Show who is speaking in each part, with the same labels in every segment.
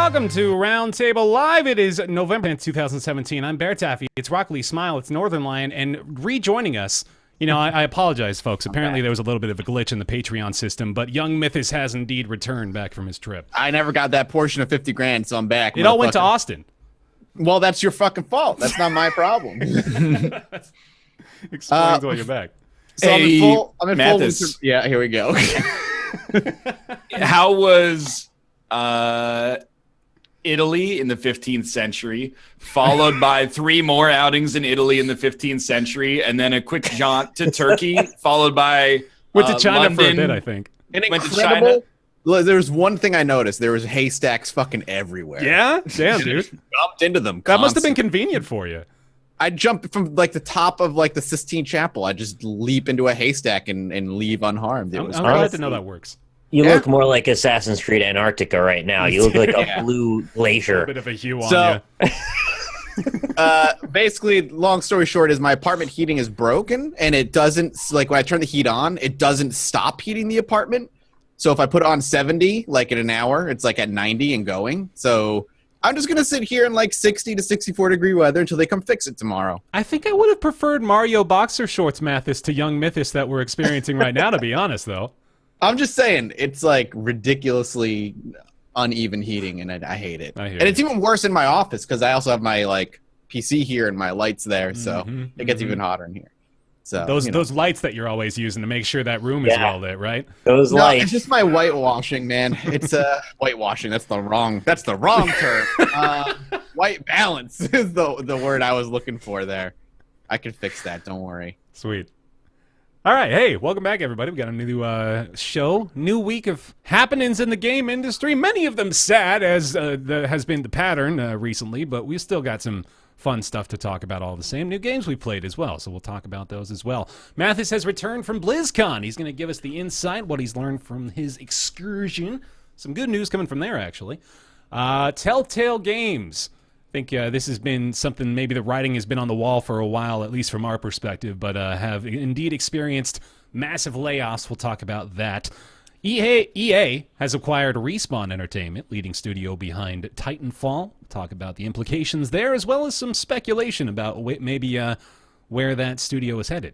Speaker 1: Welcome to Roundtable Live. It is November 10th, 2017. I'm BaerTaffy. It's Rock Lee Smile. It's Northern Lion. And rejoining us, I apologize, folks. Apparently there was a little bit of a glitch in the Patreon system, but young Mithis has indeed returned back from his trip.
Speaker 2: I never got that portion of 50 grand, so I'm back.
Speaker 1: It all went to Austin.
Speaker 2: Well, that's your fucking fault. That's not my problem.
Speaker 1: Explains why you're back.
Speaker 2: So
Speaker 3: Hey,
Speaker 2: I'm in
Speaker 3: Mithis.
Speaker 2: full. Yeah, here we go.
Speaker 3: How was Italy in the 15th century, followed by 3 more outings in Italy in the 15th century, and then a quick jaunt to Turkey, followed by
Speaker 1: Went to China
Speaker 3: London.
Speaker 1: for a bit, I think.
Speaker 3: Went to China.
Speaker 2: There's one thing I noticed. There was haystacks fucking everywhere.
Speaker 1: Yeah? Damn, dude.
Speaker 2: Jumped into them.
Speaker 1: That must have been
Speaker 2: constantly.
Speaker 1: convenient for you.
Speaker 2: I jumped from like the top of like the Sistine Chapel. I just leap into a haystack and leave unharmed. It
Speaker 1: I'm
Speaker 2: was
Speaker 1: glad to know that works.
Speaker 4: You
Speaker 2: Yeah.
Speaker 4: look more like Assassin's Creed Antarctica right now. You look like a blue
Speaker 1: A
Speaker 4: glacier.
Speaker 1: bit of a hue on
Speaker 2: So-
Speaker 1: you.
Speaker 2: Basically, long story short is my apartment heating is broken, and it doesn't, like when I turn the heat on, it doesn't stop heating the apartment. So if I put it on 70, like in an hour, it's like at 90 and going. So I'm just going to sit here in like 60 to 64 degree weather until they come fix it tomorrow.
Speaker 1: I think I would have preferred Mario boxer shorts Mathis to young Mithis that we're experiencing right now, to be honest, though.
Speaker 2: I'm just saying, it's like ridiculously uneven heating, and I hate it.
Speaker 1: I hear
Speaker 2: And it's
Speaker 1: you.
Speaker 2: even worse in my office because I also have my like PC here and my lights there, so it gets even hotter in here. So
Speaker 1: Those lights that you're always using to make sure that room is
Speaker 4: Yeah.
Speaker 1: well lit, right?
Speaker 4: Those
Speaker 2: No,
Speaker 4: lights.
Speaker 2: it's just my whitewashing, man. It's whitewashing. That's the wrong term. White balance is the word I was looking for there. I can fix that. Don't worry.
Speaker 1: Sweet. All right, hey, welcome back, everybody. We got a new show, new week of happenings in the game industry. Many of them sad, as has been the pattern recently, but we still got some fun stuff to talk about all the same. New games we played as well, so we'll talk about those as well. Mathis has returned from Blizzcon. He's going to give us the insight, what he's learned from his excursion. Some good news coming from there, actually. Telltale Games. I think this has been something, maybe the writing has been on the wall for a while, at least from our perspective, but have indeed experienced massive layoffs. We'll talk about that. EA has acquired Respawn Entertainment, leading studio behind Titanfall. We'll talk about the implications there, as well as some speculation about maybe where that studio is headed.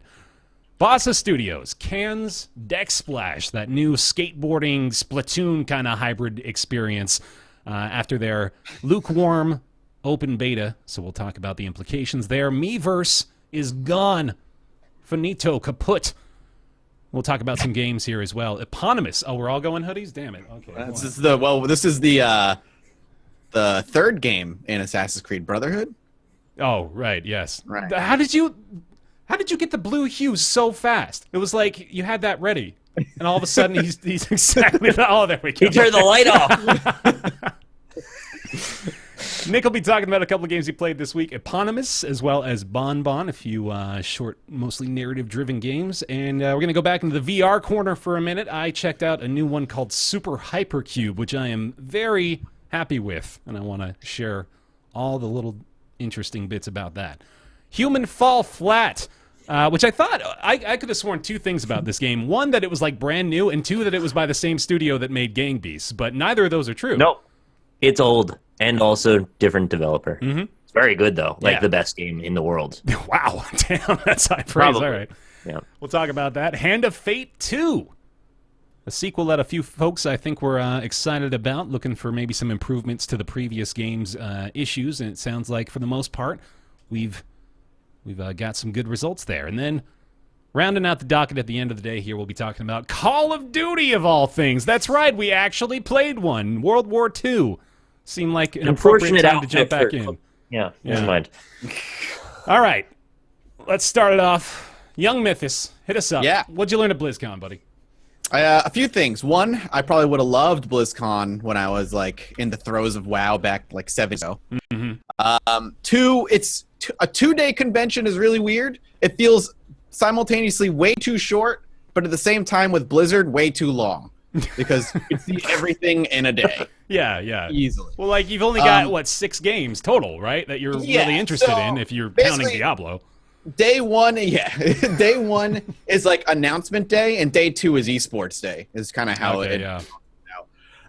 Speaker 1: Bossa Studios cans Decksplash, that new skateboarding Splatoon kind of hybrid experience, after their Lukewarm open beta, so we'll talk about the implications there. MiiVerse is gone. Finito, kaput. We'll talk about some games here as well. Eponymous. Oh, we're all going hoodies? Damn it. Okay.
Speaker 2: This is the third game in Assassin's Creed Brotherhood.
Speaker 1: Oh, right, yes.
Speaker 2: Right.
Speaker 1: How did you get the blue hue so fast? It was like you had that ready, and all of a sudden he's exactly oh, there we go.
Speaker 4: He turned the light off.
Speaker 1: Nick will be talking about a couple of games he played this week. Eponymous, as well as Bonbon, a few short, mostly narrative-driven games. And we're going to go back into the VR corner for a minute. I checked out a new one called SUPERHYPERCUBE, which I am very happy with. And I want to share all the little interesting bits about that. Human Fall Flat, which I thought, I could have sworn 2 things about this game. One, that it was like brand new, and 2, that it was by the same studio that made Gang Beasts. But neither of those are true.
Speaker 4: Nope. It's old and also different developer. It's very good, though. Like the best game in the world.
Speaker 1: Wow, damn, that's high praise.
Speaker 4: Probably.
Speaker 1: All right.
Speaker 4: Yeah.
Speaker 1: We'll talk about that. Hand of Fate 2. A sequel that a few folks, I think, were excited about, looking for maybe some improvements to the previous game's issues, and it sounds like, for the most part, we've got some good results there. And then, rounding out the docket at the end of the day here, we'll be talking about Call of Duty, of all things. That's right, we actually played one. World War II. Seemed like an appropriate time to jump back in.
Speaker 4: Yeah, never mind.
Speaker 1: All right, let's start it off. Young Mithis, hit us up.
Speaker 2: Yeah.
Speaker 1: What'd you learn at BlizzCon, buddy?
Speaker 2: A few things. One, I probably would have loved BlizzCon when I was like in the throes of WoW back like 7 years ago. 2, it's a 2-day convention is really weird. It feels simultaneously way too short, but at the same time with Blizzard, way too long. Because you can see everything in a day.
Speaker 1: Yeah.
Speaker 2: Easily.
Speaker 1: Well, like, you've only got, 6 games total, right? That you're really interested in, if you're counting Diablo.
Speaker 2: Day 1, Day 1 is like announcement day, and day 2 is esports day, is kind of how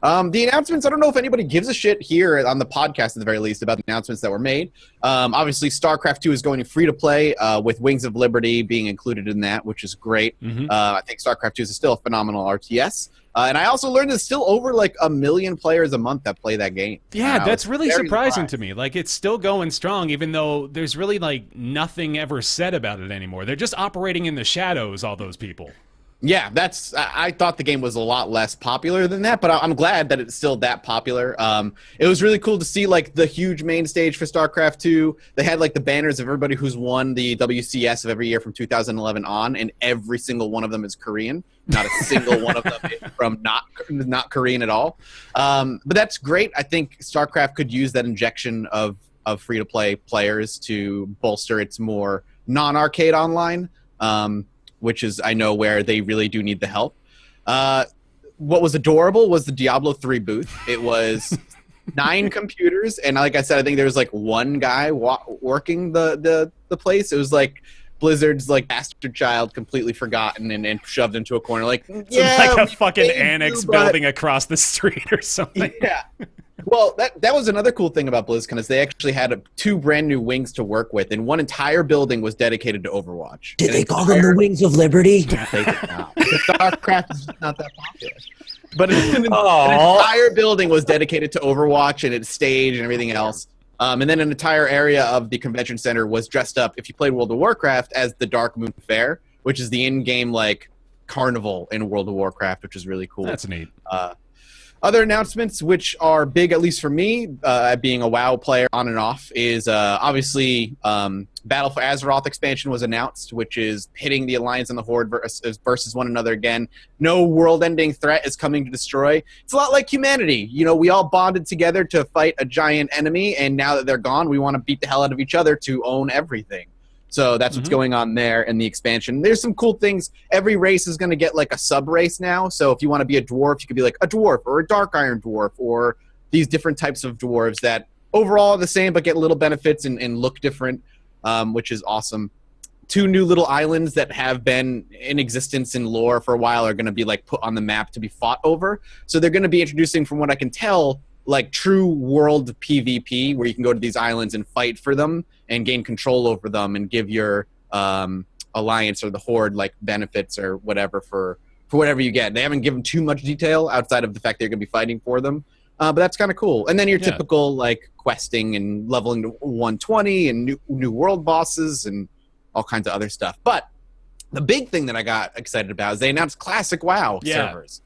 Speaker 2: The announcements, I don't know if anybody gives a shit here on the podcast at the very least about the announcements that were made. Obviously, StarCraft 2 is going free to play with Wings of Liberty being included in that, which is great. I think StarCraft 2 is still a phenomenal RTS. And I also learned there's still over like 1 million players a month that play that game.
Speaker 1: Yeah, that's really surprising to me. Like, it's still going strong, even though there's really like nothing ever said about it anymore. They're just operating in the shadows, all those people.
Speaker 2: Yeah, I thought the game was a lot less popular than that, but I'm glad that it's still that popular. It was really cool to see like the huge main stage for StarCraft 2. They had like the banners of everybody who's won the WCS of every year from 2011 on, and every single one of them is Korean. Not a single one of them is from not Korean at all. But that's great. I think StarCraft could use that injection of free-to-play players to bolster its more non-arcade online. Which is, I know, where they really do need the help. What was adorable was the Diablo 3 booth. It was 9 computers, and like I said, I think there was like one guy working the place. It was like Blizzard's like bastard child, completely forgotten and shoved into a corner. Like, yeah,
Speaker 1: it's like a fucking annex building across the street or something.
Speaker 2: Yeah. Well, that was another cool thing about BlizzCon is they actually had 2 brand new wings to work with, and one entire building was dedicated to Overwatch.
Speaker 4: Did they call them the Wings of Liberty?
Speaker 2: They did not. StarCraft is not that popular. But an entire building was dedicated to Overwatch and its stage and everything else. And then an entire area of the convention center was dressed up, if you played World of Warcraft, as the Dark Moon Fair, which is the in-game like carnival in World of Warcraft, which is really cool.
Speaker 1: That's neat.
Speaker 2: Other announcements, which are big, at least for me, being a WoW player on and off, is obviously Battle for Azeroth expansion was announced, which is pitting the Alliance and the Horde versus one another again. No world-ending threat is coming to destroy. It's a lot like humanity. You know, we all bonded together to fight a giant enemy, and now that they're gone, we want to beat the hell out of each other to own everything. So that's what's going on there in the expansion. There's some cool things. Every race is going to get like a sub-race now. So if you want to be a dwarf, you could be like a dwarf or a dark iron dwarf or these different types of dwarves that overall are the same but get little benefits and look different, which is awesome. 2 new little islands that have been in existence in lore for a while are going to be like put on the map to be fought over. So they're going to be introducing, from what I can tell, like true world PvP where you can go to these islands and fight for them and gain control over them and give your alliance or the horde like benefits or whatever for whatever you get. They haven't given too much detail outside of the fact they're going to be fighting for them, but that's kind of cool. And then your typical like questing and leveling to 120 and new world bosses and all kinds of other stuff. But the big thing that I got excited about is they announced Classic WoW servers.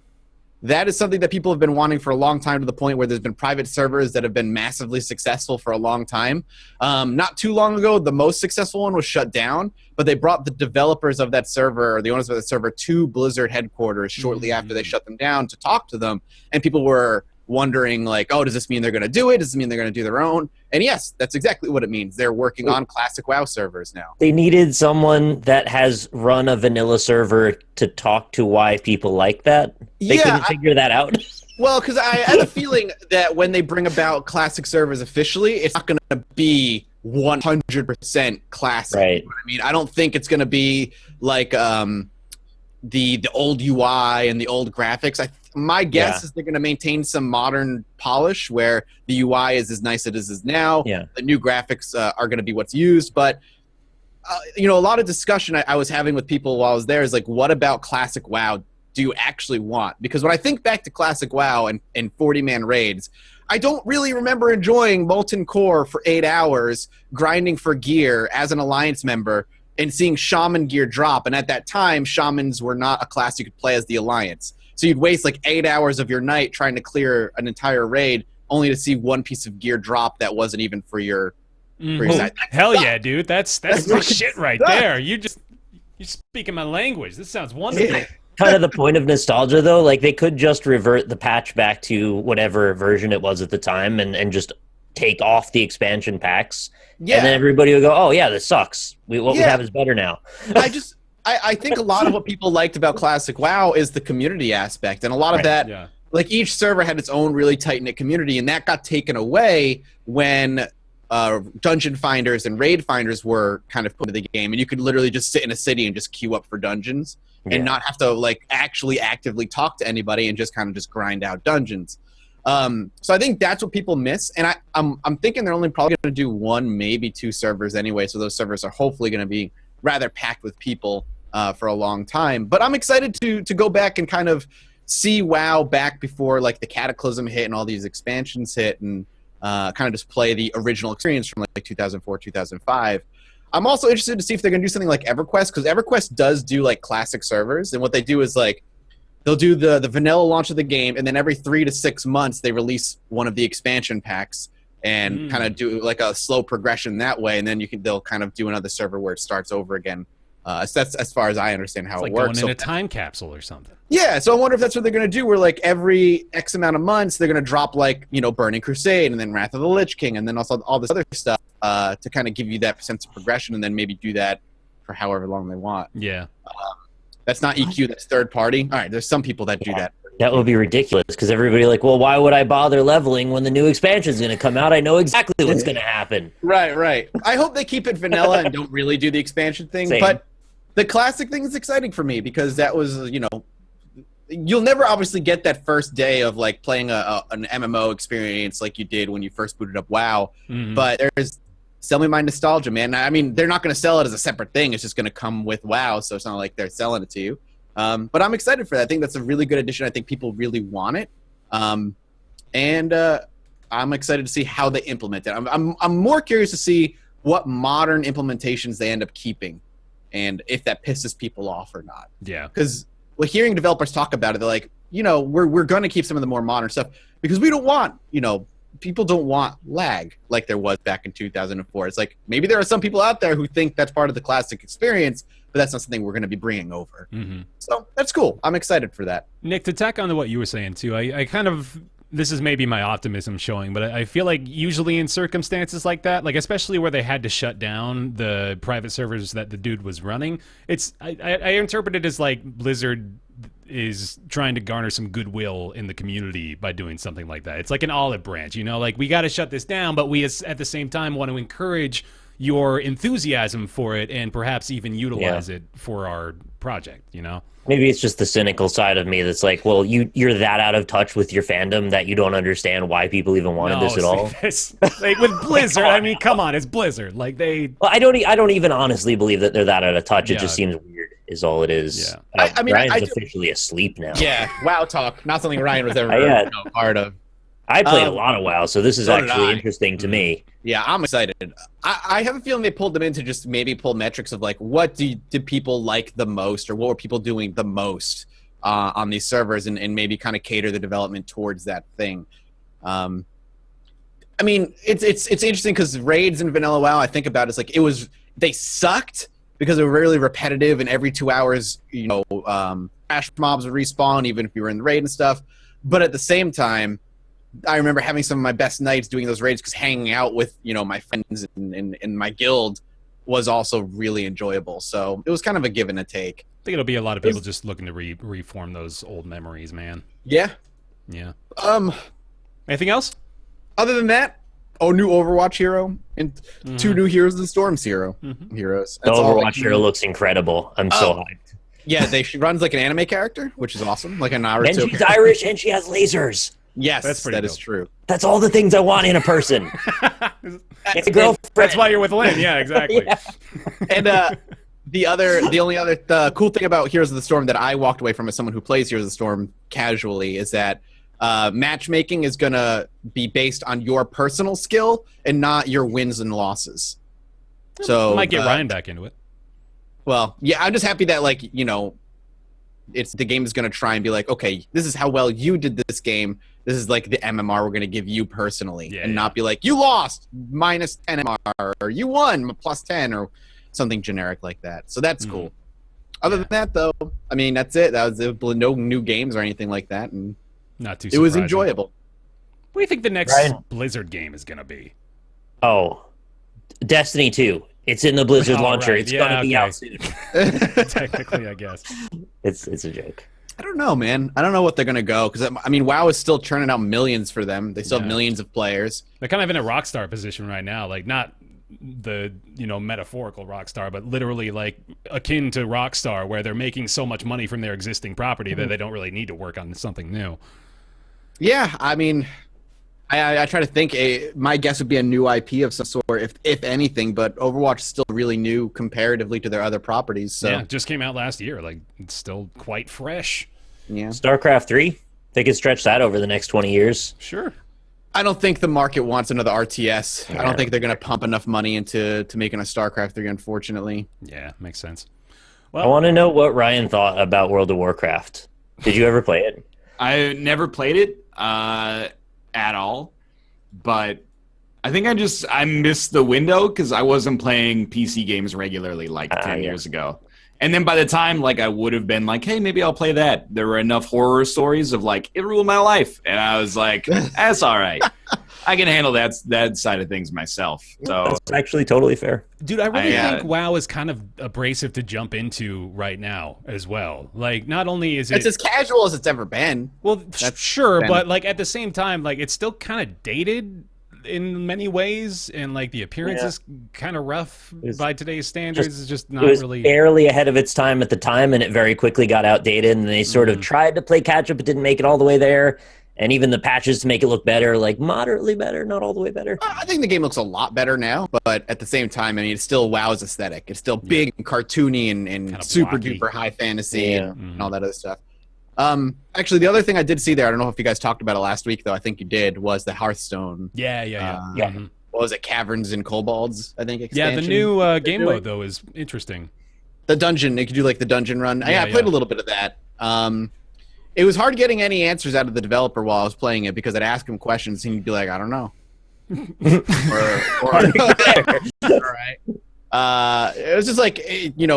Speaker 2: That is something that people have been wanting for a long time, to the point where there's been private servers that have been massively successful for a long time. Not too long ago, the most successful one was shut down, but they brought the developers of that server, or the owners of that server, to Blizzard headquarters shortly after they shut them down to talk to them. And people were wondering, like, oh, does this mean they're going to do it? Does this mean they're going to do their own? And yes, that's exactly what it means. They're working on Classic WoW servers now.
Speaker 4: They needed someone that has run a vanilla server to talk to why people like that. They couldn't figure that out.
Speaker 2: Well, because I had a feeling that when they bring about classic servers officially, it's not going to be 100% classic.
Speaker 4: Right.
Speaker 2: I mean, I don't think it's going to be like the old UI and the old graphics. My guess is they're going to maintain some modern polish where the UI is as nice as it is now.
Speaker 4: Yeah.
Speaker 2: The new graphics are going to be what's used. But, a lot of discussion I was having with people while I was there is like, what about Classic WoW do you actually want? Because when I think back to Classic WoW and 40-man raids, I don't really remember enjoying Molten Core for 8 hours, grinding for gear as an Alliance member, and seeing Shaman gear drop. And at that time, Shamans were not a class you could play as the Alliance. So you'd waste like 8 hours of your night trying to clear an entire raid, only to see one piece of gear drop that wasn't even for your side.
Speaker 1: Hell yeah, dude. That's my shit right there. You're speaking my language. This sounds wonderful.
Speaker 2: Yeah.
Speaker 4: Kind of the point of nostalgia, though. Like, they could just revert the patch back to whatever version it was at the time and just take off the expansion packs. Yeah. And then everybody would go, oh, yeah, this sucks. What we have is better now.
Speaker 2: I think a lot of what people liked about Classic WoW is the community aspect. And a lot of that, like each server had its own really tight-knit community, and that got taken away when dungeon finders and raid finders were kind of put into the game. And you could literally just sit in a city and just queue up for dungeons and not have to like actually actively talk to anybody and just kind of just grind out dungeons. So I think that's what people miss, and I'm thinking they're only probably going to do 1, maybe 2 servers anyway. So those servers are hopefully going to be rather packed with people for a long time. But I'm excited to go back and kind of see WoW back before like the Cataclysm hit and all these expansions hit, and kind of just play the original experience from like 2004, 2005. I'm also interested to see if they're going to do something like EverQuest, because EverQuest does do like classic servers, and what they do is like they'll do the vanilla launch of the game, and then every 3 to 6 months they release one of the expansion packs and kind of do like a slow progression that way, and then they'll kind of do another server where it starts over again. So that's as far as I understand how
Speaker 1: it's
Speaker 2: it
Speaker 1: like
Speaker 2: works.
Speaker 1: Going in a time capsule or something.
Speaker 2: Yeah, so I wonder if that's what they're going to do, where like every X amount of months they're going to drop like, Burning Crusade and then Wrath of the Lich King and then also all this other stuff to kind of give you that sense of progression, and then maybe do that for however long they want.
Speaker 1: Yeah.
Speaker 2: That's not EQ, that's third party. All right, there's some people that do that.
Speaker 4: That would be ridiculous, because everybody like, well, why would I bother leveling when the new expansion is going to come out? I know exactly what's going to happen.
Speaker 2: Right. I hope they keep it vanilla and don't really do the expansion thing.
Speaker 4: Same.
Speaker 2: But the classic thing is exciting for me, because that was, you'll never obviously get that first day of like playing an MMO experience like you did when you first booted up WoW. But there's sell me my nostalgia, man. I mean, they're not going to sell it as a separate thing. It's just going to come with WoW, so it's not like they're selling it to you. But I'm excited for that. I think that's a really good addition. I think people really want it. And I'm excited to see how they implement it. I'm more curious to see what modern implementations they end up keeping, and if that pisses people off or not.
Speaker 1: Yeah.
Speaker 2: Because hearing developers talk about it, they're like, we're going to keep some of the more modern stuff because we don't want, people don't want lag like there was back in 2004. It's like, maybe there are some people out there who think that's part of the classic experience, but that's not something we're going to be bringing over. So that's cool. I'm excited for that.
Speaker 1: Nick, to tack on to what you were saying too, I kind of, this is maybe my optimism showing, but I feel like usually in circumstances like that, like especially where they had to shut down the private servers that the dude was running, I interpret it as like Blizzard is trying to garner some goodwill in the community by doing something like that. It's like an olive branch, like we got to shut this down, but we at the same time want to encourage your enthusiasm for it and perhaps even utilize it for our project, Maybe
Speaker 4: it's just the cynical side of me that's like, well, you're that out of touch with your fandom that you don't understand why people even wanted this at all.
Speaker 1: Like with Blizzard, I mean, come on, it's Blizzard. Like
Speaker 4: Well, I don't even honestly believe that they're that out of touch. It just seems weird, is all it is.
Speaker 1: Yeah.
Speaker 2: I mean,
Speaker 4: Ryan's officially asleep now.
Speaker 2: Yeah, WoW talk, not something Ryan was ever part of.
Speaker 4: I played a lot of WoW, so this is actually interesting to me.
Speaker 2: Yeah, I'm excited. I have a feeling they pulled them in to just maybe pull metrics of like, what did people like the most, or what were people doing the most on these servers, and maybe kind of cater the development towards that thing. I mean, it's interesting because raids in vanilla WoW, I think about it's like they sucked because they were really repetitive, and every 2 hours, crash mobs would respawn even if you were in the raid and stuff. But at the same time, I remember having some of my best nights doing those raids because hanging out with, my friends in my guild was also really enjoyable. So it was kind of a give and a take.
Speaker 1: I think it'll be a lot of people just looking to reform those old memories, man.
Speaker 2: Yeah.
Speaker 1: Yeah. Anything else?
Speaker 2: Other than that, new Overwatch hero and 2 new Heroes of the Storms heroes.
Speaker 4: The Overwatch hero looks incredible. I'm so hyped.
Speaker 2: Yeah, she runs like an anime character, which is awesome. Like a Naruto.
Speaker 4: And she's Irish and she has lasers.
Speaker 2: Yes, that
Speaker 1: dope.
Speaker 2: is true.
Speaker 4: That's all the things I want in a person. It's a girlfriend.
Speaker 1: That's why you're with Lynn. Yeah, exactly.
Speaker 4: Yeah.
Speaker 2: And the only other cool thing about Heroes of the Storm that I walked away from as someone who plays Heroes of the Storm casually is that matchmaking is going to be based on your personal skill and not your wins and losses. So
Speaker 1: might get Ryan back into it.
Speaker 2: Well, yeah, I'm just happy that the game is going to try and be like, okay, this is how well you did this game. This is like the MMR we're going to give you personally, not be like, you lost minus 10 MMR, or you won plus 10, or something generic like that. So that's cool. Other than that, though, I mean, that's it. That was no new games or anything like that, and
Speaker 1: not too.
Speaker 2: It was enjoyable.
Speaker 1: What do you think the next Blizzard game is going to be?
Speaker 4: Oh, Destiny 2. It's in the Blizzard launcher.
Speaker 1: Right.
Speaker 4: It's going to be out soon.
Speaker 1: Technically, I guess.
Speaker 4: It's a joke.
Speaker 2: I don't know, man. I don't know what they're going to go, because, I mean, WoW is still churning out millions for them. They still have millions of players.
Speaker 1: They're kind of in a Rockstar position right now. Like, not the, metaphorical Rockstar, but literally, like, akin to Rockstar, where they're making so much money from their existing property that they don't really need to work on something new.
Speaker 2: Yeah, I mean, I try to think. My guess would be a new IP of some sort, if anything. But Overwatch is still really new comparatively to their other properties. So
Speaker 1: Yeah, it just came out last year. Like, it's still quite fresh.
Speaker 2: yeah,
Speaker 4: StarCraft 3, they could stretch that over the next 20 years.
Speaker 1: Sure.
Speaker 2: I don't think the market wants another RTS.
Speaker 4: Yeah.
Speaker 2: I don't think they're going to pump enough money into making a StarCraft 3. Unfortunately,
Speaker 1: Yeah, makes sense.
Speaker 4: I want to know what Ryan thought about World of Warcraft. Did you ever play it?
Speaker 3: I never played it at all, but I think I missed the window because I wasn't playing PC games regularly like 10 years ago. And then by the time like I would have been like, hey, maybe I'll play that, there were enough horror stories of like, it ruined my life. And I was like, that's all right. I can handle that side of things myself. So
Speaker 4: That's actually totally fair.
Speaker 1: Dude, I really think WoW is kind of abrasive to jump into right now as well. Like, not only is
Speaker 2: it's as casual as it's ever been.
Speaker 1: well, sure,
Speaker 2: been-
Speaker 1: but like at the same time, like it's still kind of dated in many ways, and like the appearance is kind of rough by today's standards. It's just not
Speaker 4: It was
Speaker 1: really.
Speaker 4: barely ahead of its time at the time, and it very quickly got outdated, and they sort of tried to play catch-up, but didn't make it all the way there. And even the patches to make it look better, like moderately better, not all the way better.
Speaker 2: I think the game looks a lot better now, but at the same time, I mean, it's still WoW's aesthetic. It's still big and cartoony and
Speaker 1: Kinda
Speaker 2: super
Speaker 1: blocky.
Speaker 2: duper high fantasy
Speaker 4: Yeah.
Speaker 2: and all that other stuff. Actually, the other thing I did see there, I don't know if you guys talked about it last week, though. I think you did, was the Hearthstone.
Speaker 1: Yeah.
Speaker 4: Yeah.
Speaker 1: Mhm.
Speaker 2: What was it? Caverns and Kobolds, I think.
Speaker 1: Yeah,
Speaker 2: Expansion.
Speaker 1: the new game
Speaker 2: doing.
Speaker 1: mode though is interesting.
Speaker 2: The dungeon. They could do like the dungeon run. Yeah, I played
Speaker 1: yeah.
Speaker 2: a little bit of that. It was hard getting any answers out of the developer while I was playing it because I'd ask him questions and he'd be like, I don't know. or all right. It was just like,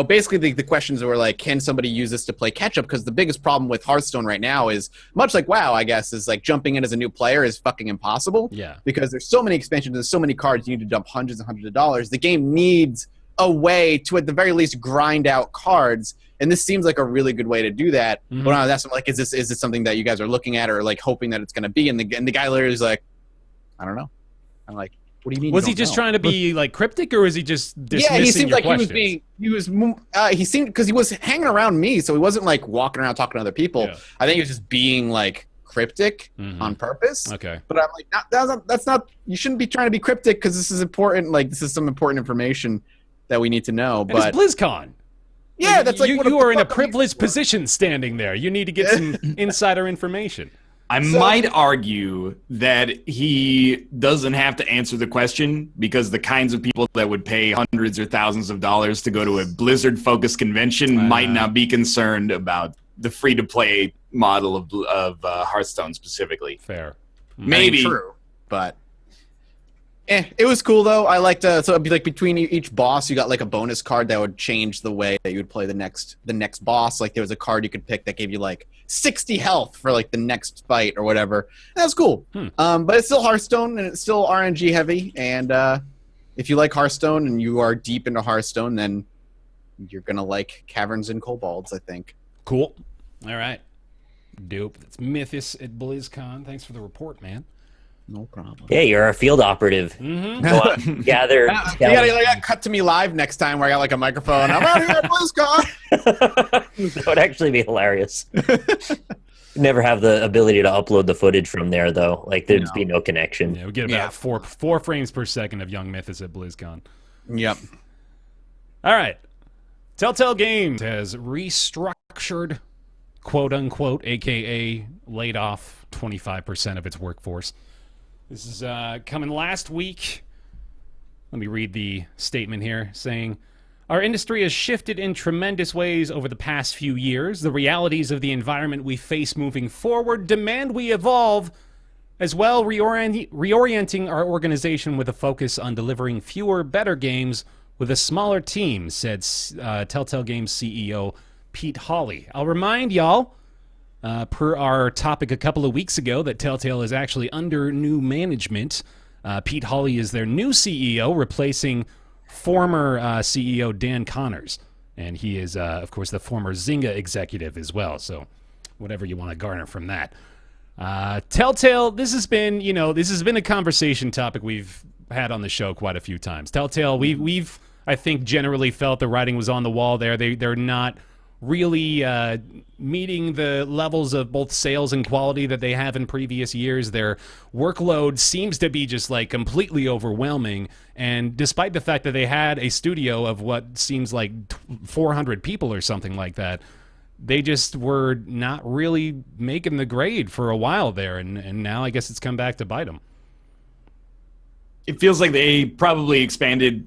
Speaker 2: basically the questions were like, can somebody use this to play catch up? Because the biggest problem with Hearthstone right now is, much like WoW, I guess, is like jumping in as a new player is fucking impossible.
Speaker 1: Yeah.
Speaker 2: Because there's so many expansions, there's so many cards, you need to dump hundreds and hundreds of dollars. The game needs a way to, at the very least, grind out cards. And this seems like a really good way to do that.
Speaker 1: Mhm.
Speaker 2: But I was asking, like, is this something that you guys are looking at or like hoping that it's going to be? And the guy literally is like, I don't know. I'm like, what do you mean?
Speaker 1: Was
Speaker 2: you
Speaker 1: he
Speaker 2: don't
Speaker 1: just
Speaker 2: know?
Speaker 1: trying to be like cryptic, or was he just dismissing
Speaker 2: Yeah, he seemed
Speaker 1: your
Speaker 2: like
Speaker 1: questions?
Speaker 2: he seemed, because he was hanging around me, so he wasn't like walking around talking to other people.
Speaker 1: Yeah.
Speaker 2: I think he was just being like cryptic
Speaker 1: Mhm.
Speaker 2: on purpose.
Speaker 1: Okay.
Speaker 2: But I'm like, that's not. You shouldn't be trying to be cryptic because this is important. Like, this is some important information that we need to know.
Speaker 1: And
Speaker 2: But
Speaker 1: it's BlizzCon.
Speaker 2: yeah, that's like
Speaker 1: you,
Speaker 2: what
Speaker 1: you
Speaker 2: the
Speaker 1: are in a
Speaker 2: fuck are you
Speaker 1: privileged
Speaker 2: for?
Speaker 1: position standing there. You need to get some insider information.
Speaker 3: I might argue that he doesn't have to answer the question because the kinds of people that would pay hundreds or thousands of dollars to go to a Blizzard-focused convention might not be concerned about the free-to-play model of Hearthstone specifically.
Speaker 1: Fair.
Speaker 3: Maybe.
Speaker 2: True, but it was cool though. I liked so it'd be like between each boss, you got like a bonus card that would change the way that you would play the next boss. Like there was a card you could pick that gave you like 60 health for like the next fight or whatever. That was cool. But it's still Hearthstone and it's still RNG heavy. And if you like Hearthstone and you are deep into Hearthstone, then you're gonna like Caverns and Kobolds, I think.
Speaker 1: Cool. All right. Dope. That's Mithis at BlizzCon. Thanks for the report, man.
Speaker 2: No problem.
Speaker 4: Yeah, you're a field operative.
Speaker 1: Mm-hmm.
Speaker 4: Go on, gather.
Speaker 2: You gotta cut to me live next time where I got like a microphone. I'm out here at BlizzCon.
Speaker 4: That would actually be hilarious. Never have the ability to upload the footage from there, though. Like, there'd be no connection.
Speaker 1: Yeah, we get about four frames per second of young Mithis at BlizzCon.
Speaker 2: Yep.
Speaker 1: All right. Telltale Games has restructured, quote unquote, aka laid off 25% of its workforce. This is coming last week. Let me read the statement here saying, our industry has shifted in tremendous ways over the past few years. The realities of the environment we face moving forward demand we evolve, as well reorienting our organization with a focus on delivering fewer, better games with a smaller team, said Telltale Games CEO Pete Hawley. I'll remind y'all, per our topic a couple of weeks ago, that Telltale is actually under new management. Pete Hawley is their new CEO, replacing former CEO Dan Connors. And he is, of course, the former Zynga executive as well. So whatever you want to garner from that. Telltale, this has been a conversation topic we've had on the show quite a few times. Telltale, we've I think, generally felt the writing was on the wall there. They're not really meeting the levels of both sales and quality that they have in previous years. Their workload seems to be just like completely overwhelming. And despite the fact that they had a studio of what seems like 400 people or something like that, they just were not really making the grade for a while there. And now I guess it's come back to bite them.
Speaker 3: It feels like they probably expanded.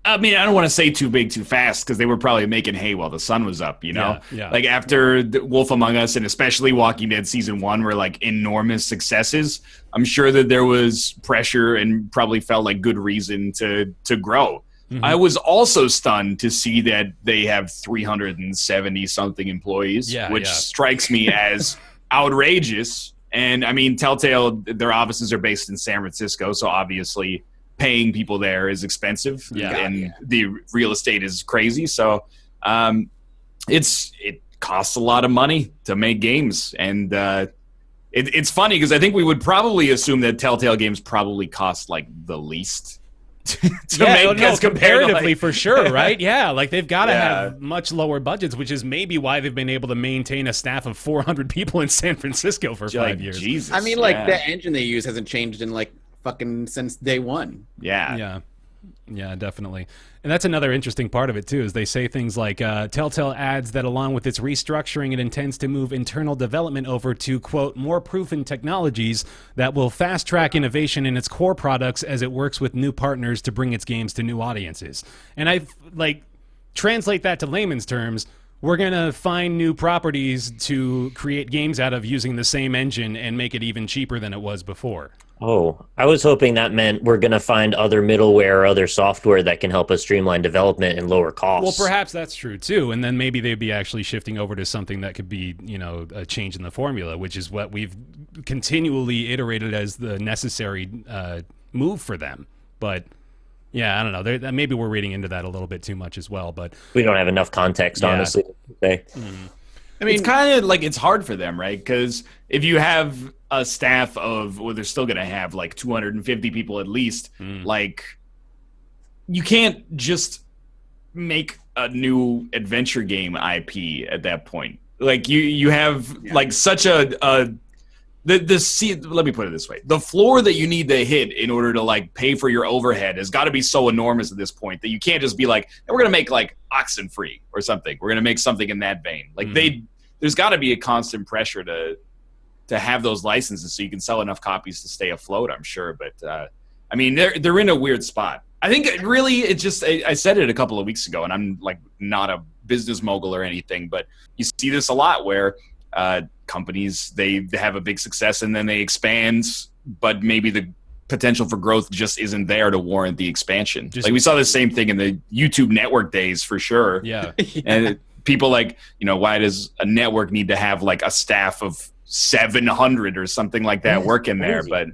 Speaker 3: I mean, I don't want to say too big too fast because they were probably making hay while the sun was up, you know?
Speaker 1: Yeah.
Speaker 3: Like after Wolf Among Us and especially Walking Dead Season 1 were like enormous successes, I'm sure that there was pressure and probably felt like good reason to grow. Mm-hmm. I was also stunned to see that they have 370-something employees, which strikes me as outrageous. And I mean, Telltale, their offices are based in San Francisco, so obviously paying people there is expensive, and the real estate is crazy. So it costs a lot of money to make games, and it's funny because I think we would probably assume that Telltale games probably cost like the least to make.
Speaker 1: No, comparatively for sure, right? Yeah, like they've got to have much lower budgets, which is maybe why they've been able to maintain a staff of 400 people in San Francisco for 5 years.
Speaker 3: Jesus,
Speaker 2: I mean, like the engine they use hasn't changed in like fucking since day one.
Speaker 1: Yeah, definitely. And that's another interesting part of it too, is they say things like Telltale adds that along with its restructuring, it intends to move internal development over to, quote, more proven technologies that will fast track innovation in its core products as it works with new partners to bring its games to new audiences. And I like translate that to layman's terms. We're going to find new properties to create games out of using the same engine and make it even cheaper than it was before.
Speaker 4: Oh, I was hoping that meant we're going to find other middleware or other software that can help us streamline development and lower costs.
Speaker 1: Well, perhaps that's true, too. And then maybe they'd be actually shifting over to something that could be, you know, a change in the formula, which is what we've continually iterated as the necessary move for them. But yeah, I don't know. Maybe we're reading into that a little bit too much as well. But
Speaker 4: we don't have enough context, honestly.
Speaker 3: Mm-hmm. I mean, it's kind of like it's hard for them, right? Because if you have a staff of, well, they're still going to have like 250 people at least, like you can't just make a new adventure game IP at that point. Like you have like such let me put it this way. The floor that you need to hit in order to like pay for your overhead has got to be so enormous at this point that you can't just be like, we're going to make like Oxenfree or something. We're going to make something in that vein. Like there's got to be a constant pressure to have those licenses so you can sell enough copies to stay afloat, I'm sure. But I mean, they're in a weird spot. I think it's just, I said it a couple of weeks ago, and I'm like not a business mogul or anything, but you see this a lot where companies, they have a big success and then they expand, but maybe the potential for growth just isn't there to warrant the expansion. Like we saw the same thing in the YouTube network days for sure.
Speaker 1: Yeah.
Speaker 3: And people like, you know, why does a network need to have like a staff of 700 or something like that working there? But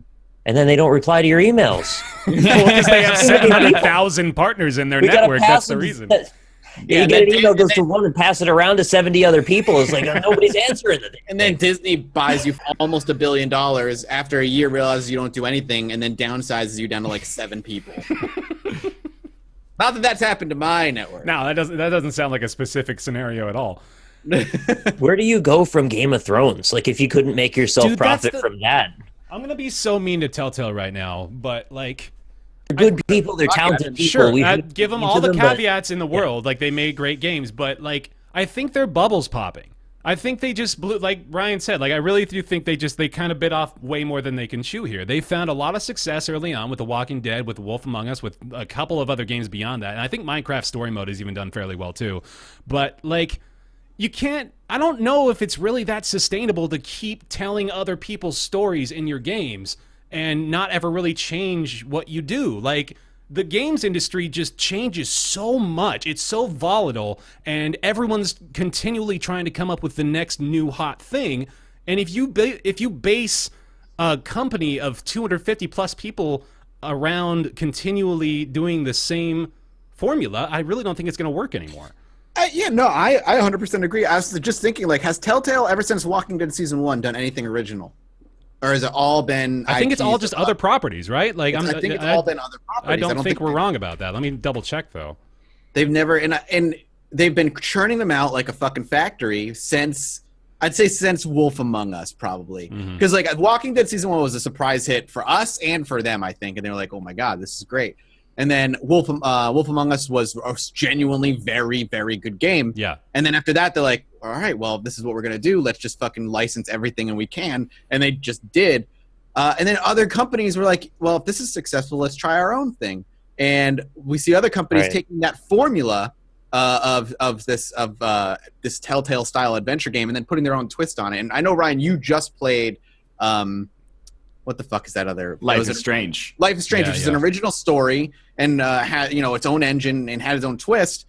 Speaker 4: and then they don't reply to your emails.
Speaker 1: Well, because they have 700,000 partners in their network. That's the reason.
Speaker 4: You get an email, goes to one and pass it around to 70 other people. It's like nobody's answering it.
Speaker 2: And then Disney buys you for almost $1 billion after a year, realizes you don't do anything, and then downsizes you down to like 7 people. Not that that's happened to my network.
Speaker 1: No, that doesn't sound like a specific scenario at all.
Speaker 4: Where do you go from Game of Thrones? Like if you couldn't make yourself profit from that.
Speaker 1: I'm going to be so mean to Telltale right now, but like...
Speaker 4: They're good people, they're talented people.
Speaker 1: Sure, I'd give them all the caveats in the world. Like, they made great games, but, like, I think their bubble's popping. I think they just blew, like Ryan said, like, I really do think they kind of bit off way more than they can chew here. They found a lot of success early on with The Walking Dead, with Wolf Among Us, with a couple of other games beyond that. And I think Minecraft Story Mode has even done fairly well, too. But, like... I don't know if it's really that sustainable to keep telling other people's stories in your games and not ever really change what you do. Like, the games industry just changes so much. It's so volatile, and everyone's continually trying to come up with the next new hot thing. And if you base a company of 250 plus people around continually doing the same formula, I really don't think it's going to work anymore.
Speaker 2: I 100% agree. I was just thinking, like, has Telltale ever since Walking Dead Season 1 done anything original? Or has it all been...
Speaker 1: I think it's all just other properties, right? Like,
Speaker 2: I think it's all been other properties.
Speaker 1: I don't think we're wrong about that. Let me double check, though.
Speaker 2: They've never... And they've been churning them out like a fucking factory since Wolf Among Us, probably. Because like Walking Dead season 1 was a surprise hit for us and for them, I think, and they were like, "Oh my god, this is great." And then Wolf Among Us was a genuinely very, very good game.
Speaker 1: Yeah.
Speaker 2: And then after that, they're like, "All right, well, this is what we're gonna do. Let's just fucking license everything and we can." And they just did. And then other companies were like, "Well, if this is successful, let's try our own thing." And we see other companies taking that formula of this Telltale style adventure game and then putting their own twist on it. And I know, Ryan, you just played what the fuck is that other
Speaker 3: Life is Strange.
Speaker 2: Life is Strange, which is an original story and had its own engine and had its own twist.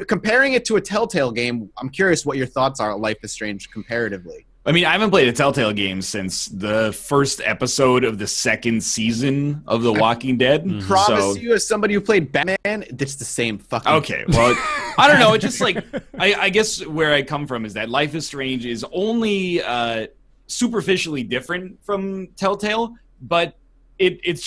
Speaker 2: Comparing it to a Telltale game, I'm curious what your thoughts are on Life is Strange comparatively.
Speaker 3: I mean, I haven't played a Telltale game since the first episode of the second season of The Walking Dead.
Speaker 2: Promise you, as somebody who played Batman, it's the same fucking.
Speaker 3: Okay, well, I don't know. It's just like I guess where I come from is that Life is Strange is only superficially different from Telltale, but it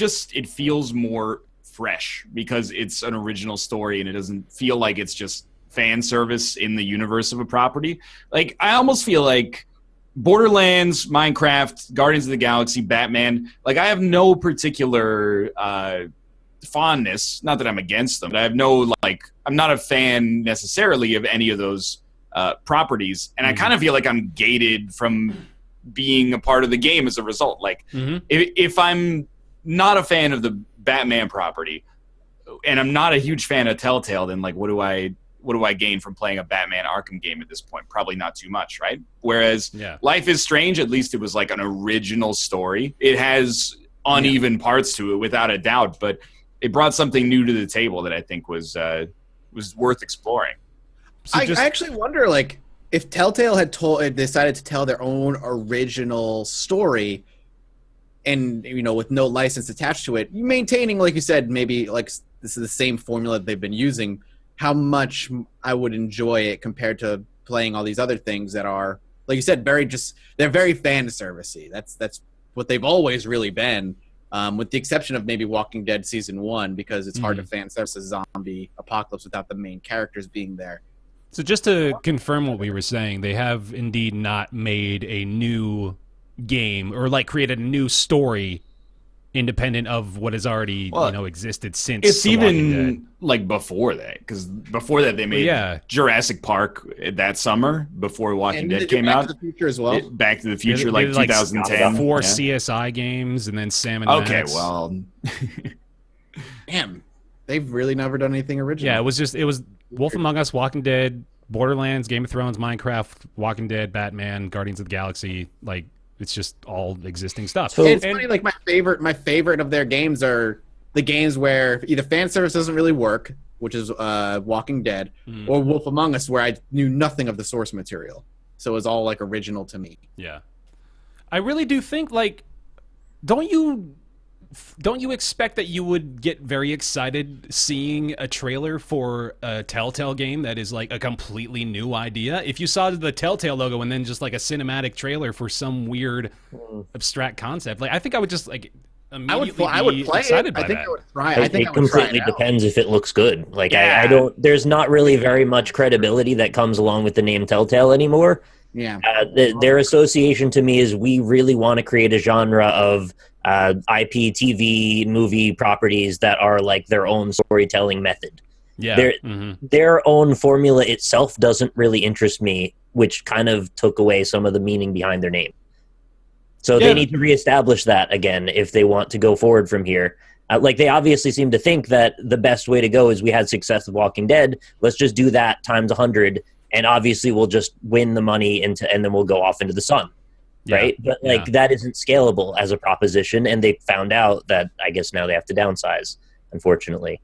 Speaker 3: feels more fresh because it's an original story and it doesn't feel like it's just fan service in the universe of a property. Like I almost feel like Borderlands, Minecraft, Guardians of the Galaxy, Batman, like I have no particular fondness, not that I'm against them, but I have no, like, I'm not a fan necessarily of any of those properties, and I kind of feel like I'm gated from being a part of the game as a result. Like, if I'm not a fan of the Batman property, and I'm not a huge fan of Telltale, then, like, what do I gain from playing a Batman Arkham game at this point? Probably not too much, right? Whereas Life is Strange, at least it was like an original story. It has uneven parts to it, without a doubt, but it brought something new to the table that I think was worth exploring.
Speaker 2: So I actually wonder, like, if Telltale had decided to tell their own original story, and with no license attached to it, maintaining, like you said, maybe like this is the same formula that they've been using, how much I would enjoy it compared to playing all these other things that are, like you said, they're very fan servicey. That's what they've always really been, with the exception of maybe Walking Dead season 1, because it's hard to fan service a zombie apocalypse without the main characters being there.
Speaker 1: So just to confirm what we were saying, they have indeed not made a new game or like created a new story independent of what has already existed since.
Speaker 3: It's
Speaker 1: The Walking
Speaker 3: even
Speaker 1: Dead.
Speaker 3: like before that, because before that they made Jurassic Park that summer before Walking Dead came out.
Speaker 2: Back to the Future as well.
Speaker 3: Back to the Future,
Speaker 1: They
Speaker 3: like
Speaker 1: did,
Speaker 3: 2010.
Speaker 1: 4 CSI games and then Sam and
Speaker 3: Okay,
Speaker 1: Max.
Speaker 3: well,
Speaker 2: Damn, they've really never done anything original.
Speaker 1: Yeah, it was Wolf Among Us, Walking Dead, Borderlands, Game of Thrones, Minecraft, Walking Dead, Batman, Guardians of the Galaxy. Like, it's just all existing stuff.
Speaker 2: So it's funny, like my favorite of their games are the games where either fan service doesn't really work, which is Walking Dead, or Wolf Among Us, where I knew nothing of the source material. So it was all like original to me.
Speaker 1: Yeah. I really do think, like, don't you expect that you would get very excited seeing a trailer for a Telltale game that is like a completely new idea? If you saw the Telltale logo and then just like a cinematic trailer for some weird abstract concept, like I think I would just like immediately
Speaker 2: I would
Speaker 1: be
Speaker 2: play
Speaker 1: excited
Speaker 2: it.
Speaker 1: by
Speaker 2: I think
Speaker 1: that.
Speaker 2: I would try.
Speaker 4: It completely depends if it looks good. Like I don't. There's not really very much credibility that comes along with the name Telltale anymore.
Speaker 2: Yeah.
Speaker 4: Their association to me is we really want to create a genre of IP, TV, movie properties that are like their own storytelling method.
Speaker 1: Yeah.
Speaker 4: Their own formula itself doesn't really interest me, which kind of took away some of the meaning behind their name. So they need to reestablish that again if they want to go forward from here. Like they obviously seem to think that the best way to go is we had success with Walking Dead. Let's just do that times 100, and obviously we'll just win the money and then we'll go off into the sun. Right? But like that isn't scalable as a proposition, and they found out that I guess now they have to downsize, unfortunately.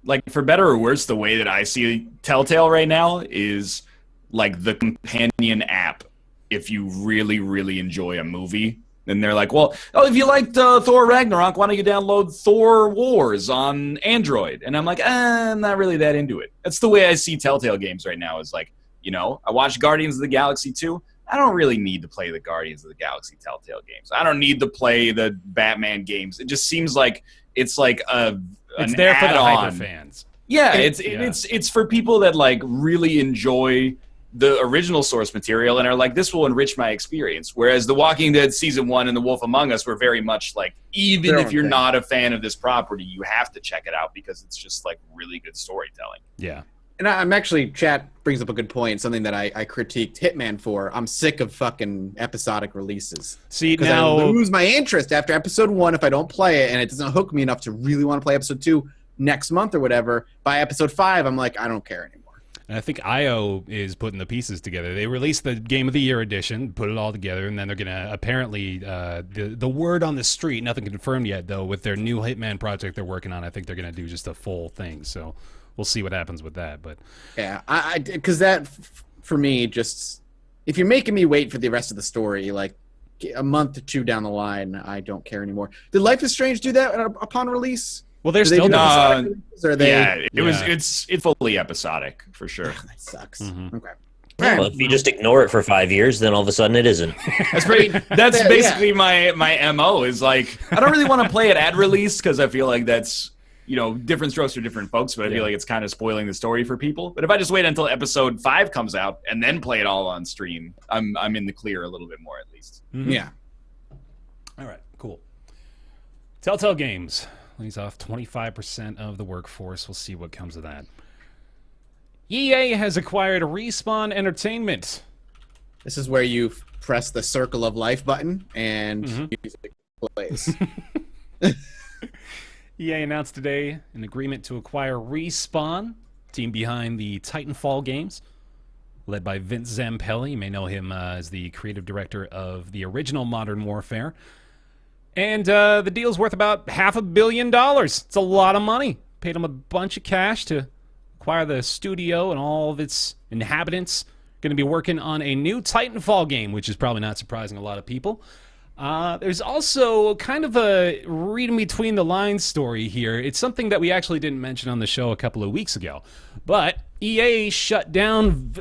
Speaker 3: Like for better or worse, the way that I see Telltale right now is like the companion app. If you really, really enjoy a movie, then they're like, well, if you liked Thor Ragnarok, why don't you download Thor Wars on Android? And I'm like, I'm not really that into it. That's the way I see Telltale games right now, is like, I watched Guardians of the Galaxy 2. I don't really need to play the Guardians of the Galaxy Telltale games. I don't need to play the Batman games. It just seems like it's like
Speaker 1: it's there for the hyper fans.
Speaker 3: Yeah, it's for people that like really enjoy the original source material and are like, this will enrich my experience. Whereas The Walking Dead Season 1 and The Wolf Among Us were very much like, even if you're not a fan of this property, you have to check it out because it's just like really good storytelling.
Speaker 1: Yeah.
Speaker 2: And I'm actually, chat brings up a good point, something that I critiqued Hitman for. I'm sick of fucking episodic releases.
Speaker 1: See,
Speaker 2: Because
Speaker 1: now
Speaker 2: I lose my interest after episode 1 if I don't play it, and it doesn't hook me enough to really want to play episode 2 next month or whatever. By episode 5, I'm like, I don't care anymore.
Speaker 1: And I think IO is putting the pieces together. They released the Game of the Year edition, put it all together, and then they're going to apparently, the word on the street, nothing confirmed yet, though, with their new Hitman project they're working on, I think they're going to do just a full thing. So we'll see what happens with that. But
Speaker 2: yeah, because that, for me, just, if you're making me wait for the rest of the story, like a month or 2 down the line, I don't care anymore. Did Life is Strange do that upon release?
Speaker 1: Well, they're
Speaker 2: Do they
Speaker 1: still
Speaker 2: do
Speaker 1: doing
Speaker 2: episodic releases, or are they?
Speaker 3: Yeah, it's fully episodic for sure.
Speaker 2: That sucks.
Speaker 1: Mhm.
Speaker 2: Okay.
Speaker 4: Well, if you just ignore it for 5 years, then all of a sudden it isn't.
Speaker 3: That's basically my MO is like, I don't really want to play it at release because I feel like that's, different strokes for different folks, but I feel like it's kind of spoiling the story for people. But if I just wait until episode 5 comes out and then play it all on stream, I'm in the clear a little bit more at least.
Speaker 1: Mhm.
Speaker 2: Yeah.
Speaker 1: All right, cool. Telltale Games lays off 25% of the workforce. We'll see what comes of that. EA has acquired Respawn Entertainment.
Speaker 2: This is where you press the circle of life button and music plays.
Speaker 1: EA announced today an agreement to acquire Respawn, team behind the Titanfall games, led by Vince Zampelli. You may know him as the creative director of the original Modern Warfare. And the deal's worth about $500 million. It's a lot of money. Paid them a bunch of cash to acquire the studio and all of its inhabitants. Going to be working on a new Titanfall game, which is probably not surprising a lot of people. There's also kind of a reading between the lines story here. It's something that we actually didn't mention on the show a couple of weeks ago. But EA shut down...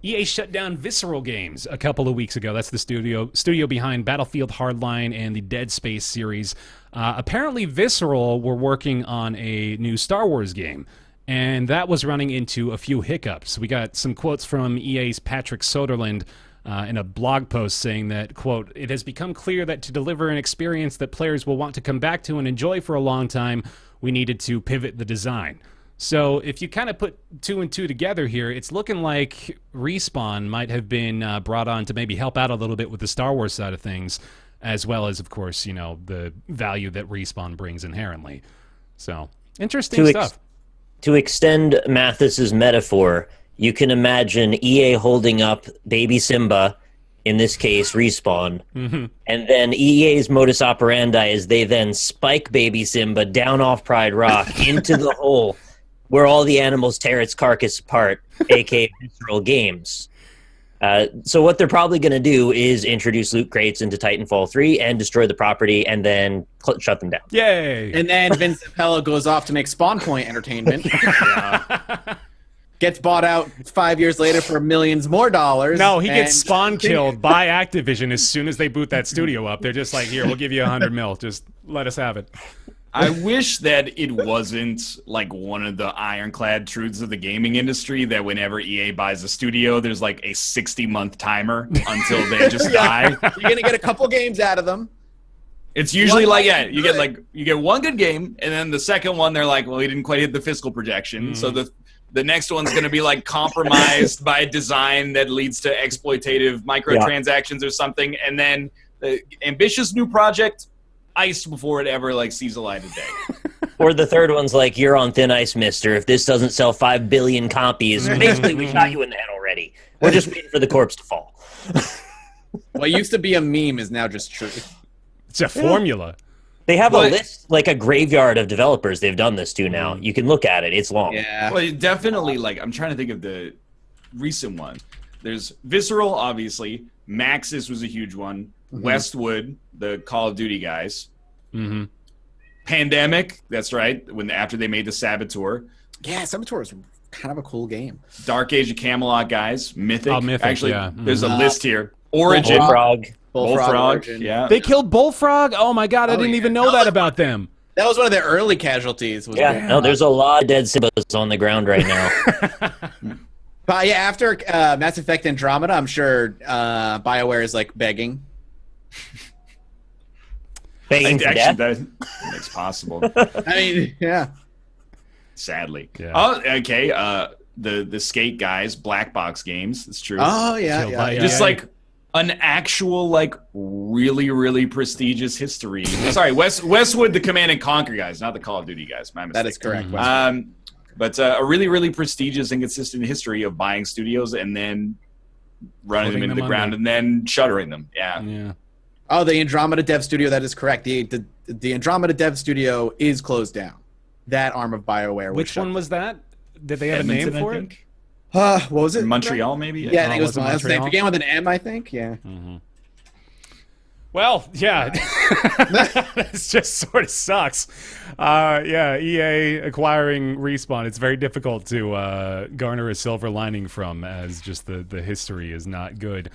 Speaker 1: EA shut down Visceral Games a couple of weeks ago. That's the studio behind Battlefield Hardline and the Dead Space series. Apparently, Visceral were working on a new Star Wars game, and that was running into a few hiccups. We got some quotes from EA's Patrick Soderlund in a blog post saying that, quote, "It has become clear that to deliver an experience that players will want to come back to and enjoy for a long time, we needed to pivot the design." So if you kind of put 2 and 2 together here, it's looking like Respawn might have been brought on to maybe help out a little bit with the Star Wars side of things, as well as, of course, the value that Respawn brings inherently. So, interesting stuff.
Speaker 4: To extend Mathis's metaphor, you can imagine EA holding up baby Simba, in this case Respawn, and then EA's modus operandi is they then spike baby Simba down off Pride Rock into the hole where all the animals tear its carcass apart, aka Visceral Games. So what they're probably going to do is introduce loot crates into Titanfall 3 and destroy the property and then shut them down.
Speaker 1: Yay!
Speaker 2: And then Vince Zampella goes off to make Spawn Point Entertainment. Gets bought out 5 years later for millions more dollars.
Speaker 1: No, he gets spawn killed by Activision as soon as they boot that studio up. They're just like, here, we'll give you $100 million. Just let us have it.
Speaker 3: I wish that it wasn't like one of the ironclad truths of the gaming industry that whenever EA buys a studio, there's like a 60-month timer until they just die.
Speaker 2: You're going to get a couple games out of them.
Speaker 3: It's usually you get one good game, and then the second one they're like, well, he didn't quite hit the fiscal projection, so the next one's going to be like compromised by a design that leads to exploitative microtransactions or something, and then the ambitious new project iced before it ever like sees the light of day.
Speaker 4: Or the third one's like, you're on thin ice, mister. If this doesn't sell 5 billion copies, basically we shot you in the head already. We're just waiting for the corpse to fall.
Speaker 2: What used to be a meme is now just true.
Speaker 1: It's a formula.
Speaker 4: They have a list, like a graveyard of developers they've done this to now. You can look at it. It's long.
Speaker 2: Yeah.
Speaker 3: Well, definitely, like, I'm trying to think of the recent one. There's Visceral, obviously. Maxis was a huge one. Westwood, the Call of Duty guys. Pandemic, that's right, after they made the Saboteur.
Speaker 2: Yeah, Saboteur is kind of a cool game.
Speaker 3: Dark Age of Camelot guys. Mythic.
Speaker 1: Oh, Mythic,
Speaker 3: Actually,
Speaker 1: yeah.
Speaker 3: there's a list here. Origin.
Speaker 4: Bullfrog.
Speaker 3: Bullfrog,
Speaker 2: Origin.
Speaker 3: yeah.
Speaker 1: They killed Bullfrog? Oh my god, I didn't even know that about them.
Speaker 2: That was one of the early casualties.
Speaker 4: Yeah, no, there's a lot of dead Simbas on the ground right now.
Speaker 2: But yeah, after Mass Effect Andromeda, I'm sure BioWare is like begging.
Speaker 4: Begging for
Speaker 3: Actually,
Speaker 4: death?
Speaker 3: that's possible.
Speaker 2: I mean, yeah.
Speaker 3: Sadly.
Speaker 1: Yeah.
Speaker 3: Oh, okay. The Skate guys, Black Box Games. It's true.
Speaker 2: Oh yeah,
Speaker 1: Killed
Speaker 2: yeah,
Speaker 1: by
Speaker 2: yeah.
Speaker 3: Just like an actual, like, really, really prestigious history. Sorry, Westwood, the Command and Conquer guys, not the Call of Duty guys. My mistake.
Speaker 2: That is correct. Westwood.
Speaker 3: But a really, really prestigious and consistent history of buying studios and then running them
Speaker 1: Putting
Speaker 3: into
Speaker 1: them
Speaker 3: the ground
Speaker 1: under.
Speaker 3: and then shuttering them. Yeah.
Speaker 1: Yeah.
Speaker 2: Oh, the Andromeda Dev Studio. That is correct. The Andromeda Dev Studio is closed down. That arm of BioWare.
Speaker 1: Which one was that? Did they have a name
Speaker 3: Edmonton,
Speaker 1: for
Speaker 3: I
Speaker 1: it?
Speaker 3: think.
Speaker 2: What was it?
Speaker 3: Montreal, maybe?
Speaker 2: Yeah, I think it
Speaker 1: was
Speaker 2: was
Speaker 1: it
Speaker 2: Montreal.
Speaker 1: Montreal?
Speaker 2: It began with an M, I think. Yeah.
Speaker 1: Well, yeah, this just sort of sucks. Yeah, EA acquiring Respawn. It's very difficult to garner a silver lining from, as just the history is not good.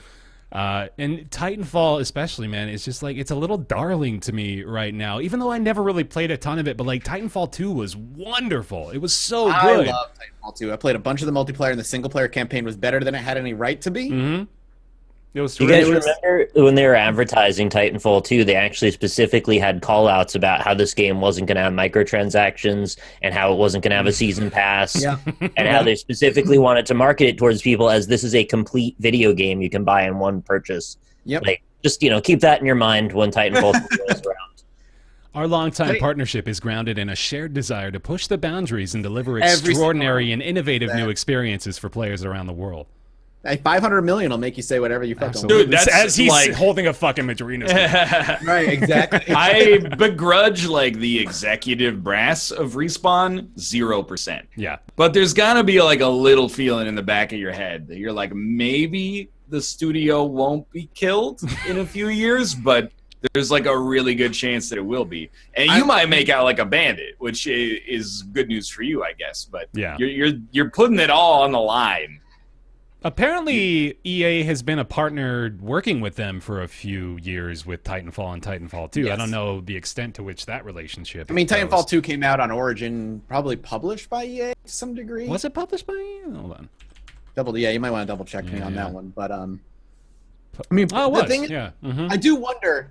Speaker 1: And Titanfall especially, man, it's just like, it's a little darling to me right now, even though I never really played a ton of it, but like Titanfall 2 was wonderful. It was so good.
Speaker 2: I love Titanfall 2. I played a bunch of the multiplayer, and the single-player campaign was better than it had any right to be.
Speaker 1: Mm-hmm. It was
Speaker 4: You guys
Speaker 1: terrific.
Speaker 4: remember when they were advertising Titanfall 2, they actually specifically had call-outs about how this game wasn't going to have microtransactions and how it wasn't going to have a season pass,
Speaker 2: Yeah.
Speaker 4: and how they specifically wanted to market it towards people as this is a complete video game you can buy in one purchase.
Speaker 2: Yep.
Speaker 4: Like, just, keep that in your mind when Titanfall 2 rolls around.
Speaker 1: Our longtime
Speaker 2: Hey.
Speaker 1: partnership is grounded in a shared desire to push the boundaries and deliver
Speaker 2: Every single
Speaker 1: extraordinary
Speaker 2: one.
Speaker 1: and innovative new
Speaker 2: That.
Speaker 1: experiences for players around the world.
Speaker 2: Like 500 million will make you say whatever you fucking
Speaker 1: Absolutely.
Speaker 3: Dude, that's
Speaker 1: As he's
Speaker 3: like-
Speaker 1: holding a fucking Madrina's.
Speaker 2: want. Right, exactly.
Speaker 3: I begrudge, like, the executive brass of Respawn 0%.
Speaker 1: Yeah.
Speaker 3: But there's got to be, like, a little feeling in the back of your head that you're like, maybe the studio won't be killed in a few years, but there's, like, a really good chance that it will be. And you might make out like a bandit, which is good news for you, I guess. But
Speaker 1: Yeah.
Speaker 3: you're putting it all on the line.
Speaker 1: Apparently, EA has been a partner working with them for a few years with Titanfall and Titanfall 2. I
Speaker 2: Yes.
Speaker 1: don't know the extent to which that relationship
Speaker 2: I mean,
Speaker 1: goes.
Speaker 2: Titanfall 2 came out on Origin, probably published by EA to some degree.
Speaker 1: Was it published by EA? Hold on.
Speaker 2: Yeah, you might want to double check me on
Speaker 1: Yeah.
Speaker 2: that one. But I mean,
Speaker 1: Oh, it
Speaker 2: the
Speaker 1: was.
Speaker 2: thing is,
Speaker 1: Yeah. Mhm.
Speaker 2: I do wonder,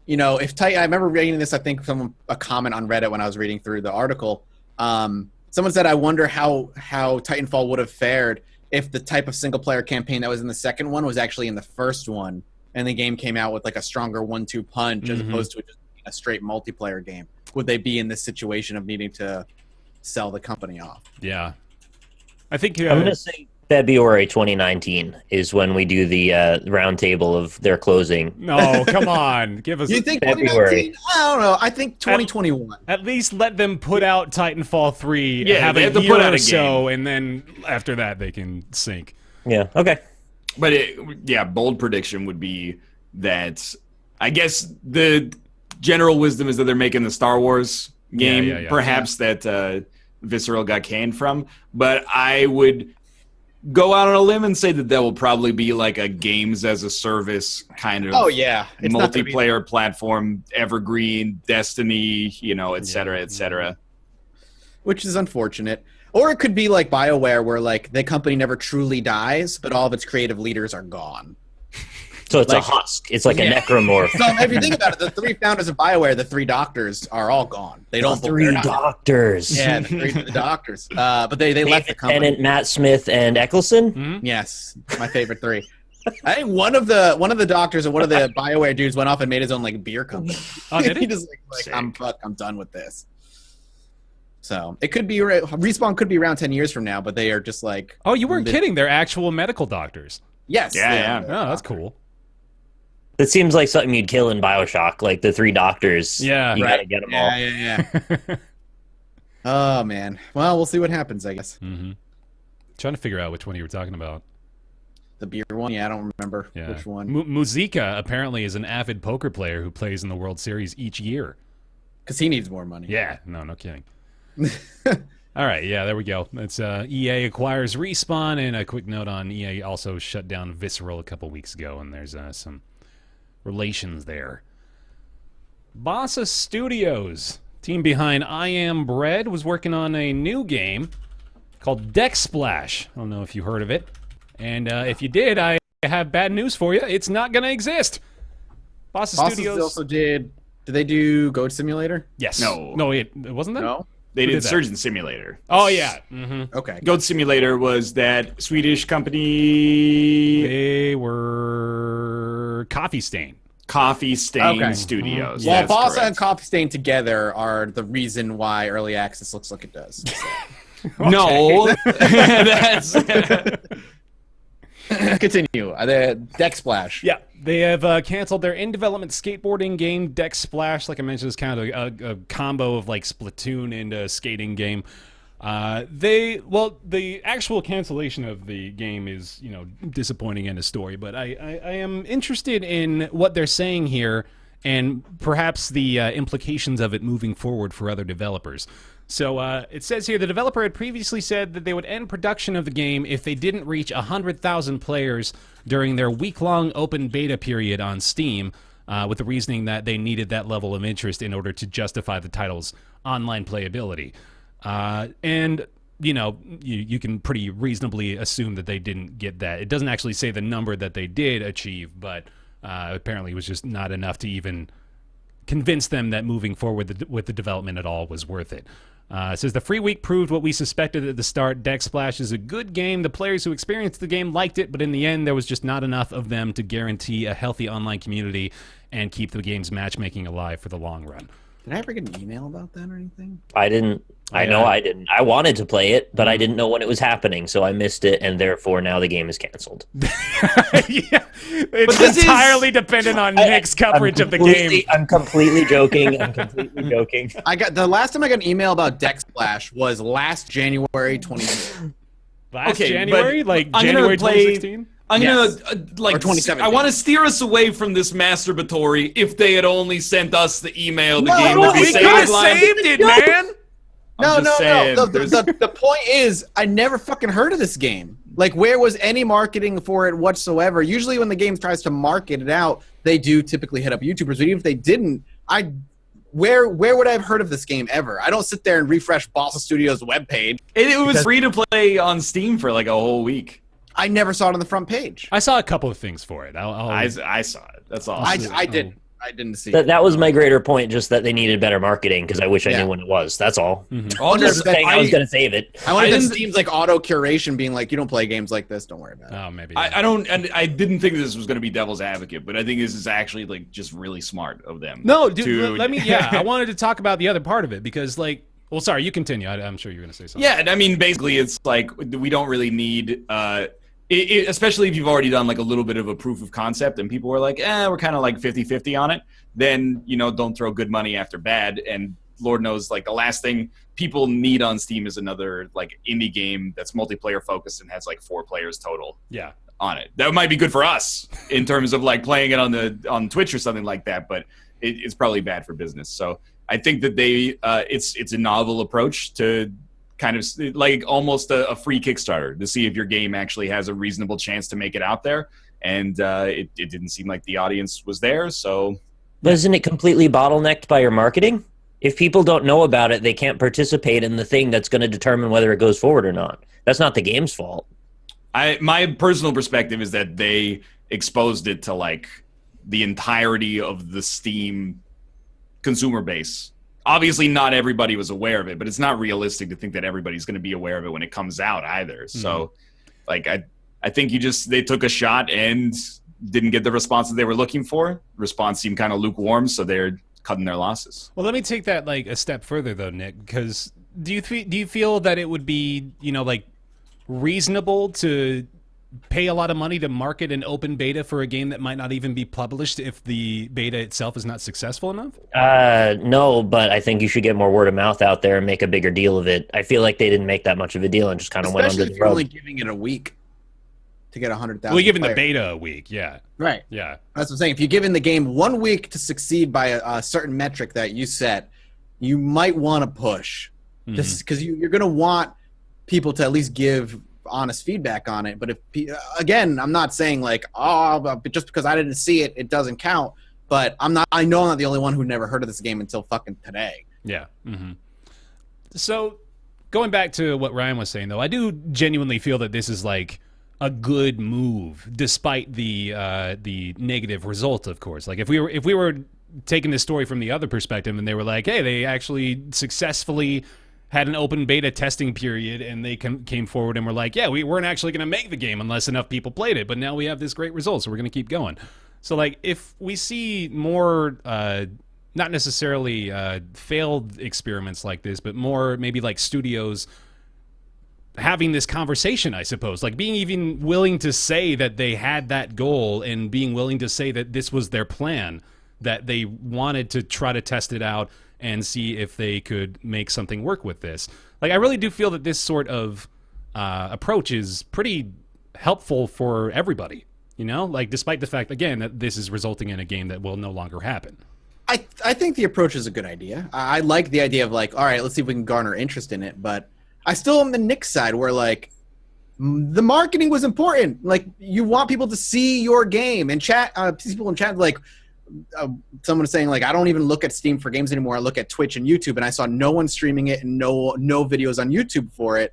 Speaker 2: if I remember reading this, I think a comment on Reddit when I was reading through the article. Someone said, I wonder how Titanfall would have fared if the type of single player campaign that was in the second one was actually in the first one, and the game came out with like a stronger 1-2 punch as opposed to just being a straight multiplayer game. Would they be in this situation of needing to sell the company off?
Speaker 1: Yeah. I think
Speaker 4: I'm going to say February 2019 is when we do the roundtable of their closing.
Speaker 1: No, come on. Give us
Speaker 2: You think
Speaker 4: February.
Speaker 2: 2019? I don't know. I think 2021.
Speaker 1: at least let them put out Titanfall 3,
Speaker 3: Yeah,
Speaker 1: have
Speaker 3: they
Speaker 1: a
Speaker 3: have to
Speaker 1: year
Speaker 3: put out
Speaker 1: or
Speaker 3: a
Speaker 1: so, and then after that they can sink.
Speaker 4: Yeah, okay.
Speaker 3: But bold prediction would be that I guess the general wisdom is that they're making the Star Wars game,
Speaker 1: yeah.
Speaker 3: perhaps that Visceral got canned from. But I would go out on a limb and say that will probably be like a games as a service kind of
Speaker 2: Oh yeah, it's not gonna be-
Speaker 3: multiplayer platform, evergreen, Destiny, et cetera, et cetera.
Speaker 2: which is unfortunate. Or it could be like BioWare, where like the company never truly dies, but all of its creative leaders are gone.
Speaker 4: So it's
Speaker 2: Like-
Speaker 4: a husk. It's like
Speaker 2: Yeah.
Speaker 4: a necromorph.
Speaker 2: So if you think about it, the three founders of BioWare, the three doctors, are all gone. They don't.
Speaker 4: Three
Speaker 2: they're not-
Speaker 4: doctors.
Speaker 2: Yeah, the doctors. But they left the
Speaker 4: David
Speaker 2: company.
Speaker 4: Tennant, Matt Smith, and Eccleston.
Speaker 1: Hmm?
Speaker 2: Yes, my favorite three. I think one of the doctors and one of the BioWare dudes went off and made his own like beer company.
Speaker 1: Oh, did he?
Speaker 2: He just I'm done with this. So it could be Respawn could be around 10 years from now, but they are just like
Speaker 1: Oh, you weren't kidding. They're actual medical doctors.
Speaker 2: yes,
Speaker 3: Yeah.
Speaker 1: Oh, that's cool.
Speaker 4: That seems like something you'd kill in Bioshock, like the three doctors.
Speaker 1: Yeah.
Speaker 4: you
Speaker 2: Right.
Speaker 4: gotta get them all.
Speaker 2: Yeah. Oh man. Well, we'll see what happens. I guess
Speaker 1: Mm-hmm. Trying to figure out which one you were talking about.
Speaker 2: the beer one. Yeah, I don't remember
Speaker 1: Yeah.
Speaker 2: which one
Speaker 1: Muzika apparently is an avid poker player who plays in the World Series each year.
Speaker 2: because he needs more money.
Speaker 1: Yeah, no kidding. All right, yeah, there we go. It's EA acquires Respawn, and a quick note on EA also shut down Visceral a couple weeks ago, and there's some relations there. Bossa Studios Team behind I Am Bread was working on a new game called Decksplash. I don't know if you heard of it. And if you did, I have bad news for you. It's not going to exist. Bossa Studios
Speaker 2: also did they do Goat Simulator?
Speaker 1: Yes.
Speaker 3: No,
Speaker 1: it wasn't that.
Speaker 2: No.
Speaker 3: They
Speaker 1: Who
Speaker 3: did
Speaker 1: did that?
Speaker 3: Surgeon Simulator.
Speaker 1: Oh yeah. Mm-hmm.
Speaker 2: Okay.
Speaker 3: Goat Simulator was that Swedish company,
Speaker 1: They were Coffee Stain.
Speaker 3: Coffee Stain
Speaker 2: Okay.
Speaker 3: Studios.
Speaker 2: Well,
Speaker 3: That's
Speaker 2: Bossa
Speaker 3: correct.
Speaker 2: and Coffee Stain together are the reason why early access looks like it does.
Speaker 3: No, that's
Speaker 2: Continue. The Decksplash.
Speaker 1: Yeah, they have canceled their in-development skateboarding game Decksplash. Like I mentioned, it's kind of a combo of like Splatoon and a skating game. The actual cancellation of the game is, disappointing in a story. But I am interested in what they're saying here and perhaps the implications of it moving forward for other developers. So it says here the developer had previously said that they would end production of the game if they didn't reach 100,000 players during their week-long open beta period on Steam, with the reasoning that they needed that level of interest in order to justify the title's online playability. And you can pretty reasonably assume that they didn't get that. It doesn't actually say the number that they did achieve, but apparently it was just not enough to even convince them that moving forward with the development at all was worth it. It says the free week proved what we suspected at the start. Decksplash is a good game. The players who experienced the game liked it, but in the end, there was just not enough of them to guarantee a healthy online community and keep the game's matchmaking alive for the long run.
Speaker 2: Did I ever get an email about that or anything?
Speaker 4: I didn't. I know I didn't. I wanted to play it, but I didn't know when it was happening, so I missed it, and therefore now the game is canceled.
Speaker 1: Yeah, it's entirely dependent on Nick's coverage of the game.
Speaker 4: I'm completely joking. I'm completely joking.
Speaker 2: The last time I got an email about Decksplash was last January 2020.
Speaker 1: Last
Speaker 3: Okay,
Speaker 1: January?
Speaker 3: but
Speaker 1: Like
Speaker 3: I'm gonna
Speaker 1: January
Speaker 3: play-
Speaker 1: 2016?
Speaker 3: I'm
Speaker 2: Yes.
Speaker 3: gonna
Speaker 2: Or 2017.
Speaker 3: I want to steer us away from this masturbatory. If they had only sent us the email, the
Speaker 2: No,
Speaker 3: game
Speaker 2: no,
Speaker 3: would be
Speaker 2: we
Speaker 1: We
Speaker 2: saved
Speaker 1: could have
Speaker 3: saved. Line.
Speaker 1: saved it, man!
Speaker 2: No,
Speaker 3: I'm just saying, there's-
Speaker 2: The point is, I never fucking heard of this game. Like, where was any marketing for it whatsoever? Usually, when the game tries to market it out, they do typically hit up YouTubers. But even if they didn't, where would I have heard of this game ever? I don't sit there and refresh Bossa Studios' webpage.
Speaker 3: It was free to play on Steam for like a whole week.
Speaker 2: I never saw it on the front page.
Speaker 1: I saw a couple of things for it.
Speaker 3: I saw it. That's all.
Speaker 2: I didn't see it.
Speaker 4: That was my greater point, just that they needed better marketing, because I wish I knew when it was. That's all.
Speaker 3: I'll just
Speaker 4: Saying I was going to save it.
Speaker 2: I wonder
Speaker 3: I
Speaker 2: if
Speaker 3: didn't-
Speaker 2: Steam's like auto curation, being like, you don't play games like this. Don't worry about it.
Speaker 1: Oh, maybe.
Speaker 3: I don't, and I didn't think this was going to be devil's advocate, but I think this is actually like just really smart of them.
Speaker 1: No, dude,
Speaker 3: to-
Speaker 1: let me. Yeah, I wanted to talk about the other part of it because, like, well, sorry, you continue. I'm sure you're going to say something.
Speaker 3: Yeah, I mean, basically, it's like we don't really need, especially if you've already done like a little bit of a proof of concept, and people were like, we're kind of like 50-50 on it. Then don't throw good money after bad. And Lord knows, like the last thing people need on Steam is another like indie game that's multiplayer focused and has like 4 players total.
Speaker 1: Yeah.
Speaker 3: On it. That might be good for us in terms of like playing it on Twitch or something like that, but it's probably bad for business. So I think that it's a novel approach to kind of like almost a free Kickstarter to see if your game actually has a reasonable chance to make it out there. And it didn't seem like the audience was there. So,
Speaker 4: But isn't it completely bottlenecked by your marketing? If people don't know about it, they can't participate in the thing that's going to determine whether it goes forward or not. That's not the game's fault.
Speaker 3: My personal perspective is that they exposed it to like the entirety of the Steam consumer base. Obviously, not everybody was aware of it, but it's not realistic to think that everybody's going to be aware of it when it comes out either. So, like, I think they took a shot and didn't get the response that they were looking for. Response seemed kind of lukewarm, so they're cutting their losses.
Speaker 1: Well, let me take that like a step further though, Nick, because do you feel that it would be like reasonable to pay a lot of money to market an open beta for a game that might not even be published if the beta itself is not successful enough?
Speaker 4: No, but I think you should get more word of mouth out there and make a bigger deal of it. I feel like they didn't make that much of a deal and just kind of went
Speaker 2: Especially
Speaker 4: under
Speaker 2: if
Speaker 4: the
Speaker 2: you're
Speaker 4: rug.
Speaker 2: only giving it a week to get 100,000.
Speaker 1: Well, giving the
Speaker 2: players.
Speaker 1: beta a week, yeah.
Speaker 2: Right.
Speaker 1: Yeah.
Speaker 2: That's what I'm saying. If you're giving the game 1 week to succeed by a certain metric that you set, you might want to push. Because you're going to want people to at least give honest feedback on it. But again, I'm not saying like, but just because I didn't see it, it doesn't count. But I know I'm not the only one who never heard of this game until fucking today.
Speaker 1: Yeah. So going back to what Ryan was saying, though, I do genuinely feel that this is like a good move, despite the negative result, of course. Like if we were taking this story from the other perspective, and they were like, hey, they actually successfully had an open beta testing period, and they came forward and were like, yeah, we weren't actually going to make the game unless enough people played it, but now we have this great result, so we're going to keep going. So like if we see more not necessarily failed experiments like this, but more maybe like studios having this conversation, I suppose, like being even willing to say that they had that goal and being willing to say that this was their plan, that they wanted to try to test it out and see if they could make something work with this. Like, I really do feel that this sort of approach is pretty helpful for everybody, you know? Like, despite the fact, again, that this is resulting in a game that will no longer happen.
Speaker 2: I think the approach is a good idea. I like the idea of like, all right, let's see if we can garner interest in it. But I still am the Nick's side where like the marketing was important. Like you want people to see your game and chat. People in chat like someone was saying like I don't even look at Steam for games anymore. I look at Twitch and YouTube, and I saw no one streaming it and no videos on YouTube for it.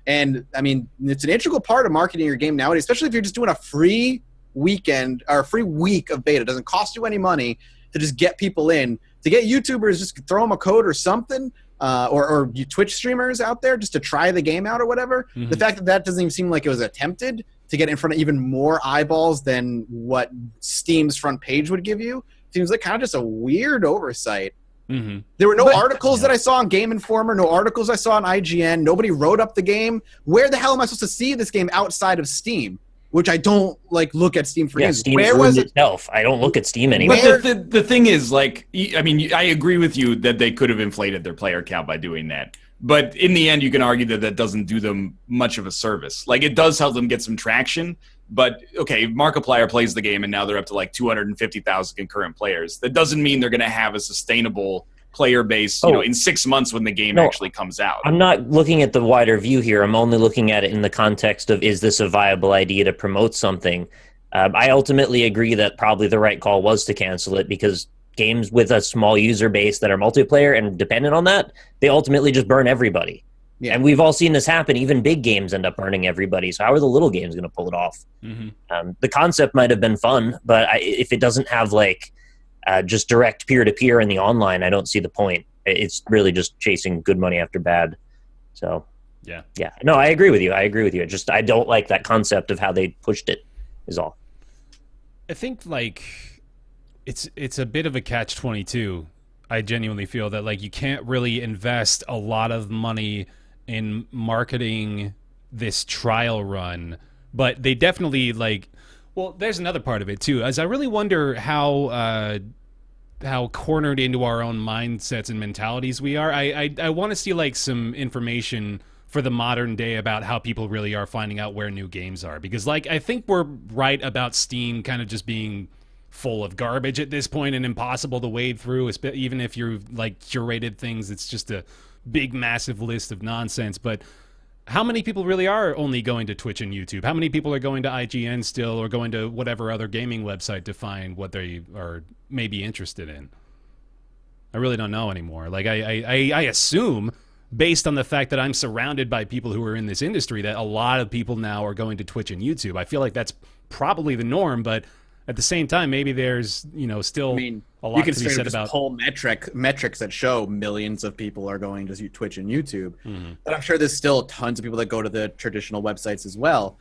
Speaker 2: And I mean, it's an integral part of marketing your game nowadays, especially if you're just doing a free weekend or a free week of beta. It doesn't cost you any money to just get people in, to get YouTubers, just throw them a code or something, or you Twitch streamers out there just to try the game out or whatever. The fact that that doesn't even seem like it was attempted to get in front of even more eyeballs than what Steam's front page would give you seems like kind of just a weird oversight. There were no articles that I saw on Game Informer, no articles I saw on IGN. Nobody wrote up the game. Where the hell am I supposed to see this game outside of Steam? Which I don't like look at Steam for games.
Speaker 4: Steam's
Speaker 2: Where was it?
Speaker 4: itself. I don't look at Steam anymore.
Speaker 3: But the thing is, like, I mean, I agree with you that they could have inflated their player count by doing that. But in the end, you can argue that that doesn't do them much of a service. Like, it does help them get some traction. But, okay, Markiplier plays the game, and now they're up to, like, 250,000 concurrent players. That doesn't mean they're going to have a sustainable player base, you know, in 6 months when the game actually comes out.
Speaker 4: I'm not looking at the wider view here. I'm only looking at it in the context of, is this a viable idea to promote something? I ultimately agree that probably the right call was to cancel it, because games with a small user base that are multiplayer and dependent on that, they ultimately just burn everybody. Yeah. And we've all seen this happen. Even big games end up burning everybody. So how are the little games going to pull it off? The concept might have been fun, but if it doesn't have like just direct peer-to-peer in the online, I don't see the point. It's really just chasing good money after bad. So yeah. No, I agree with you. Just I don't like that concept of how they pushed it is all.
Speaker 1: I think like it's a bit of a catch-22. I genuinely feel that like you can't really invest a lot of money in marketing this trial run, but they definitely like. Well, there's another part of it too, as I really wonder how cornered into our own mindsets and mentalities we are. I want to see like some information for the modern day about how people really are finding out where new games are, because like I think we're right about Steam kind of just being full of garbage at this point and impossible to wade through. Even if you're like curated things, it's just a big massive list of nonsense. But how many people really are only going to Twitch and YouTube? How many people are going to IGN still, or going to whatever other gaming website to find what they are maybe interested in? I really don't know anymore. Like I assume, based on the fact that I'm surrounded by people who are in this industry, that a lot of people now are going to Twitch and YouTube. I feel like that's probably the norm, but at the same time, maybe there's, you know, still a lot to be said about
Speaker 2: pull metrics that show millions of people are going to Twitch and YouTube. But I'm sure there's still tons of people that go to the traditional websites as well,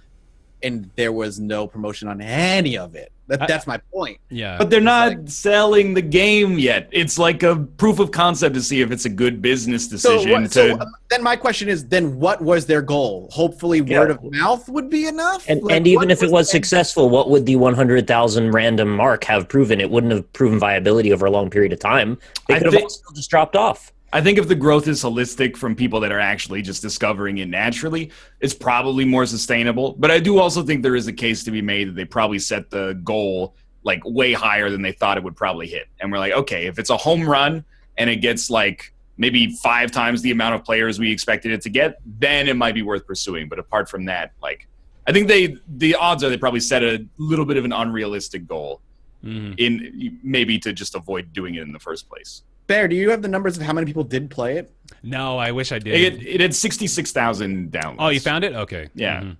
Speaker 2: and there was no promotion on any of it. That's my point.
Speaker 1: Yeah,
Speaker 3: but they're not selling the game yet. It's like a proof of concept to see if it's a good business decision.
Speaker 2: So then my question is, then what was their goal? Hopefully word of mouth would be enough?
Speaker 4: And even if it was successful, what would the 100,000 random mark have proven? It wouldn't have proven viability over a long period of time. They could have still just dropped off.
Speaker 3: I think if the growth is holistic from people that are actually just discovering it naturally, it's probably more sustainable. But I do also think there is a case to be made that they probably set the goal like way higher than they thought it would probably hit. And we're like, okay, if it's a home run and it gets like maybe 5 times the amount of players we expected it to get, then it might be worth pursuing. But apart from that, like, I think the odds are they probably set a little bit of an unrealistic goal in maybe to just avoid doing it in the first place.
Speaker 2: Bear, do you have the numbers of how many people did play it?
Speaker 1: No, I wish I did.
Speaker 3: It had 66,000 downloads.
Speaker 1: Oh, you found it? Okay.
Speaker 3: Yeah.
Speaker 1: Mm-hmm.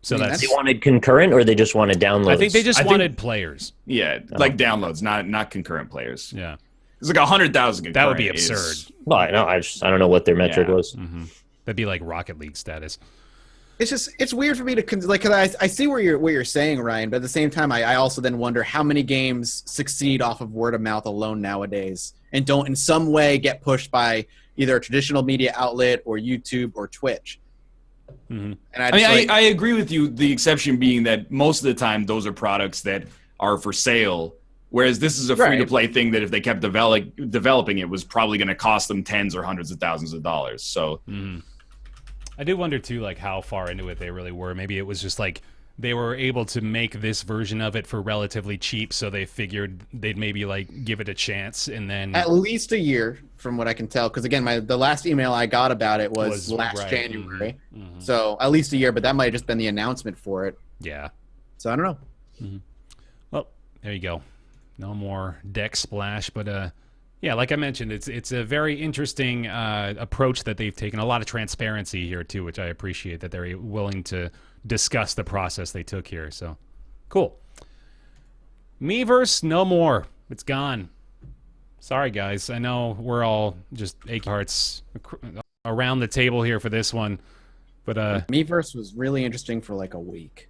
Speaker 1: So
Speaker 2: I mean,
Speaker 4: They wanted concurrent, or they just wanted downloads?
Speaker 1: I think they just wanted players.
Speaker 3: Yeah, like downloads, not concurrent players.
Speaker 1: Yeah.
Speaker 3: It's like 100,000 concurrent.
Speaker 1: That would be absurd.
Speaker 4: Well, I know. I don't know what their metric
Speaker 3: Yeah.
Speaker 4: was.
Speaker 1: That'd be like Rocket League status.
Speaker 2: It's weird for me to like, cause I see what you're saying, Ryan, but at the same time, I also then wonder how many games succeed off of word of mouth alone nowadays and don't in some way get pushed by either a traditional media outlet or YouTube or Twitch.
Speaker 3: And I agree with you. The exception being that most of the time those are products that are for sale, whereas this is a free-to-play thing that if they kept developing it was probably going to cost them tens or hundreds of thousands of dollars. So
Speaker 1: I do wonder too, like how far into it they really were. Maybe it was just like they were able to make this version of it for relatively cheap, so they figured they'd maybe like give it a chance, and then
Speaker 2: at least a year, from what I can tell. Because again, the last email I got about it was last January, so at least a year. But that might have just been the announcement for it.
Speaker 1: Yeah.
Speaker 2: So I don't know.
Speaker 1: Well, there you go. No more Decksplash, but yeah, like I mentioned, it's a very interesting approach that they've taken. A lot of transparency here too, which I appreciate that they're willing to discuss the process they took here. So cool. MiiVerse, no more. It's gone. Sorry, guys. I know we're all just achy hearts around the table here for this one, but
Speaker 2: MiiVerse was really interesting for like a week.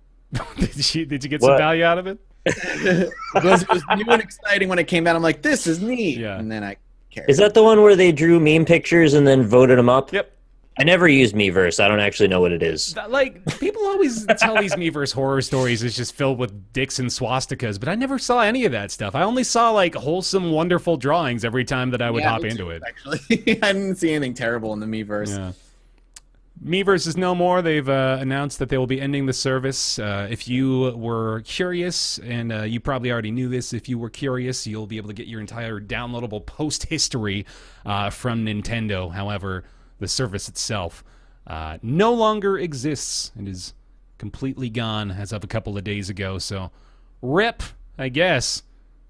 Speaker 1: did you get some value out of it?
Speaker 2: It was new and exciting when it came out. I'm like, this is neat.
Speaker 1: Yeah.
Speaker 2: And then I cared.
Speaker 4: Is that the one where they drew meme pictures and then voted them up?
Speaker 1: Yep.
Speaker 4: I never used MiiVerse. I don't actually know what it is.
Speaker 1: Like, people always tell these MiiVerse horror stories is just filled with dicks and swastikas, but I never saw any of that stuff. I only saw, like, wholesome, wonderful drawings every time that I would hop into it.
Speaker 2: Actually, I didn't see anything terrible in the MiiVerse.
Speaker 1: Yeah. MiiVerse is no more. They've announced that they will be ending the service. If you were curious, and you probably already knew this, if you were curious, you'll be able to get your entire downloadable post history from Nintendo. However, the service itself no longer exists. It is completely gone as of a couple of days ago. So, rip, I guess.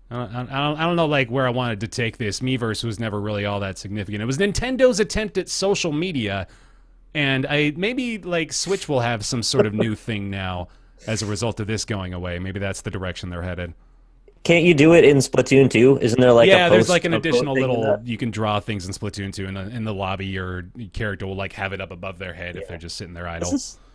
Speaker 1: I don't know like where I wanted to take this. MiiVerse was never really all that significant. It was Nintendo's attempt at social media. And maybe like Switch will have some sort of new thing now as a result of this going away. Maybe that's the direction they're headed.
Speaker 4: Can't you do it in Splatoon 2? Isn't there like
Speaker 1: there's like an additional little you can draw things in Splatoon 2 in the lobby. Your character will like have it up above their head if they're just sitting there idle.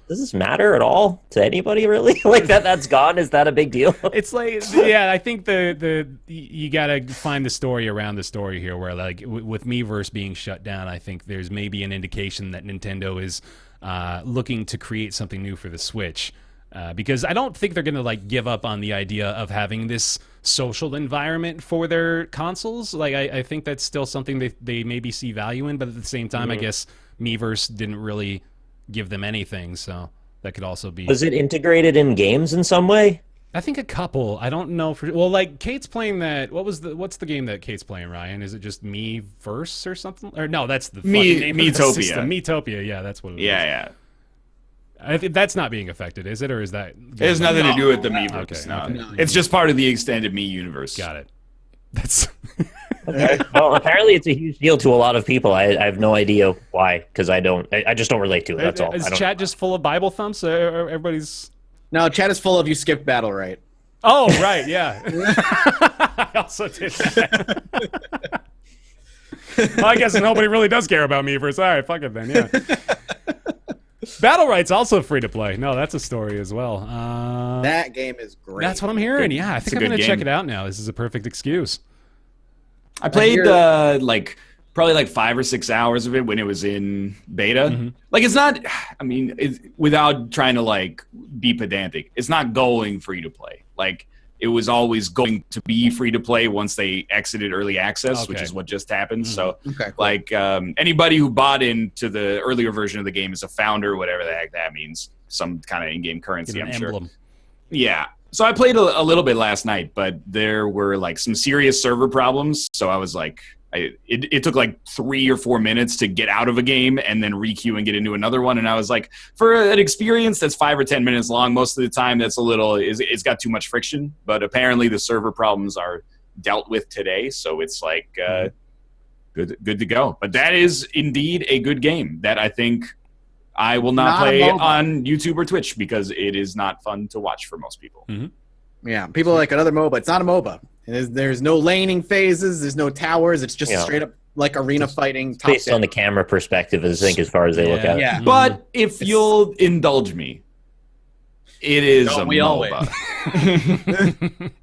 Speaker 4: Does this matter at all to anybody really? Like that's gone? Is that a big deal?
Speaker 1: It's like I think you gotta find the story around the story here. Where like with MiiVerse being shut down, I think there's maybe an indication that Nintendo is looking to create something new for the Switch. Because I don't think they're gonna like give up on the idea of having this social environment for their consoles. Like I think that's still something they maybe see value in, but at the same time, I guess MiiVerse didn't really give them anything, so that could also be.
Speaker 4: Was it integrated in games in some way?
Speaker 1: I think a couple. I don't know for well, like Kate's playing that. What's the game that Kate's playing, Ryan? Is it just MiiVerse or something? Or no, that's the fucking name of the system. Miitopia, yeah, that's what it is.
Speaker 3: Yeah.
Speaker 1: I think that's not being affected, is it, or is that?
Speaker 3: It has nothing to do with the MiiVerse.
Speaker 1: Okay.
Speaker 3: No. It's just part of the extended Mii universe.
Speaker 1: Got it. That's.
Speaker 4: Okay. Well, apparently it's a huge deal to a lot of people. I have no idea why, because I just don't relate to it. That's all.
Speaker 1: Is chat just full of Bible thumps? Everybody's.
Speaker 2: No, chat is full of you skipped Battlerite.
Speaker 1: Oh right, yeah. I also did that. Well, I guess nobody really does care about MiiVerse. All right, fuck it then. Yeah. Battlerite's also free to play. No, that's a story as well.
Speaker 2: That game is great.
Speaker 1: That's what I'm hearing. Yeah, I think I'm going to check it out now. This is a perfect excuse.
Speaker 3: I played probably like 5 or 6 hours of it when it was in beta. Like it's not. I mean, without trying to like be pedantic, it's not going free to play. Like it was always going to be free to play once they exited early access, which is what just happened. So, like anybody who bought into the earlier version of the game is a founder, whatever the heck that means, some kind of in-game currency. I'm sure. Yeah. So I played a little bit last night, but there were like some serious server problems. So I was like, it took like 3 or 4 minutes to get out of a game and then requeue and get into another one. And I was like, for an experience that's 5 or 10 minutes long, most of the time that's it's got too much friction. But apparently the server problems are dealt with today. So it's like good to go. But that is indeed a good game that I think I will not play on YouTube or Twitch because it is not fun to watch for most people.
Speaker 2: Yeah, people are like another MOBA. It's not a MOBA. There's no laning phases. There's no towers. It's just straight up like arena fighting.
Speaker 4: Based on the camera perspective, I think, as far as they look at it.
Speaker 2: Yeah.
Speaker 3: But if you'll indulge me, it is a MOBA.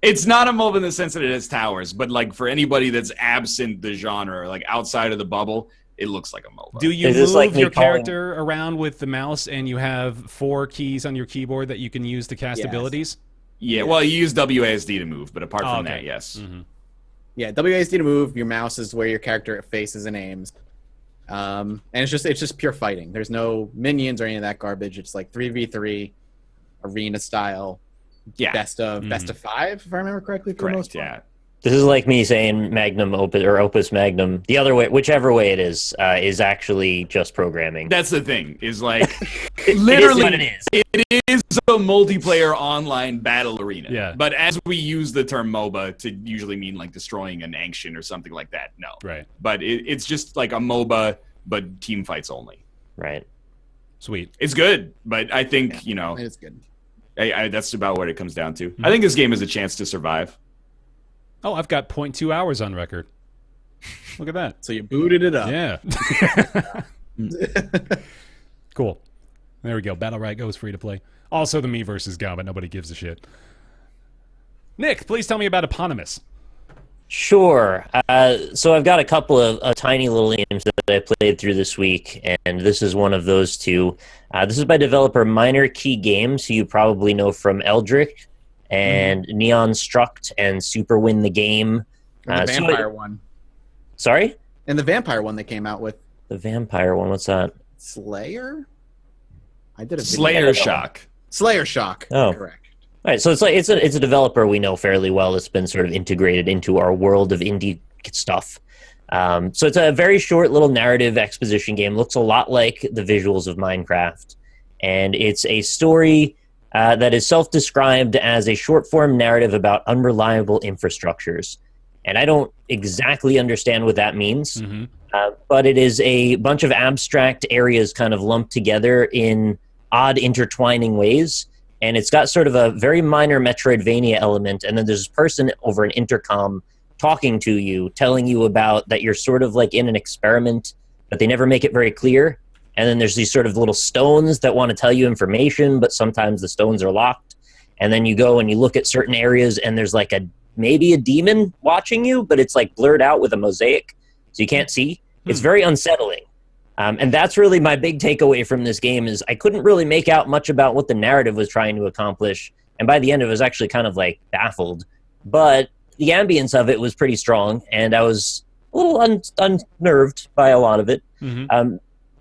Speaker 3: It's not a MOBA in the sense that it has towers, but like for anybody that's absent the genre, like outside of the bubble, it looks like a MOBA.
Speaker 1: Do you move your character around with the mouse and you have 4 keys on your keyboard that you can use to cast abilities?
Speaker 3: Yeah, well, you use WASD to move, but apart from that, yes.
Speaker 2: Yeah, WASD to move. Your mouse is where your character faces and aims. And it's just pure fighting. There's no minions or any of that garbage. It's like 3v3, arena style.
Speaker 3: Yeah,
Speaker 2: best of 5, if I remember correctly. For the most part.
Speaker 3: Yeah.
Speaker 4: This is like me saying Magnum Opus or Opus Magnum. The other way, whichever way it is actually just programming.
Speaker 3: That's the thing. Is like literally
Speaker 4: it is
Speaker 3: a multiplayer online battle arena.
Speaker 1: Yeah.
Speaker 3: But as we use the term MOBA to usually mean like destroying an ancient or something like that, no.
Speaker 1: Right.
Speaker 3: But it's just like a MOBA, but team fights only.
Speaker 4: Right.
Speaker 1: Sweet.
Speaker 3: It's good, but I think
Speaker 2: it's good.
Speaker 3: that's about what it comes down to. I think this game has a chance to survive.
Speaker 1: Oh, I've got 0.2 hours on record. Look at that.
Speaker 2: So you booted it up.
Speaker 1: Yeah. Cool. There we go. Battlerite goes free to play. Also, the MiiVerse is gone, but nobody gives a shit. Nick, please tell me about Eponymous.
Speaker 4: Sure. So I've got a couple of tiny little games that I played through this week, and this is one of those two. This is by developer Minor Key Games, who you probably know from Eldritch and Neon Struct and Super Win the Game.
Speaker 2: And the vampire one.
Speaker 4: Sorry?
Speaker 2: And the vampire one they came out with.
Speaker 4: The vampire one, what's that?
Speaker 2: Slayer? I did a
Speaker 3: Slayer Shock.
Speaker 2: Slayer Shock.
Speaker 4: Oh.
Speaker 2: Correct.
Speaker 4: All right, so it's a developer we know fairly well. It's been sort of integrated into our world of indie stuff. So it's a very short little narrative exposition game. Looks a lot like the visuals of Minecraft. And it's a story that is self-described as a short-form narrative about unreliable infrastructures. And I don't exactly understand what that means, but it is a bunch of abstract areas kind of lumped together in odd intertwining ways. And it's got sort of a very minor Metroidvania element. And then there's this person over an intercom talking to you, telling you about that you're sort of like in an experiment, but they never make it very clear. And then there's these sort of little stones that want to tell you information, but sometimes the stones are locked. And then you go and you look at certain areas and there's like maybe a demon watching you, but it's like blurred out with a mosaic, so you can't see. It's very unsettling. And that's really my big takeaway from this game is I couldn't really make out much about what the narrative was trying to accomplish. And by the end, it was actually kind of like baffled. But the ambience of it was pretty strong, and I was a little unnerved by a lot of it.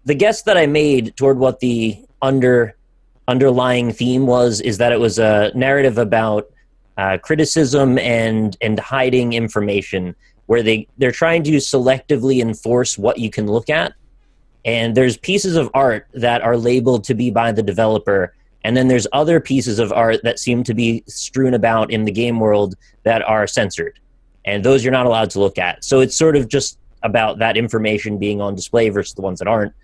Speaker 4: The guess that I made toward what the underlying theme is that it was a narrative about criticism and hiding information, where they're trying to selectively enforce what you can look at. And there's pieces of art that are labeled to be by the developer, and then there's other pieces of art that seem to be strewn about in the game world that are censored. And those you're not allowed to look at. So it's sort of just about that information being on display versus the ones that aren't.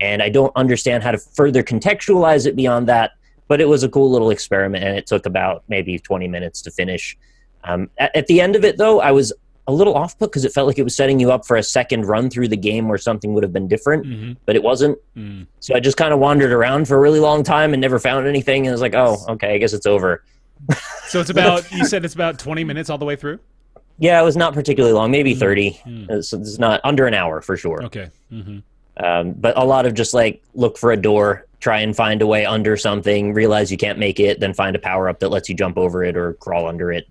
Speaker 4: And I don't understand how to further contextualize it beyond that, but it was a cool little experiment, and it took about maybe 20 minutes to finish. At the end of it, though, I was a little off-put because it felt like it was setting you up for a second run through the game where something would have been different, but it wasn't. So I just kind of wandered around for a really long time and never found anything, and I was like, oh, okay, I guess it's over.
Speaker 1: So it's about, you said it's about 20 minutes all the way through?
Speaker 4: Yeah, it was not particularly long, maybe 30. It's not under an hour for sure.
Speaker 1: Okay.
Speaker 4: But a lot of just like look for a door, try and find a way under something, realize you can't make it, then find a power-up that lets you jump over it or crawl under it.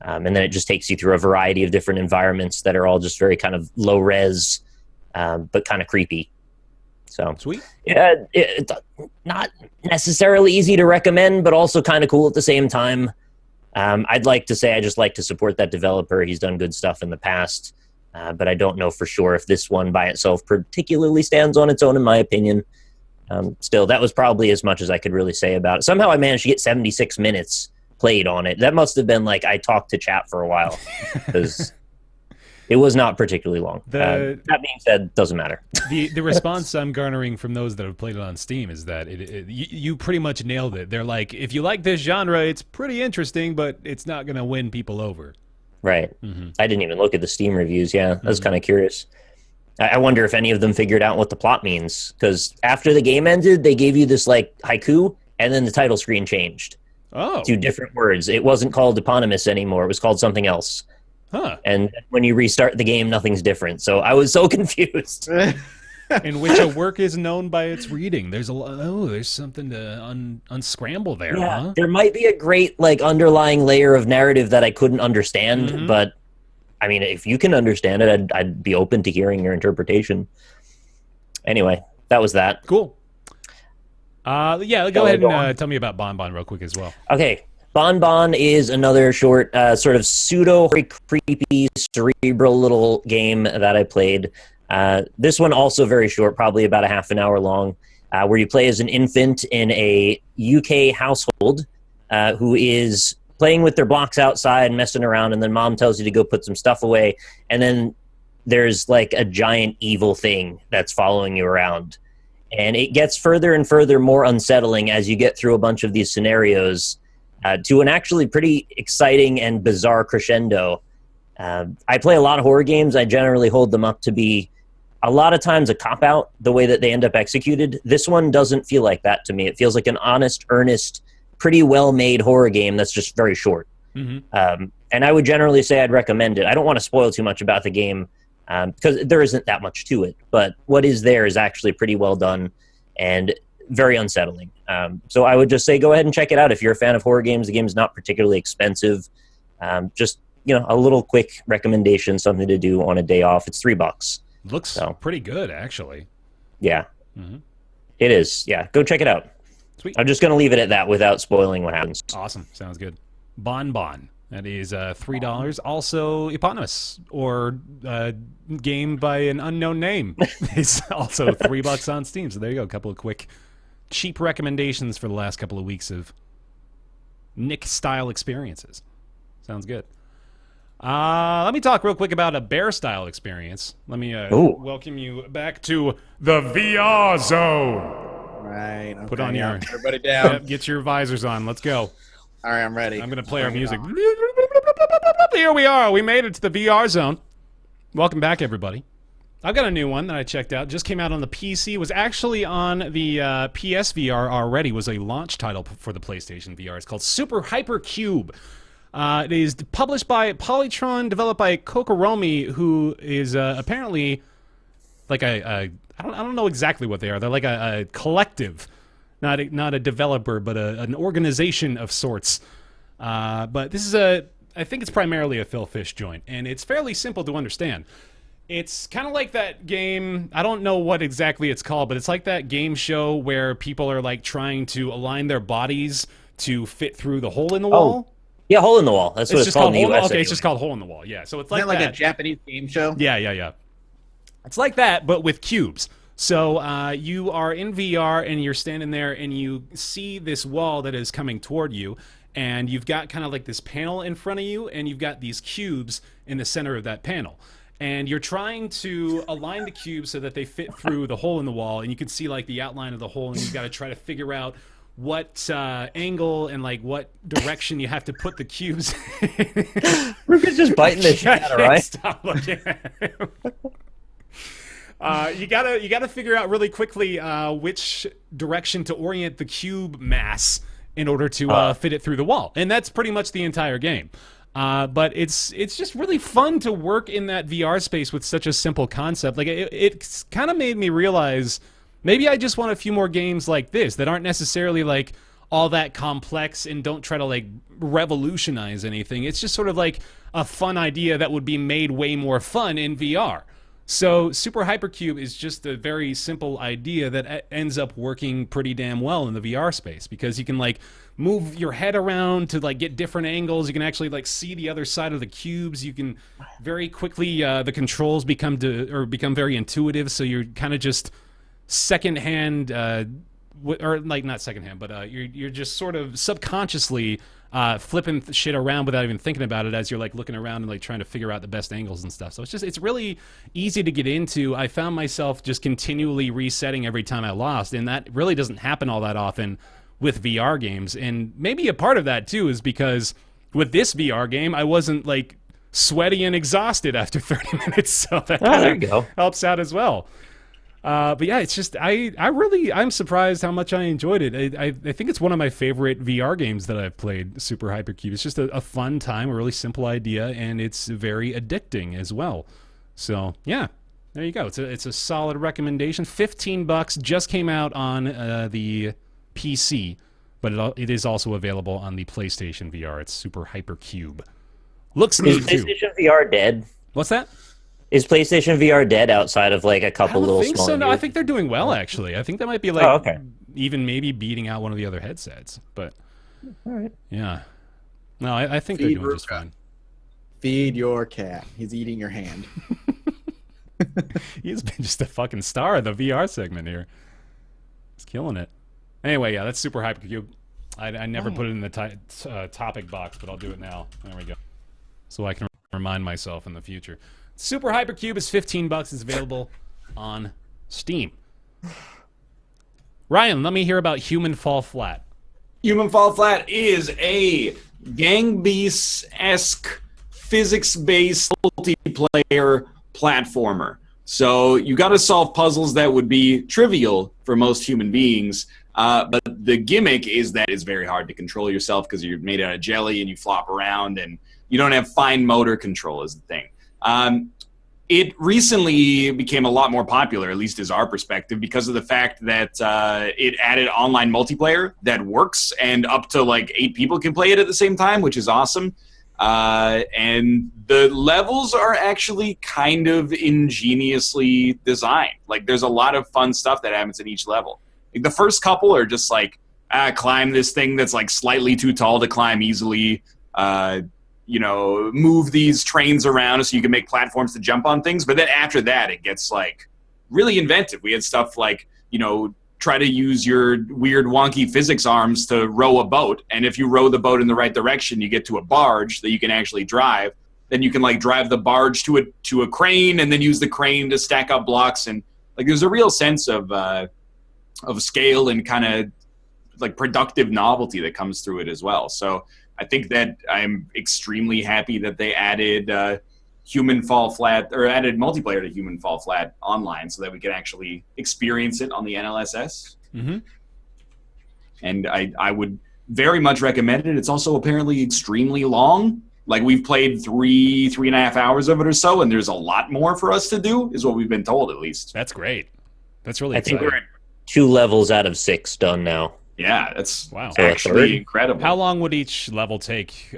Speaker 4: And then it just takes you through a variety of different environments that are all just very kind of low res, but kind of creepy. So
Speaker 1: sweet.
Speaker 4: Yeah, it's not necessarily easy to recommend, but also kind of cool at the same time. I'd like to say I just like to support that developer. He's done good stuff in the past, but I don't know for sure if this one by itself particularly stands on its own, in my opinion. Still, that was probably as much as I could really say about it. Somehow I managed to get 76 minutes played on it. That must have been like I talked to chat for a while because it was not particularly long. That being said, doesn't matter.
Speaker 1: The response I'm garnering from those that have played it on Steam is that you pretty much nailed it. They're like, if you like this genre, it's pretty interesting, but it's not going to win people over.
Speaker 4: Right. I didn't even look at the Steam reviews. Yeah, I was kind of curious. I wonder if any of them figured out what the plot means, because after the game ended, they gave you this like haiku, and then the title screen changed.
Speaker 1: Oh.
Speaker 4: 2 different words. It wasn't called Eponymous anymore. It was called something else.
Speaker 1: Huh.
Speaker 4: And when you restart the game, nothing's different. So I was so confused.
Speaker 1: In which a work is known by its reading. There's there's something to unscramble there,
Speaker 4: Yeah,
Speaker 1: huh?
Speaker 4: there might be a great like underlying layer of narrative that I couldn't understand, but I mean, if you can understand it, I'd be open to hearing your interpretation. Anyway, that was that.
Speaker 1: Cool. Yeah, go ahead and tell me about Bonbon real quick as well.
Speaker 4: Okay. Bonbon is another short, sort of pseudo creepy, cerebral little game that I played. This one also very short, probably about a half an hour long, where you play as an infant in a UK household who is playing with their blocks outside, messing around, and then mom tells you to go put some stuff away, and then there's like a giant evil thing that's following you around. And it gets further and further more unsettling as you get through a bunch of these scenarios, to an actually pretty exciting and bizarre crescendo. I play a lot of horror games. I generally hold them up to be a lot of times a cop-out, the way that they end up executed. This one doesn't feel like that to me. It feels like an honest, earnest, pretty well-made horror game that's just very short. And I would generally say I'd recommend it. I don't want to spoil too much about the game because there isn't that much to it. But what is there is actually pretty well done and very unsettling. So I would just say go ahead and check it out if you're a fan of horror games. The game's not particularly expensive. Just, a little quick recommendation, something to do on a day off. It's $3.
Speaker 1: Looks pretty good, actually.
Speaker 4: Yeah. It is. Yeah, go check it out.
Speaker 1: Sweet.
Speaker 4: I'm just going to leave it at that without spoiling what happens.
Speaker 1: Awesome. Sounds good. Bonbon. That is $3. Also, Eponymous, or game by an unknown name, is also $3 on Steam. So there you go. A couple of quick, cheap recommendations for the last couple of weeks of Nick-style experiences. Sounds good. Let me talk real quick about a Bear-style experience. Let me welcome you back to the VR zone.
Speaker 2: Right. Okay,
Speaker 1: Put on your...
Speaker 2: Everybody down.
Speaker 1: Get your visors on. Let's go.
Speaker 2: All right, I'm ready.
Speaker 1: I'm going to play our music. Here we are. We made it to the VR zone. Welcome back, everybody. I've got a new one that I checked out. Just came out on the PC. Was actually on the PSVR already. Was a launch title for the PlayStation VR. It's called SUPERHYPERCUBE. It is published by Polytron, developed by Kokoromi, who is apparently like I don't know exactly what they are. They're like a collective. Not a developer, but an organization of sorts. But this is I think it's primarily a Phil Fish joint, and it's fairly simple to understand. It's kind of like that game, I don't know what exactly it's called, but it's like that game show where people are like trying to align their bodies to fit through the hole in the wall.
Speaker 4: Yeah, Hole in the Wall. That's what it's called in the US.
Speaker 1: Okay, it's just called Hole in the Wall, yeah. So it's like
Speaker 2: Isn't that like a Japanese game show?
Speaker 1: Yeah. It's like that, but with cubes. So you are in VR, and you're standing there, and you see this wall that is coming toward you, and you've got kind of like this panel in front of you, and you've got these cubes in the center of that panel. And you're trying to align the cubes so that they fit through the hole in the wall, and you can see like the outline of the hole, and you've got to try to figure out what angle and like what direction you have to put the cubes in.
Speaker 4: Ruka's just biting the shit out of right?
Speaker 1: Stop looking at him. You gotta figure out really quickly which direction to orient the cube mass in order to fit it through the wall, and that's pretty much the entire game. But it's just really fun to work in that VR space with such a simple concept. Like it's kind of made me realize maybe I just want a few more games like this that aren't necessarily like all that complex and don't try to like revolutionize anything. It's just sort of like a fun idea that would be made way more fun in VR. So SUPERHYPERCUBE is just a very simple idea that ends up working pretty damn well in the VR space, because you can like move your head around to like get different angles. You can actually like see the other side of the cubes. You can very quickly the controls become very intuitive, so you're kind of just secondhand or like not secondhand, but you're just sort of subconsciously flipping shit around without even thinking about it as you're like looking around and like trying to figure out the best angles and stuff. So it's really easy to get into. I found myself just continually resetting every time I lost, and that really doesn't happen all that often with VR games. And maybe a part of that too is because with this VR game, I wasn't like sweaty and exhausted after 30 minutes, so that
Speaker 4: there you go.
Speaker 1: helps out as well. But yeah, it's just I'm surprised how much I enjoyed it. I think it's one of my favorite VR games that I've played, Super Hypercube. It's just a fun time, a really simple idea, and it's very addicting as well. So yeah, there you go. It's a solid recommendation. $15 just came out on the PC, but it is also available on the PlayStation VR. It's Super Hypercube. Looks neat too.
Speaker 4: Is PlayStation VR dead?
Speaker 1: What's that?
Speaker 4: Is PlayStation VR dead outside of like a couple little small?
Speaker 1: So. No, I think they're doing well actually. I think that might be even maybe beating out one of the other headsets. But
Speaker 4: all right,
Speaker 1: yeah, no, I think they're doing just fine.
Speaker 2: Feed your cat. He's eating your hand.
Speaker 1: He's been just a fucking star of the VR segment here. He's killing it. Anyway, yeah, that's Super Hypercube. I never put it in the topic box, but I'll do it now. There we go. So I can remind myself in the future. Super Hypercube is $15. It's available on Steam. Ryan, let me hear about Human Fall Flat.
Speaker 3: Human Fall Flat is a Gang Beasts-esque physics-based multiplayer platformer. So you got to solve puzzles that would be trivial for most human beings. But the gimmick is that it's very hard to control yourself because you're made out of jelly and you flop around and you don't have fine motor control is the thing. It recently became a lot more popular, at least as our perspective, because of the fact that it added online multiplayer that works and up to like 8 people can play it at the same time, which is awesome. And the levels are actually kind of ingeniously designed. Like there's a lot of fun stuff that happens at each level. Like, the first couple are just like, climb this thing that's like slightly too tall to climb easily, move these trains around so you can make platforms to jump on things. But then after that, it gets like really inventive. We had stuff like, try to use your weird wonky physics arms to row a boat. And if you row the boat in the right direction, you get to a barge that you can actually drive. Then you can like drive the barge to a crane and then use the crane to stack up blocks. And like, there's a real sense of scale and kind of like productive novelty that comes through it as well. So I think that I'm extremely happy that they added Human Fall Flat, or added multiplayer to Human Fall Flat online so that we can actually experience it on the NLSS.
Speaker 1: Mm-hmm.
Speaker 3: And I would very much recommend it. It's also apparently extremely long. Like we've played 3.5 hours of it or so, and there's a lot more for us to do, is what we've been told at least.
Speaker 1: That's great. That's really
Speaker 4: exciting.
Speaker 1: exciting.
Speaker 4: I think we're at 2 levels out of 6 done now.
Speaker 3: Yeah, that's
Speaker 1: wow.
Speaker 3: Actually incredible.
Speaker 1: How long would each level take?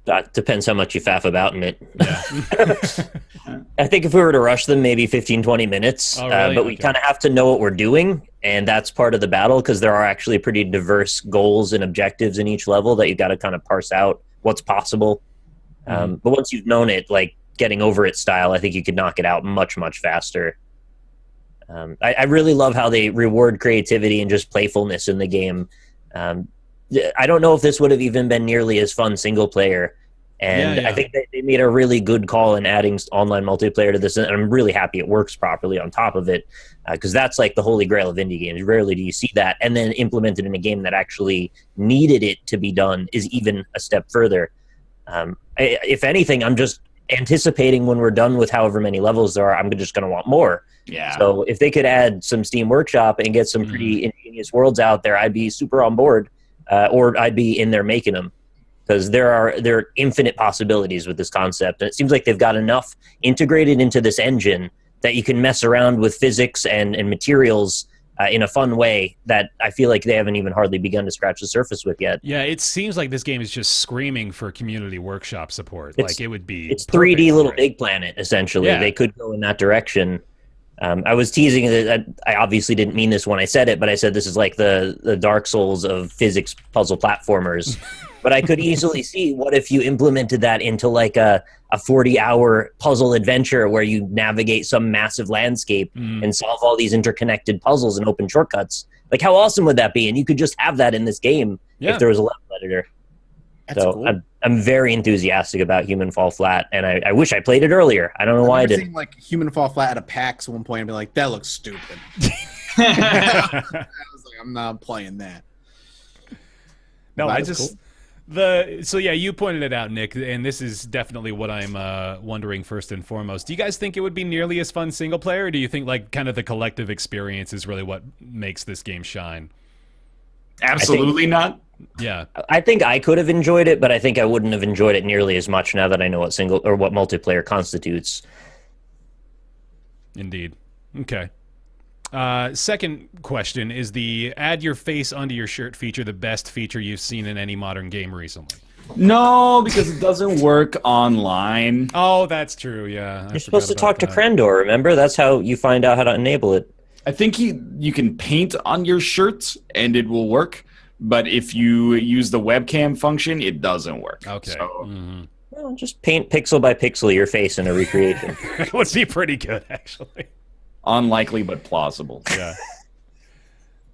Speaker 4: That depends how much you faff about in it.
Speaker 1: Yeah.
Speaker 4: I think if we were to rush them, maybe 15, 20 minutes.
Speaker 1: Oh, really?
Speaker 4: But we kind of have to know what we're doing, and that's part of the battle because there are actually pretty diverse goals and objectives in each level that you got to kind of parse out what's possible. But once you've known it, like getting over it style, I think you could knock it out much, much faster. I really love how they reward creativity and just playfulness in the game. I don't know if this would have even been nearly as fun single player. And I think they made a really good call in adding online multiplayer to this. And I'm really happy it works properly on top of it. Because that's like the holy grail of indie games. Rarely do you see that. And then implemented in a game that actually needed it to be done is even a step further. If anything, I'm just anticipating when we're done with however many levels there are, I'm just going to want more.
Speaker 3: Yeah.
Speaker 4: So if they could add some Steam Workshop and get some pretty ingenious worlds out there, I'd be super on board, or I'd be in there making them, because there are infinite possibilities with this concept. And it seems like they've got enough integrated into this engine that you can mess around with physics and materials in a fun way that I feel like they haven't even hardly begun to scratch the surface with yet.
Speaker 1: Yeah, it seems like this game is just screaming for community workshop support. Like it would be.
Speaker 4: It's 3D Little Big Planet, essentially. Yeah. They could go in that direction. I was teasing that I obviously didn't mean this when I said it, but I said this is like the Dark Souls of physics puzzle platformers. But I could easily see what if you implemented that into like a 40-hour puzzle adventure where you navigate some massive landscape and solve all these interconnected puzzles and open shortcuts. Like, how awesome would that be? And you could just have that in this game if there was a level editor.
Speaker 2: That's
Speaker 4: so
Speaker 2: cool.
Speaker 4: I'm very enthusiastic about Human Fall Flat, and I wish I played it earlier. I don't know why I didn't.
Speaker 2: Seen, like, Human Fall Flat at a PAX at one point and be like, that looks stupid. I was like, I'm not playing that.
Speaker 1: No,
Speaker 2: That
Speaker 1: I
Speaker 2: is
Speaker 1: just
Speaker 2: cool.
Speaker 1: so yeah, you pointed it out, Nick, and this is definitely what I'm wondering first and foremost. Do you guys think it would be nearly as fun single player, or do you think like kind of the collective experience is really what makes this game shine?
Speaker 3: Absolutely not.
Speaker 1: Yeah,
Speaker 4: I think I could have enjoyed it, but I think I wouldn't have enjoyed it nearly as much now that I know what single or what multiplayer constitutes.
Speaker 1: indeed. Okay. Second question, is the add your face onto your shirt feature the best feature you've seen in any modern game recently?
Speaker 3: No, because it doesn't work online.
Speaker 1: Oh, that's true, yeah.
Speaker 4: You're supposed to talk to Krendor, remember? That's how you find out how to enable it.
Speaker 3: I think you can paint on your shirt and it will work, but if you use the webcam function, it doesn't work.
Speaker 1: Okay.
Speaker 3: So,
Speaker 4: Well, just paint pixel by pixel your face in a recreation.
Speaker 1: It would be pretty good, actually.
Speaker 3: unlikely but plausible.
Speaker 1: Yeah.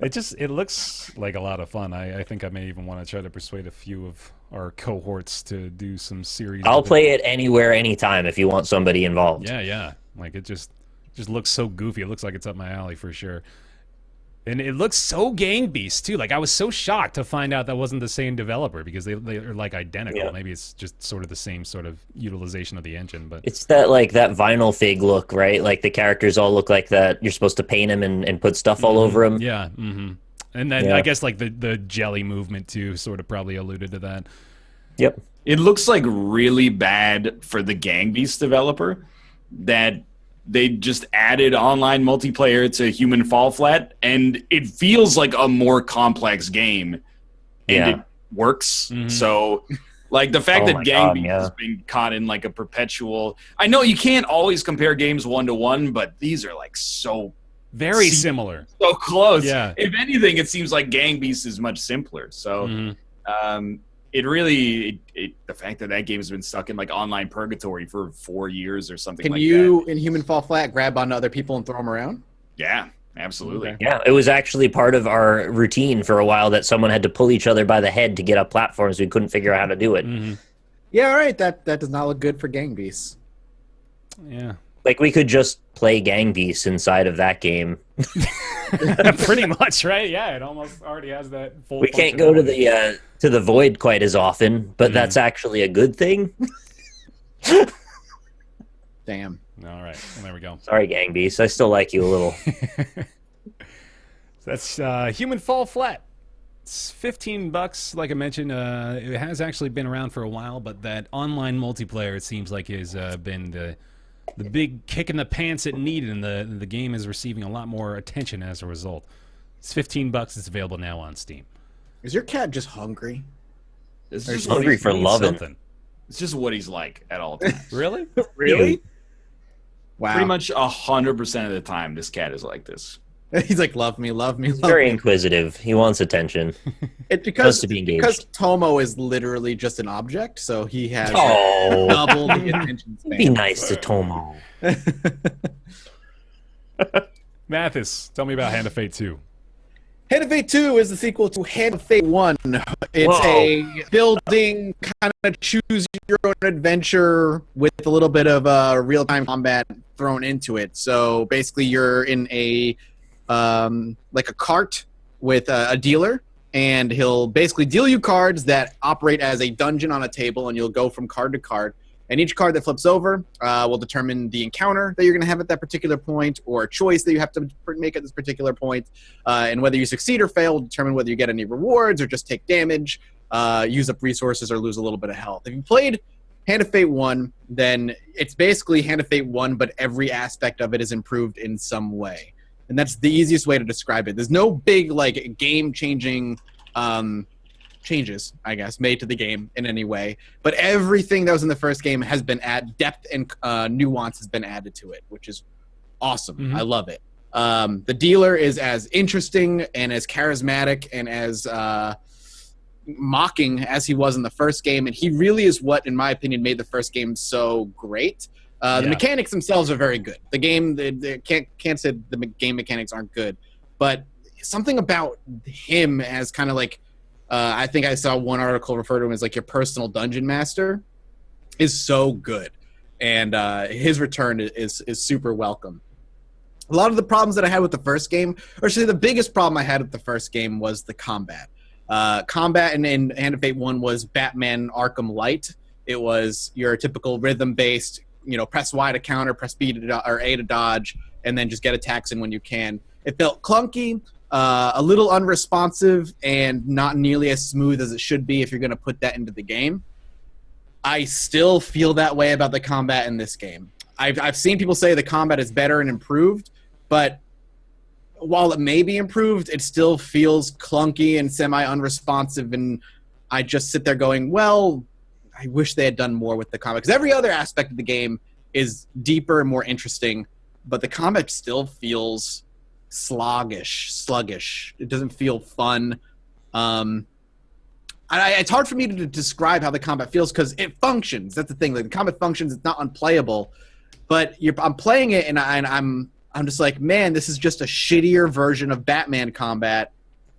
Speaker 1: It looks like a lot of fun. I think I may even want to try to persuade a few of our cohorts to do some series.
Speaker 4: I'll play it anywhere, anytime if you want somebody involved.
Speaker 1: Yeah. Like it just looks so goofy. It looks like it's up my alley for sure. And it looks so Gang Beast too. Like I was so shocked to find out that wasn't the same developer because they are like identical.
Speaker 4: Yeah.
Speaker 1: Maybe it's just sort of the same sort of utilization of the engine, but
Speaker 4: It's that vinyl fig look, right? Like the characters all look like that. You're supposed to paint them and put stuff all over them.
Speaker 1: yeah. And then I guess like the jelly movement too sort of probably alluded to that.
Speaker 4: Yep.
Speaker 3: It looks like really bad for the Gang Beast developer that they just added online multiplayer to Human Fall Flat, and it feels like a more complex game, and it works. So, like the fact that Gang Beast has been caught in like a perpetual. I know you can't always compare games 1-to-1, but these are like so
Speaker 1: very similar,
Speaker 3: so close.
Speaker 1: Yeah.
Speaker 3: If anything, it seems like Gang Beast is much simpler. So, it really the fact that game has been stuck in like online purgatory for 4 years or something.
Speaker 2: Can
Speaker 3: like
Speaker 2: you,
Speaker 3: that.
Speaker 2: in Human Fall Flat, grab onto other people and throw them around?
Speaker 3: Yeah, absolutely.
Speaker 2: Okay.
Speaker 4: Yeah, it was actually part of our routine for a while that someone had to pull each other by the head to get up platforms. We couldn't figure out how to do it.
Speaker 2: Yeah, all right. That does not look good for Gang Beasts.
Speaker 1: Yeah.
Speaker 4: Like we could just play Gang Beasts inside of that game.
Speaker 1: Pretty much, right? Yeah, it almost already has that full.
Speaker 4: We can't go to the void quite as often, but that's actually a good thing.
Speaker 2: Damn.
Speaker 1: All right, well, there we go.
Speaker 4: Sorry, Gang Beasts. I still like you a little.
Speaker 1: That's Human Fall Flat. It's $15. Like I mentioned, it has actually been around for a while, but that online multiplayer, it seems like, has been the big kick in the pants it needed, and the game is receiving a lot more attention as a result. It's $15. It's available now on Steam.
Speaker 2: Is your cat just hungry?
Speaker 3: It's
Speaker 2: Or
Speaker 3: just
Speaker 4: hungry
Speaker 3: what
Speaker 4: for
Speaker 3: he's-
Speaker 4: loving.
Speaker 1: Something.
Speaker 3: It's just what he's like at all times.
Speaker 1: Really?
Speaker 2: Really? Wow.
Speaker 3: Pretty much 100% of the time, this cat is like this.
Speaker 2: He's like, love me, love me,
Speaker 4: He's
Speaker 2: love
Speaker 4: very
Speaker 2: me.
Speaker 4: inquisitive. He wants attention.
Speaker 2: Because
Speaker 4: to be engaged.
Speaker 2: because Tomo is literally just an object, so he has
Speaker 4: Oh,
Speaker 2: double the attention span.
Speaker 4: be nice to Tomo.
Speaker 1: Mathis, tell me about Hand of Fate 2.
Speaker 2: Hand of Fate 2 is the sequel to Hand of Fate 1. It's
Speaker 4: Whoa.
Speaker 2: a building, kind of choose your own adventure with a little bit of real-time combat thrown into it. So basically you're in a like a cart with a dealer, and he'll basically deal you cards that operate as a dungeon on a table, and you'll go from card to card. And each card that flips over will determine the encounter that you're going to have at that particular point, or a choice that you have to make at this particular point. And whether you succeed or fail will determine whether you get any rewards or just take damage, use up resources, or lose a little bit of health. If you played Hand of Fate 1, then it's basically Hand of Fate 1, but every aspect of it is improved in some way. And that's the easiest way to describe it. There's no big, like, game-changing changes, I guess, made to the game in any way, but everything that was in the first game has been depth and nuance has been added to it, which is awesome. I love it. The dealer is as interesting and as charismatic and as mocking as he was in the first game, and he really is what, in my opinion, made the first game so great. The mechanics themselves are very good. The game, they can't say the game mechanics aren't good, but something about him as kind of like, I think I saw one article refer to him as like your personal dungeon master, is so good, and his return is super welcome. A lot of the problems that I had with the first game, or actually the biggest problem I had with the first game, was the combat. Combat in Hand of Fate 1 was Batman Arkham Light. It was your typical rhythm-based, press Y to counter, press B to or A to dodge, and then just get attacks in when you can. It felt clunky, a little unresponsive, and not nearly as smooth as it should be if you're going to put that into the game. I still feel that way about the combat in this game. I've seen people say the combat is better and improved, but while it may be improved, it still feels clunky and semi-unresponsive, and I just sit there going, well, I wish they had done more with the combat. Because every other aspect of the game is deeper and more interesting, but the combat still feels sluggish. It doesn't feel fun. It's hard for me to describe how the combat feels because it functions. That's the thing. Like, the combat functions. It's not unplayable, but I'm playing it, and I'm just like, man, this is just a shittier version of Batman combat,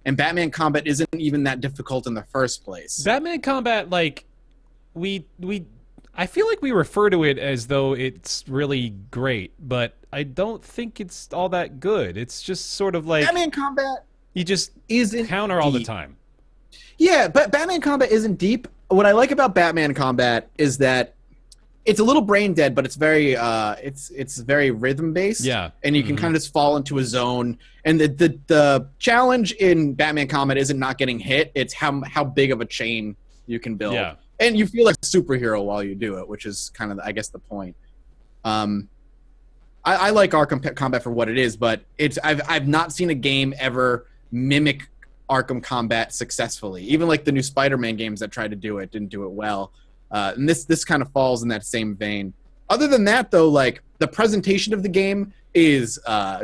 Speaker 2: and Batman combat isn't even that difficult in the first place.
Speaker 1: Batman combat, like, I feel like we refer to it as though it's really great, but I don't think it's all that good. It's just sort of like
Speaker 2: Batman combat.
Speaker 1: You just
Speaker 2: isn't
Speaker 1: counter all the time.
Speaker 2: Yeah, but Batman combat isn't deep. What I like about Batman combat is that it's a little brain dead, but it's very it's very rhythm based.
Speaker 1: Yeah,
Speaker 2: and you can kind of just fall into a zone. And the challenge in Batman combat isn't not getting hit; it's how big of a chain you can build.
Speaker 1: Yeah,
Speaker 2: and you feel like a superhero while you do it, which is kind of, I guess, the point. I like Arkham combat for what it is, but I've not seen a game ever mimic Arkham combat successfully. Even like the new Spider-Man games that tried to do it didn't do it well. And this kind of falls in that same vein. Other than that, though, like, the presentation of the game is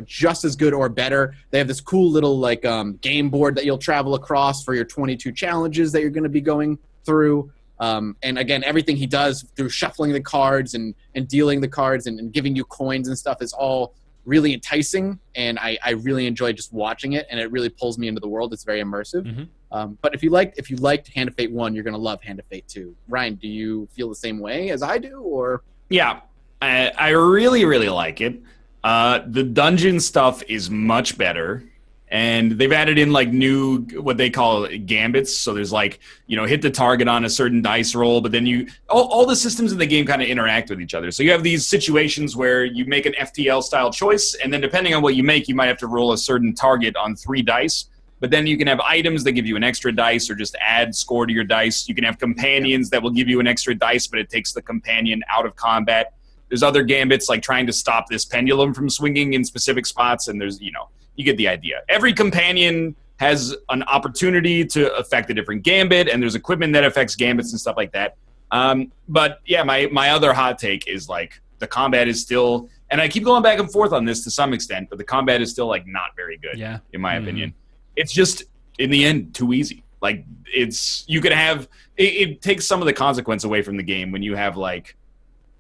Speaker 2: just as good or better. They have this cool little like game board that you'll travel across for your 22 challenges that you're going to be going through. And again, everything he does through shuffling the cards and dealing the cards and giving you coins and stuff is all really enticing, and I really enjoy just watching it, and it really pulls me into the world. It's very immersive.
Speaker 1: Mm-hmm.
Speaker 2: But if you liked Hand of Fate 1, you're going to love Hand of Fate 2. Ryan, do you feel the same way as I do, or?
Speaker 3: Yeah, I really, really like it. The dungeon stuff is much better. And they've added in like new, what they call gambits. So there's like, hit the target on a certain dice roll, but then all the systems in the game kind of interact with each other. So you have these situations where you make an FTL style choice, and then depending on what you make, you might have to roll a certain target on 3 dice. But then you can have items that give you an extra dice or just add score to your dice. You can have companions that will give you an extra dice, but it takes the companion out of combat. There's other gambits like trying to stop this pendulum from swinging in specific spots, and there's, you get the idea. Every companion has an opportunity to affect a different gambit, and there's equipment that affects gambits and stuff like that. But yeah, my other hot take is like the combat is still, and I keep going back and forth on this to some extent, but the combat is still like not very good.
Speaker 1: Yeah,
Speaker 3: in my opinion, it's just in the end too easy. Like you could have it takes some of the consequence away from the game when you have like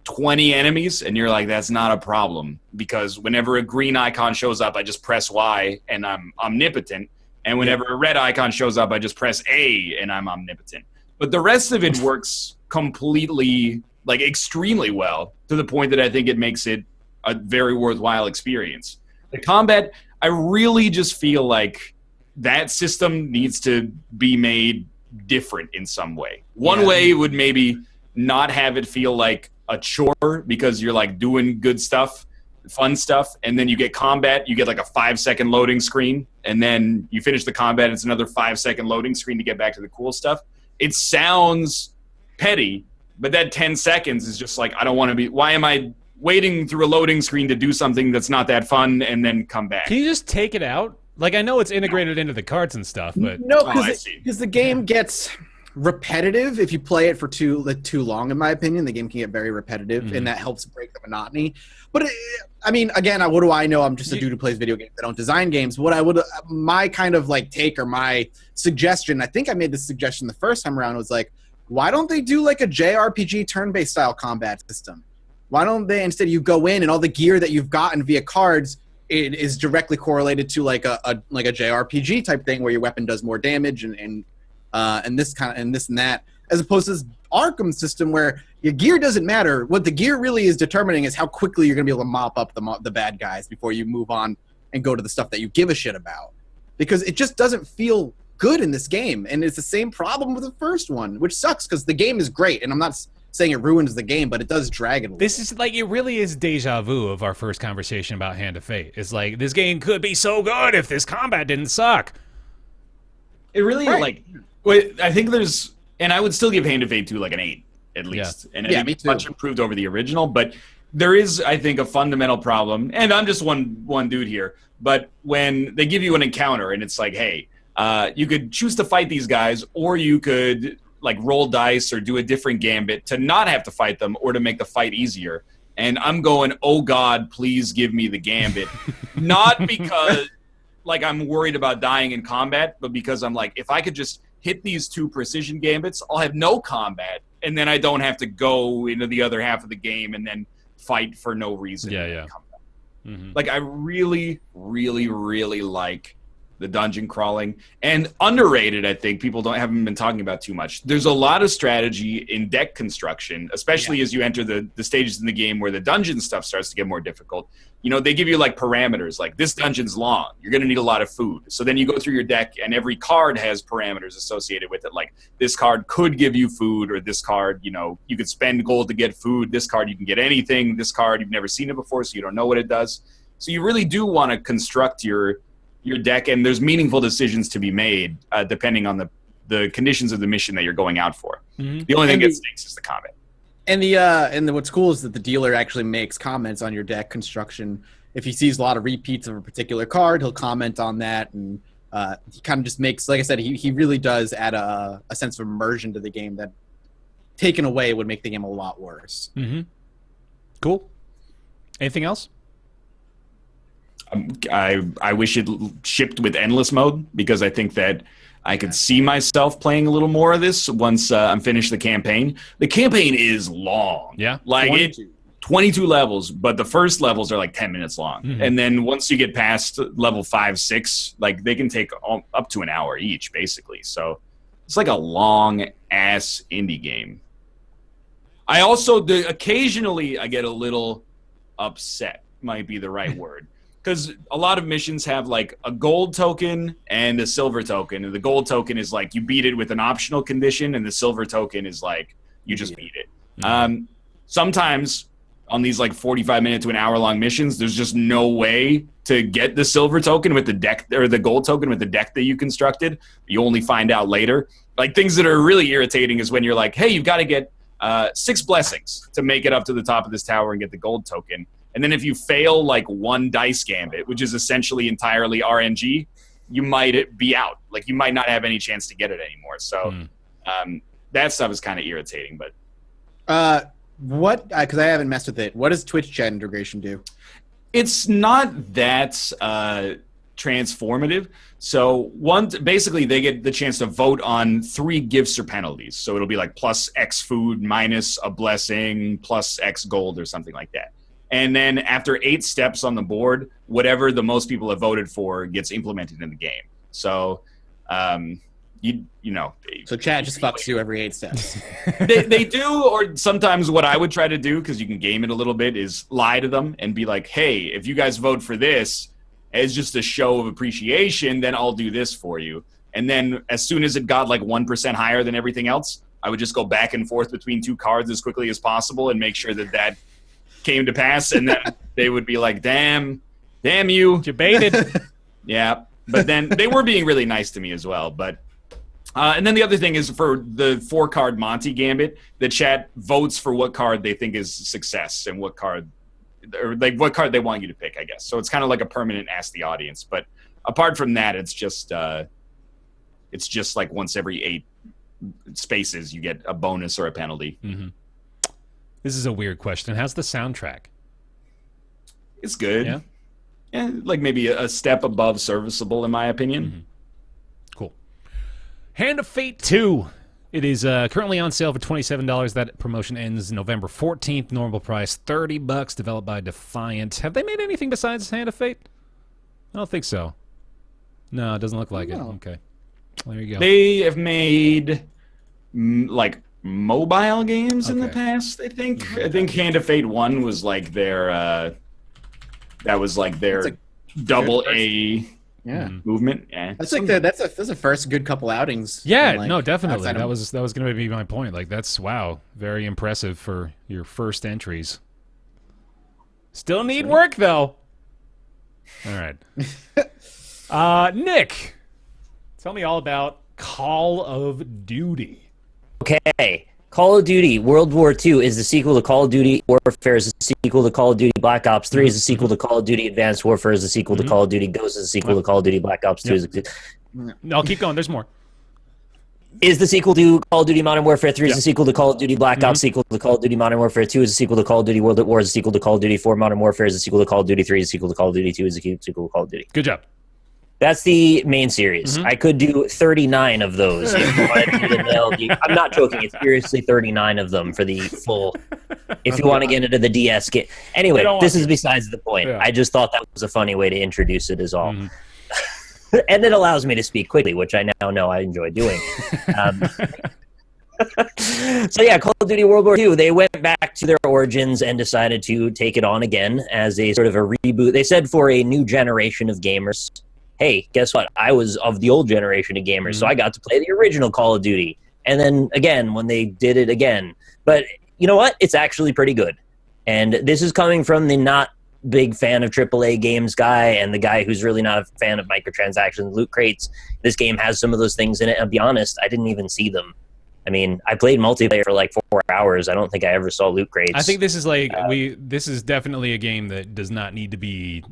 Speaker 3: 20 enemies and you're like, that's not a problem, because whenever a green icon shows up, I just press Y and I'm omnipotent, and whenever a red icon shows up, I just press A and I'm omnipotent. But the rest of it works completely, like extremely well, to the point that I think it makes it a very worthwhile experience. The combat, I really just feel like that system needs to be made different in some way. One way would maybe not have it feel like a chore, because you're like doing good stuff, fun stuff, and then you get combat, you get like a 5-second loading screen, and then you finish the combat, it's another 5-second loading screen to get back to the cool stuff. It sounds petty, but that 10 seconds is just like, I don't want to be, why am I waiting through a loading screen to do something that's not that fun and then come back?
Speaker 1: Can you just take it out? Like, I know it's integrated into the cards and stuff, but
Speaker 2: no, because the game gets repetitive if you play it for too long. In my opinion, the game can get very repetitive, and that helps break the monotony. But I mean, again, what do I know? I'm just a dude who plays video games. I don't design games. My kind of like take or my suggestion, I think I made this suggestion the first time around, was like, why don't they do like a JRPG turn-based style combat system? Why don't they, instead you go in and all the gear that you've gotten via cards, it is directly correlated to like a JRPG type thing where your weapon does more damage and this and that, as opposed to this Arkham system where your gear doesn't matter. What the gear really is determining is how quickly you're going to be able to mop up the bad guys before you move on and go to the stuff that you give a shit about. Because it just doesn't feel good in this game, and it's the same problem with the first one, which sucks because the game is great, and I'm not saying it ruins the game, but it does drag it a little.
Speaker 1: This is like, it really is deja vu of our first conversation about Hand of Fate. It's like, this game could be so good if this combat didn't suck.
Speaker 3: It really I think there's, and I would still give Hand of Fate 2 like an 8 at least.
Speaker 2: Yeah.
Speaker 3: And I think
Speaker 2: me
Speaker 3: it's
Speaker 2: too.
Speaker 3: much improved over the original, but there is, I think, a fundamental problem, and I'm just one dude here, but when they give you an encounter and it's like, hey, you could choose to fight these guys, or you could like roll dice or do a different gambit to not have to fight them or to make the fight easier. And I'm going, oh God, please give me the gambit. Not because like I'm worried about dying in combat, but because I'm like, if I could just hit these 2 precision gambits, I'll have no combat, and then I don't have to go into the other half of the game and then fight for no reason.
Speaker 1: Yeah.
Speaker 3: Like, I really, really, really like the dungeon crawling, and underrated, I think people haven't been talking about too much. There's a lot of strategy in deck construction, especially as you enter the stages in the game where the dungeon stuff starts to get more difficult. You know, they give you like parameters, like this dungeon's long, you're going to need a lot of food. So then you go through your deck and every card has parameters associated with it. Like this card could give you food, or this card, you know, you could spend gold to get food. This card, you can get anything. This card, you've never seen it before, so you don't know what it does. So you really do want to construct your deck, and there's meaningful decisions to be made depending on the conditions of the mission that you're going out for. The only thing that stinks is the combat.
Speaker 2: And what's cool is that the dealer actually makes comments on your deck construction. If he sees a lot of repeats of a particular card, he'll comment on that, and he kind of just makes, like I said, he really does add a sense of immersion to the game that, taken away, would make the game a lot worse.
Speaker 1: Cool. Anything else?
Speaker 3: I wish it shipped with endless mode, because I think that I could see myself playing a little more of this once I'm finished the campaign. The campaign is long.
Speaker 1: Yeah.
Speaker 3: Like 22 levels, but the first levels are like 10 minutes long. And then once you get past level 5, 6, like they can take up to an hour each, basically. So it's like a long ass indie game. I also, occasionally I get a little upset, might be the right word. Because a lot of missions have like a gold token and a silver token. And the gold token is like you beat it with an optional condition, and the silver token is like you just beat it. Sometimes on these like 45-minute to an hour-long missions, there's just no way to get the silver token with the deck, or the gold token with the deck that you constructed. You only find out later. Like, things that are really irritating is when you're like, hey, you've got to get 6 blessings to make it up to the top of this tower and get the gold token. And then if you fail like 1 dice gambit, which is essentially entirely RNG, you might be out. Like, you might not have any chance to get it anymore. So that stuff is kind of irritating. But
Speaker 2: what? Because I haven't messed with it. What does Twitch chat integration do?
Speaker 3: it's not that transformative. So basically they get the chance to vote on 3 gifts or penalties. So it'll be like plus X food, minus a blessing, plus X gold or something like that. And then after 8 steps on the board, whatever the most people have voted for gets implemented in the game. So, you know.
Speaker 2: So chat just fucks you every 8 steps.
Speaker 3: they do, or sometimes what I would try to do, because you can game it a little bit, is lie to them and be like, hey, if you guys vote for this as just a show of appreciation, then I'll do this for you. And then as soon as it got like 1% higher than everything else, I would just go back and forth between 2 cards as quickly as possible and make sure that came to pass, and then they would be like, damn you.
Speaker 1: You baited.
Speaker 3: Yeah, but then they were being really nice to me as well. But and then the other thing is, for the 4-card Monty Gambit, the chat votes for what card they think is success and what card they want you to pick, I guess. So it's kind of like a permanent ask the audience. But apart from that, it's just like once every spaces, you get a bonus or a penalty.
Speaker 1: Mm-hmm. This is a weird question. How's the soundtrack?
Speaker 3: It's good.
Speaker 1: Yeah?
Speaker 3: Yeah, like maybe a step above serviceable, in my opinion.
Speaker 1: Mm-hmm. Cool. Hand of Fate 2. It is currently on sale for $27. That promotion ends November 14th. Normal price $30. Developed by Defiant. Have they made anything besides Hand of Fate? I don't think so. No, it doesn't look like it. Okay. Well, there you go.
Speaker 3: They have made like mobile games in the past, I think. I think Hand of Fate 1 was like their that was like their double A movement. Yeah.
Speaker 2: That's like that's a first good couple outings.
Speaker 1: Yeah,
Speaker 2: from, like,
Speaker 1: no, definitely.
Speaker 2: outside
Speaker 1: That
Speaker 2: of-
Speaker 1: was going to be my point. Like, that's wow, very impressive for your first entries. Still need work though. All right, Nick, tell me all about Call of Duty.
Speaker 4: Okay. Call of Duty World War II is the sequel to Call of Duty Warfare, is the sequel to Call of Duty Black Ops 3, is the sequel to Call of Duty Advanced Warfare, is the sequel to Call of Duty Ghosts, is the sequel to Call of Duty Black Ops 2,
Speaker 1: No, keep going. There's more.
Speaker 4: is the sequel to Call of Duty Modern Warfare 3, is the sequel to Call of Duty Black Ops, sequel to Call of Duty Modern Warfare 2, is the sequel to Call of Duty World at War, is the sequel to Call of Duty 4 Modern Warfare, is the sequel to Call of Duty 3, is the sequel to Call of Duty 2, is the sequel to Call of Duty.
Speaker 1: Good job.
Speaker 4: That's the main series. I could do 39 of those. If you wanted me to nail I'm not joking. It's seriously 39 of them for the full. If you want to get into the DS game. Anyway, this is besides the point.
Speaker 1: Yeah.
Speaker 4: I just thought that was a funny way to introduce it is all. And it allows me to speak quickly, which I now know I enjoy doing. So yeah, Call of Duty World War II, they went back to their origins and decided to take it on again as a sort of a reboot. They said for a new generation of gamers. Hey, guess what? I was of the old generation of gamers, so I got to play the original Call of Duty. And then again, when they did it again. But you know what? It's actually pretty good. And this is coming from the not big fan of AAA games guy and the guy who's really not a fan of microtransactions, loot crates. This game has some of those things in it. And to be honest, I didn't even see them. I mean, I played multiplayer for like 4 hours. I don't think I ever saw loot crates.
Speaker 1: I think this is like this is definitely a game that does not need to be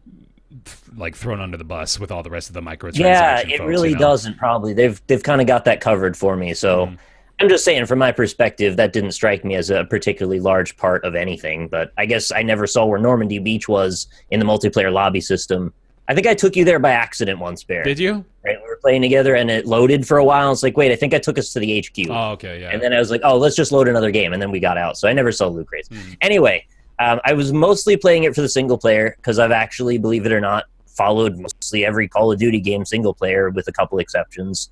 Speaker 1: like thrown under the bus with all the rest of the microtransactions.
Speaker 4: Yeah, it
Speaker 1: folks,
Speaker 4: really
Speaker 1: you know?
Speaker 4: doesn't. Probably they've kind of got that covered for me. So I'm just saying, from my perspective, that didn't strike me as a particularly large part of anything. But I guess I never saw where Normandy Beach was in the multiplayer lobby system. I think I took you there by accident once, Bear.
Speaker 1: Did you?
Speaker 4: Right, we were playing together, and it loaded for a while. It's like, wait, I think I took us to the HQ.
Speaker 1: Oh, okay, yeah.
Speaker 4: And then I was like, oh, let's just load another game. And then we got out. So I never saw loot crates. Anyway, I was mostly playing it for the single player because I've actually, believe it or not, followed mostly every Call of Duty game single player with a couple exceptions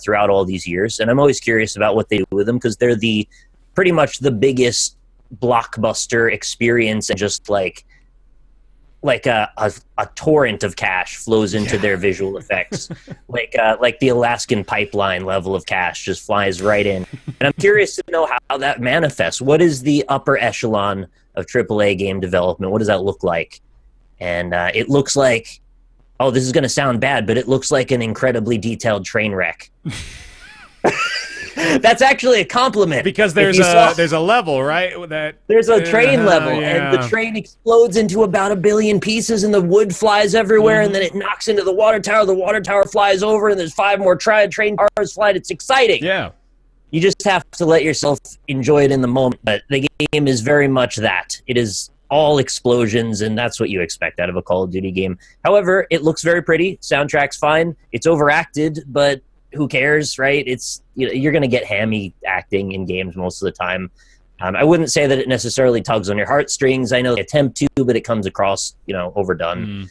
Speaker 4: throughout all these years. And I'm always curious about what they do with them because they're pretty much the biggest blockbuster experience, and just like a torrent of cash flows into their visual effects. like the Alaskan pipeline level of cash just flies right in. And I'm curious to know how that manifests. What is the upper echelon of AAA game development? What does that look like? And it looks like, oh, this is going to sound bad, but it looks like an incredibly detailed train wreck. That's actually a compliment.
Speaker 1: Because there's a level, right?
Speaker 4: There's a train level,
Speaker 1: yeah.
Speaker 4: and the train explodes into about 1 billion pieces, and the wood flies everywhere, and then it knocks into the water tower. The water tower flies over, and there's 5 more train cars flying. It's exciting.
Speaker 1: Yeah.
Speaker 4: You just have to let yourself enjoy it in the moment. But the game is very much that. It is all explosions, and that's what you expect out of a Call of Duty game. However, it looks very pretty. Soundtrack's fine. It's overacted, but who cares, right? It's you're going to get hammy acting in games most of the time. I wouldn't say that it necessarily tugs on your heartstrings. I know they attempt to, but it comes across, overdone.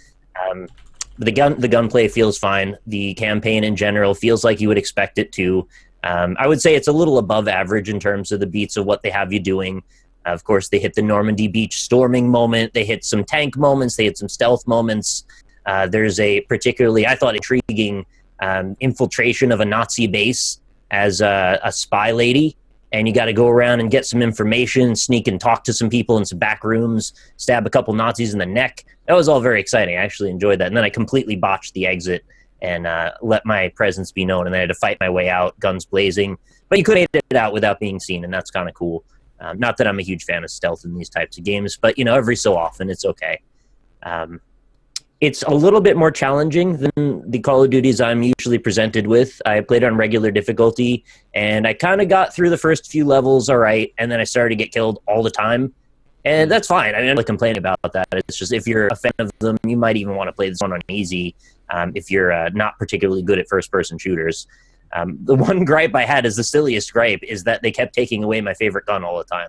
Speaker 4: The gunplay feels fine. The campaign in general feels like you would expect it to. I would say it's a little above average in terms of the beats of what they have you doing. Of course, they hit the Normandy Beach storming moment. They hit some tank moments. They hit some stealth moments. There's a particularly, I thought, intriguing infiltration of a Nazi base as a spy lady. And you got to go around and get some information, sneak and talk to some people in some back rooms, stab a couple Nazis in the neck. That was all very exciting. I actually enjoyed that. And then I completely botched the exit and let my presence be known. And then I had to fight my way out, guns blazing. But you could have made it out without being seen, and that's kind of cool. Not that I'm a huge fan of stealth in these types of games, but every so often it's okay. It's a little bit more challenging than the Call of Duties I'm usually presented with. I played on regular difficulty, and I kind of got through the first few levels all right, and then I started to get killed all the time. And that's fine. I mean, I'm not complaining about that. It's just if you're a fan of them, you might even want to play this one on easy if you're not particularly good at first-person shooters. The one gripe I had is the silliest gripe is that they kept taking away my favorite gun all the time.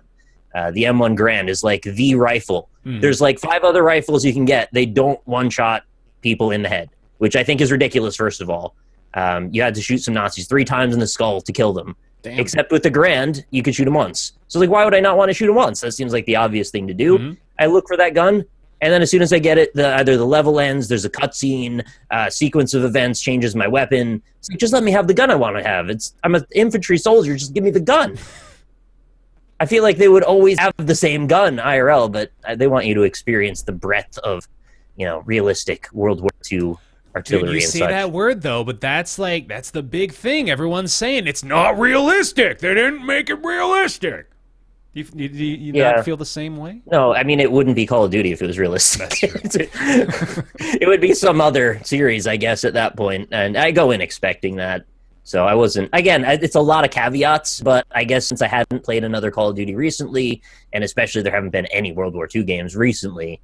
Speaker 4: The M1 Garand is like the rifle. There's like 5 other rifles you can get. They don't one-shot people in the head, which I think is ridiculous, first of all. You had to shoot some Nazis 3 times in the skull to kill them. Damn. Except with the Garand, you could shoot them once. So like, why would I not want to shoot them once? That seems like the obvious thing to do. I look for that gun, and then as soon as I get it, either the level ends, there's a cutscene, sequence of events changes my weapon. It's like, just let me have the gun I want to have. I'm an infantry soldier. Just give me the gun. I feel like they would always have the same gun IRL, but they want you to experience the breadth of, realistic World War II artillery.
Speaker 1: Dude, you
Speaker 4: and
Speaker 1: say
Speaker 4: such.
Speaker 1: that word though, but that's the big thing. Everyone's saying it's not realistic. They didn't make it realistic. Do you not feel the same way?
Speaker 4: No, I mean, it wouldn't be Call of Duty if it was realistic. That's true. It would be some other series, I guess, at that point. And I go in expecting that. So I wasn't, again, it's a lot of caveats, but I guess since I hadn't played another Call of Duty recently, and especially there haven't been any World War II games recently,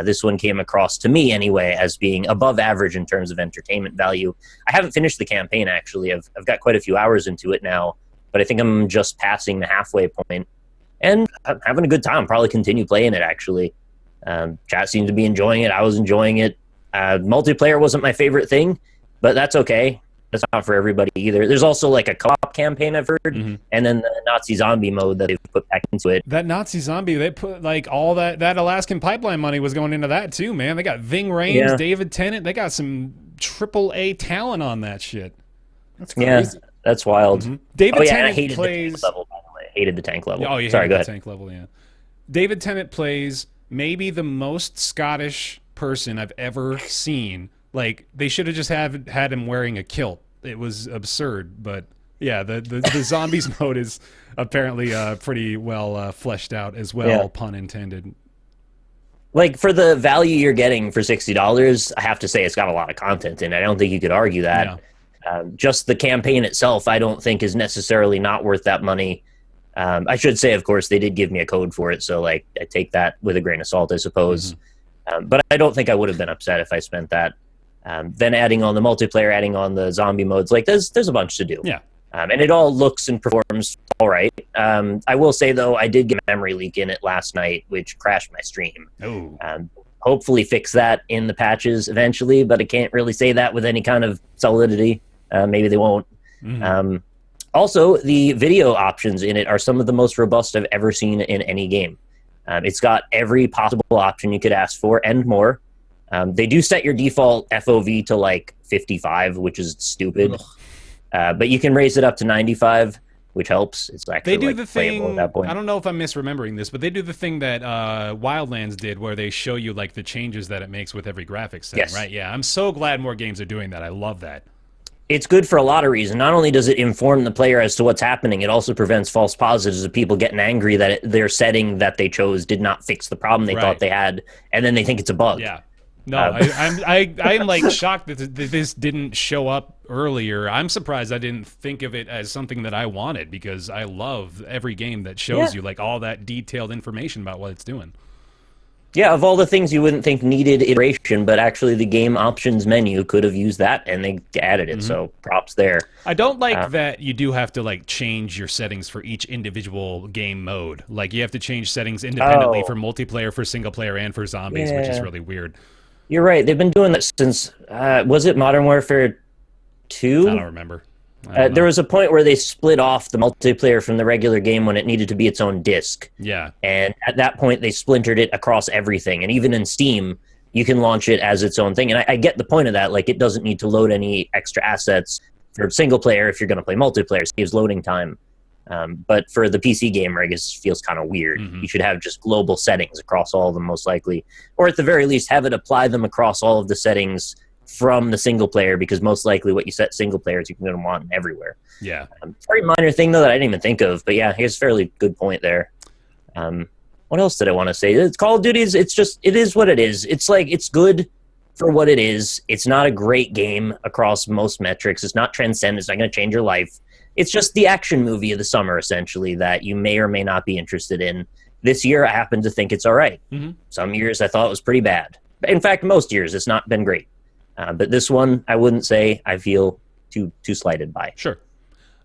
Speaker 4: this one came across to me anyway as being above average in terms of entertainment value. I haven't finished the campaign, actually. I've got quite a few hours into it now, but I think I'm just passing the halfway point. And I'm having a good time. Probably continue playing it, actually. Chat seemed to be enjoying it. I was enjoying it. Multiplayer wasn't my favorite thing, but that's okay. That's not for everybody either. There's also like a co-op campaign I've heard, and then the Nazi zombie mode that they've put back into it.
Speaker 1: That Nazi zombie, they put like all that Alaskan pipeline money was going into that too, man. They got Ving Rhames, David Tennant. They got some AAA talent on that shit.
Speaker 2: That's crazy.
Speaker 4: Yeah, that's wild.
Speaker 1: David
Speaker 4: and I
Speaker 1: Tennant
Speaker 4: hated
Speaker 1: plays.
Speaker 4: the tank level, by the way. Hated the tank level.
Speaker 1: Oh, you
Speaker 4: Sorry,
Speaker 1: hated
Speaker 4: go
Speaker 1: the
Speaker 4: ahead.
Speaker 1: tank level, yeah. David Tennant plays maybe the most Scottish person I've ever seen. Like, they should have just had him wearing a kilt. It was absurd, but yeah, the zombies mode is apparently pretty well fleshed out as well, pun intended.
Speaker 4: Like, for the value you're getting for $60, I have to say it's got a lot of content in it. I don't think you could argue that.
Speaker 1: Yeah.
Speaker 4: Just the campaign itself, I don't think is necessarily not worth that money. I should say, of course, they did give me a code for it, so like I take that with a grain of salt, I suppose. But I don't think I would have been upset if I spent that. Then adding on the multiplayer, adding on the zombie modes, like there's a bunch to do.
Speaker 1: Yeah.
Speaker 4: And it all looks and performs all right. I will say, though, I did get a memory leak in it last night, which crashed my stream.
Speaker 1: Oh.
Speaker 4: Hopefully fix that in the patches eventually, but I can't really say that with any kind of solidity. Maybe they won't. Also, the video options in it are some of the most robust I've ever seen in any game. It's got every possible option you could ask for and more. They do set your default FOV to like 55, which is stupid. But you can raise it up to 95, which helps. It's actually
Speaker 1: they do
Speaker 4: like
Speaker 1: the
Speaker 4: playable
Speaker 1: thing.
Speaker 4: at that point.
Speaker 1: I don't know if I'm misremembering this, but they do the thing that Wildlands did, where they show you like the changes that it makes with every graphics setting.
Speaker 4: Yes.
Speaker 1: Right? Yeah, I'm so glad more games are doing that. I love that.
Speaker 4: It's good for a lot of reasons. Not only does it inform the player as to what's happening, it also prevents false positives of people getting angry that their setting that they chose did not fix the problem they thought they had, and then they think it's a bug.
Speaker 1: Yeah. No, I'm like shocked that this didn't show up earlier. I'm surprised I didn't think of it as something that I wanted, because I love every game that shows you like all that detailed information about what it's doing.
Speaker 4: Yeah, of all the things you wouldn't think needed iteration, but actually the game options menu could have used that, and they added it, so props there.
Speaker 1: I don't like that you do have to like change your settings for each individual game mode. Like you have to change settings independently for multiplayer, for single player, and for zombies, which is really weird.
Speaker 4: You're right. They've been doing that since, was it Modern Warfare 2?
Speaker 1: I don't remember.
Speaker 4: There was a point where they split off the multiplayer from the regular game when it needed to be its own disc.
Speaker 1: Yeah.
Speaker 4: And at that point, they splintered it across everything. And even in Steam, you can launch it as its own thing. And I get the point of that. Like, it doesn't need to load any extra assets for single player if you're going to play multiplayer. It saves loading time. But for the PC gamer, I guess it feels kind of weird. You should have just global settings across all of them, most likely. Or at the very least, have it apply them across all of the settings from the single player, because most likely what you set single players, you can want everywhere.
Speaker 1: Yeah.
Speaker 4: Very minor thing, though, that I didn't even think of. But yeah, I guess fairly good point there. What else did I want to say? It's Call of Duty, it is what it is. It's like, it's good, for what it is. It's not a great game across most metrics. It's not transcendent. It's not going to change your life. It's just the action movie of the summer, essentially, that you may or may not be interested in. This year, I happen to think it's all right. Mm-hmm. Some years I thought it was pretty bad. In fact, most years it's not been great. But this one, I wouldn't say I feel too slighted by.
Speaker 1: Sure.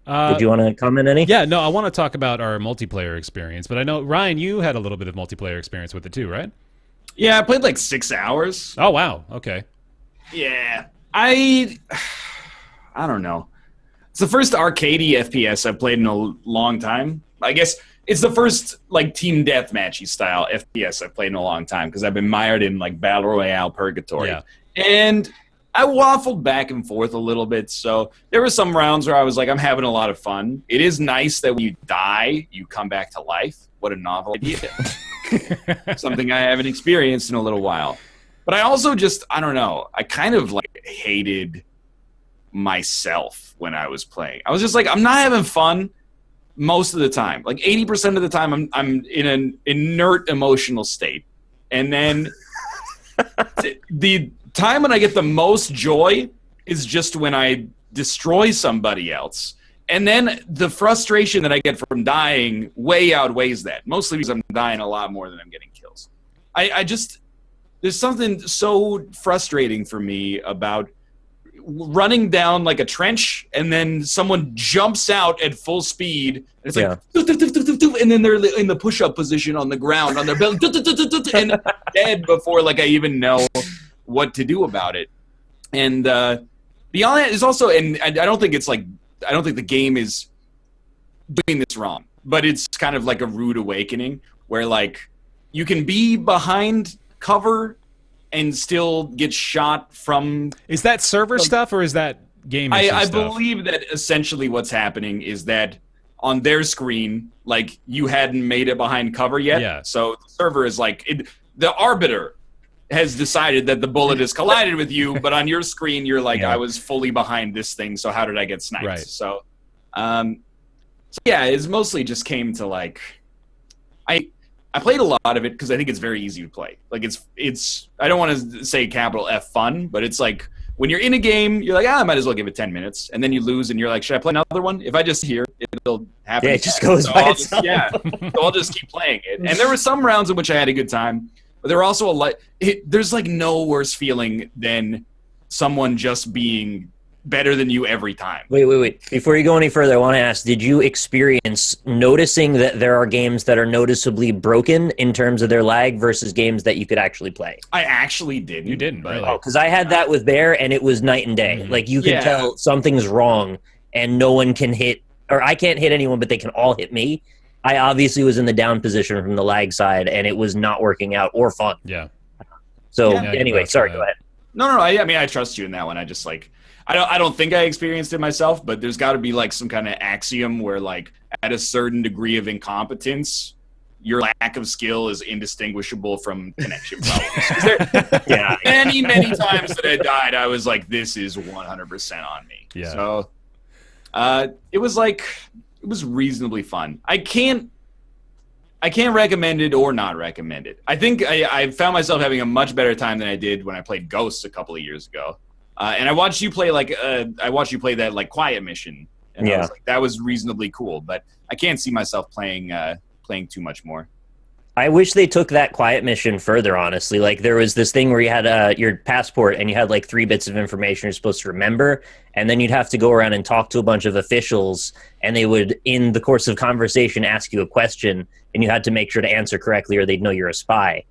Speaker 4: Did you want to comment any?
Speaker 1: Yeah, no, I want to talk about our multiplayer experience, but I know, Ryan, you had a little bit of multiplayer experience with it too, right?
Speaker 3: Yeah, I played like 6 hours.
Speaker 1: Oh, wow. Okay.
Speaker 3: Yeah. I don't know. It's the first arcadey FPS I've played in a long time. I guess it's the first like team deathmatchy style FPS I've played in a long time because I've been mired in like Battle Royale purgatory.
Speaker 1: Yeah.
Speaker 3: And I waffled back and forth a little bit, so there were some rounds where I was like, I'm having a lot of fun. It is nice that when you die, you come back to life. What a novel idea. Something I haven't experienced in a little while. But I also just, I don't know, I kind of like hated myself when I was playing. I was just like, I'm not having fun most of the time. Like 80% of the time, I'm in an inert emotional state. And then the time when I get the most joy is just when I destroy somebody else. And then the frustration that I get from dying way outweighs that. Mostly because I'm dying a lot more than I'm getting kills. I just, there's something so frustrating for me about running down like a trench and then someone jumps out at full speed and it's like and then they're in the push-up position on the ground on their belly and dead before like I even know what to do about it. And beyond that is also, and I don't think it's like, I don't think the game is doing this wrong, but it's kind of like a rude awakening where like you can be behind cover and still get shot from...
Speaker 1: Is that server stuff or is that game issue
Speaker 3: I
Speaker 1: stuff?
Speaker 3: believe that essentially what's happening is that on their screen, like, you hadn't made it behind cover yet.
Speaker 1: Yeah.
Speaker 3: So the server is like... the arbiter has decided that the bullet has collided with you, but on your screen, you're like, I was fully behind this thing, so how did I get sniped?
Speaker 1: Right.
Speaker 3: So yeah, it's mostly just came to, like... I played a lot of it because I think it's very easy to play. Like it's I don't want to say capital F fun, but it's like when you're in a game, you're like, I might as well give it 10 minutes, and then you lose, and you're like, should I play another one? If I just hear, it'll happen.
Speaker 4: Yeah, it just goes by itself.
Speaker 3: So I'll just keep playing it. And there were some rounds in which I had a good time, but there were also there's like no worse feeling than someone just being better than you every time.
Speaker 4: Wait. Before you go any further, I want to ask, did you experience noticing that there are games that are noticeably broken in terms of their lag versus games that you could actually play?
Speaker 3: I actually didn't.
Speaker 1: You didn't,
Speaker 3: but,
Speaker 1: really?
Speaker 4: Oh, because I had that with Bear, and it was night and day.
Speaker 1: Mm-hmm.
Speaker 4: Like, you can tell something's wrong, and no one can hit, or I can't hit anyone, but they can all hit me. I obviously was in the down position from the lag side, and it was not working out or fun.
Speaker 1: Yeah.
Speaker 4: So,
Speaker 1: Yeah,
Speaker 4: anyway, sorry, go ahead.
Speaker 3: No, I mean, I trust you in that one. I just, like... I don't think I experienced it myself, but there's got to be like some kind of axiom where like at a certain degree of incompetence, your lack of skill is indistinguishable from connection problems. Many times that I died, I was like, this is 100% on me.
Speaker 1: Yeah.
Speaker 3: So it was reasonably fun. I can't recommend it or not recommend it. I think I found myself having a much better time than I did when I played Ghosts a couple of years ago. And I watched you play that like quiet mission, and I was like, that was reasonably cool. But I can't see myself playing too much more.
Speaker 4: I wish they took that quiet mission further, honestly. Like, there was this thing where you had your passport, and you had like 3 bits of information you're supposed to remember, and then you'd have to go around and talk to a bunch of officials, and they would, in the course of conversation, ask you a question, and you had to make sure to answer correctly, or they'd know you're a spy.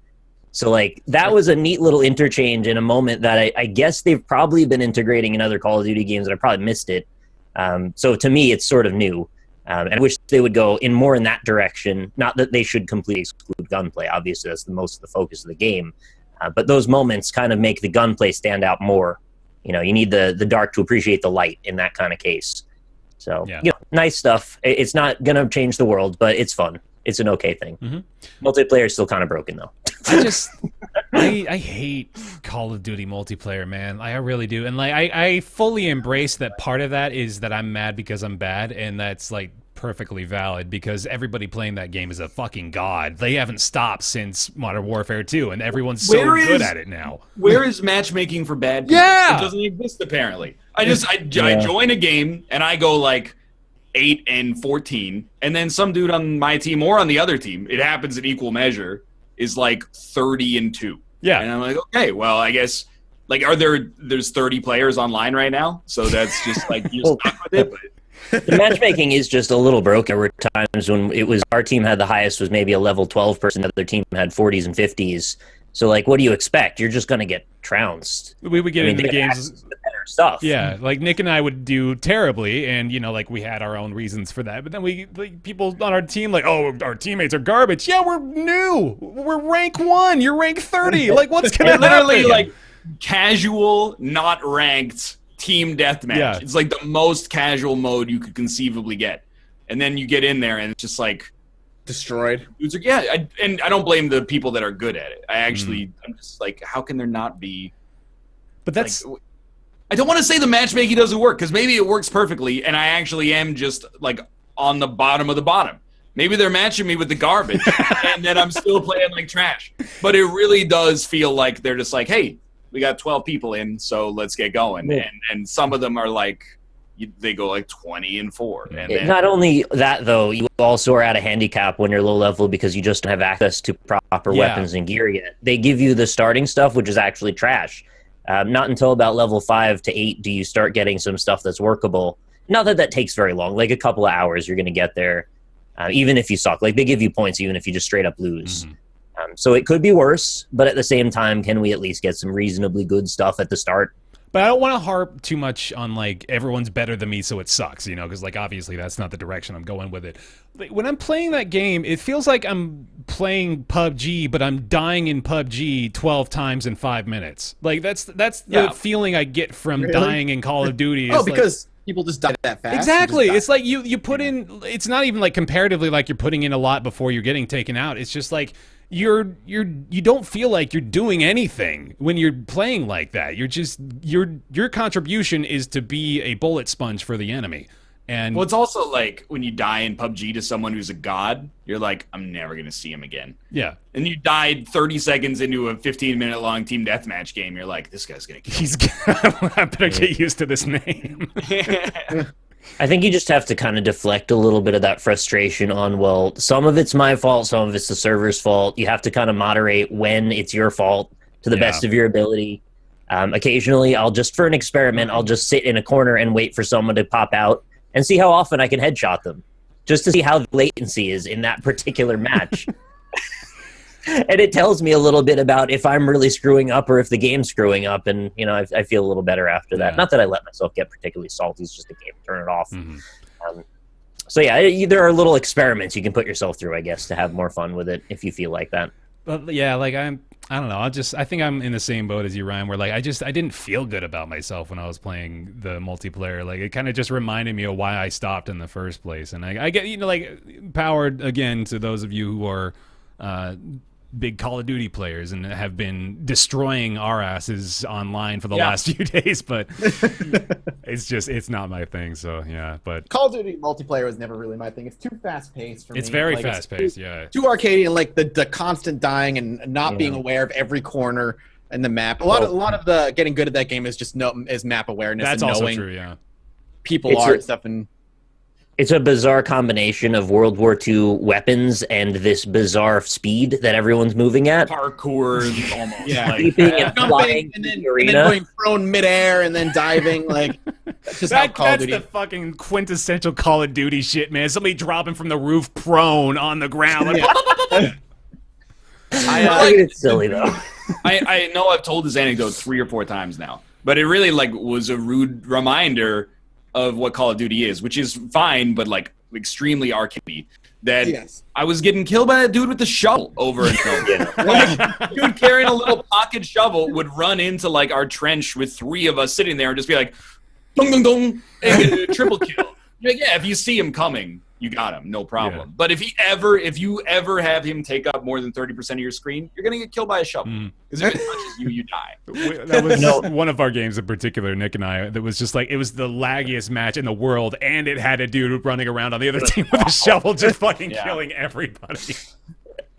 Speaker 4: So, like, that was a neat little interchange in a moment that I guess they've probably been integrating in other Call of Duty games, and I probably missed it. So, to me, it's sort of new. And I wish they would go more in that direction. Not that they should completely exclude gunplay. Obviously, that's most of the focus of the game. But those moments kind of make the gunplay stand out more. You know, you need the dark to appreciate the light in that kind of case. So, nice stuff. It's not going to change the world, but it's fun. It's an okay thing. Mm-hmm. Multiplayer is still kind of broken, though.
Speaker 1: I hate Call of Duty multiplayer, man. I really do. And like I fully embrace that part of that is that I'm mad because I'm bad, and that's like perfectly valid because everybody playing that game is a fucking god. They haven't stopped since Modern Warfare 2, and everyone's so good at it now.
Speaker 3: Where is matchmaking for bad people?
Speaker 1: Yeah!
Speaker 3: It doesn't exist, apparently. I join a game, and I go, like, 8 and 14, and then some dude on my team or on the other team, it happens in equal measure, is, like, 30 and 2.
Speaker 1: Yeah.
Speaker 3: And I'm like, okay, well, I guess... Like, there's 30 players online right now, so that's just, like, you're stuck with it, but...
Speaker 4: The matchmaking is just a little broken. There were times when our team had the highest was maybe a level 12 person, the other team had 40s and 50s. So, like, what do you expect? You're just going to get trounced.
Speaker 1: We would get into the games...
Speaker 4: The better stuff.
Speaker 1: Yeah, like, Nick and I would do terribly, and, you know, like, we had our own reasons for that. But then people on our team, like, oh, our teammates are garbage. Yeah, we're new. We're rank 1. You're rank 30. Like, what's going to happen?
Speaker 3: Literally, like... casual, not ranked team deathmatch.
Speaker 1: Yeah.
Speaker 3: It's like the most casual mode you could conceivably get, and then you get in there and it's just like
Speaker 2: destroyed.
Speaker 3: Dudes are, and I don't blame the people that are good at it. I'm just like, how can there not be?
Speaker 1: But that's.
Speaker 3: Like, I don't want to say the matchmaking doesn't work because maybe it works perfectly, and I actually am just like on the bottom of the bottom. Maybe they're matching me with the garbage, and then I'm still playing like trash. But it really does feel like they're just like, hey. We got 12 people in, so let's get going.
Speaker 4: Yeah.
Speaker 3: And some of them are like, they go like 20 and 4. And then,
Speaker 4: not only that, though, you also are at a handicap when you're low level because you just don't have access to proper weapons and gear yet. They give you the starting stuff, which is actually trash. Not until about level 5 to 8 do you start getting some stuff that's workable. Not that that takes very long. Like a couple of hours, you're going to get there, even if you suck. Like they give you points even if you just straight up lose.
Speaker 1: Mm-hmm.
Speaker 4: So it could be worse, but at the same time, can we at least get some reasonably good stuff at the start?
Speaker 1: But I don't want to harp too much on, like, everyone's better than me, so it sucks, you know, because, like, obviously that's not the direction I'm going with it. Like, when I'm playing that game, it feels like I'm playing PUBG, but I'm dying in PUBG 12 times in 5 minutes. Like, that's the feeling I get from dying in Call of Duty.
Speaker 2: Oh, because people just die that fast.
Speaker 1: Exactly. It's like you put in, it's not even, like, comparatively like you're putting in a lot before you're getting taken out. It's just like... You don't feel like you're doing anything when you're playing like that. You're just your contribution is to be a bullet sponge for the enemy. And
Speaker 3: well, it's also like when you die in PUBG to someone who's a god, you're like, I'm never gonna see him again.
Speaker 1: Yeah. And
Speaker 3: you died 30 seconds into a 15-minute long team deathmatch game. You're like, this guy's gonna kill me.
Speaker 1: I better get used to this name.
Speaker 4: I think you just have to kind of deflect a little bit of that frustration on, well, some of it's my fault, some of it's the server's fault. You have to kind of moderate when it's your fault to the best of your ability. Occasionally, for an experiment, I'll just sit in a corner and wait for someone to pop out and see how often I can headshot them, just to see how the latency is in that particular match. And it tells me a little bit about if I'm really screwing up or if the game's screwing up, and you know, I feel a little better after that. Not that I let myself get particularly salty; it's just the game. Turn it off. Mm-hmm. So yeah, there are little experiments you can put yourself through, I guess, to have more fun with it if you feel like that.
Speaker 1: But yeah, like I don't know. I think I'm in the same boat as you, Ryan. Where like I didn't feel good about myself when I was playing the multiplayer. Like it kind of just reminded me of why I stopped in the first place. And I get, you know, like powered again to those of you who are big Call of Duty players and have been destroying our asses online for the last few days, but it's not my thing. So yeah, but
Speaker 2: Call of Duty multiplayer was never really my thing. It's too fast paced for me.
Speaker 1: It's very
Speaker 2: like,
Speaker 1: fast paced,
Speaker 2: too arcadey, and like the constant dying and not being aware of every corner in the map. A lot of the getting good at that game is just map awareness.
Speaker 1: That's
Speaker 2: and
Speaker 1: also
Speaker 2: knowing
Speaker 1: true. Yeah,
Speaker 2: people are and stuff and.
Speaker 4: It's a bizarre combination of World War II weapons and this bizarre speed that everyone's moving at.
Speaker 3: Parkour, almost.
Speaker 2: Yeah.
Speaker 4: Leaping and flying
Speaker 2: and then going prone midair and then diving. Like, that's just how Call of Duty.
Speaker 1: That's the fucking quintessential Call of Duty shit, man. Somebody dropping from the roof prone on the ground. Like,
Speaker 4: It's silly, though.
Speaker 3: I know I've told this anecdote 3 or 4 times now, but it really like was a rude reminder of what Call of Duty is, which is fine, but like extremely arcadey. That I was getting killed by that dude with the shovel over and over. Like, dude carrying a little pocket shovel would run into like our trench with 3 of us sitting there and just be like, dong dong dong, and get a triple kill. You're like, yeah, if you see him coming, you got him, no problem. But if you ever have him take up more than 30% of your screen, you're gonna get killed by a shovel. Because if it touches you, you die.
Speaker 1: That was one of our games in particular, Nick and I, that was just like, it was the laggiest match in the world, and it had a dude running around on the other team with a shovel just fucking killing everybody.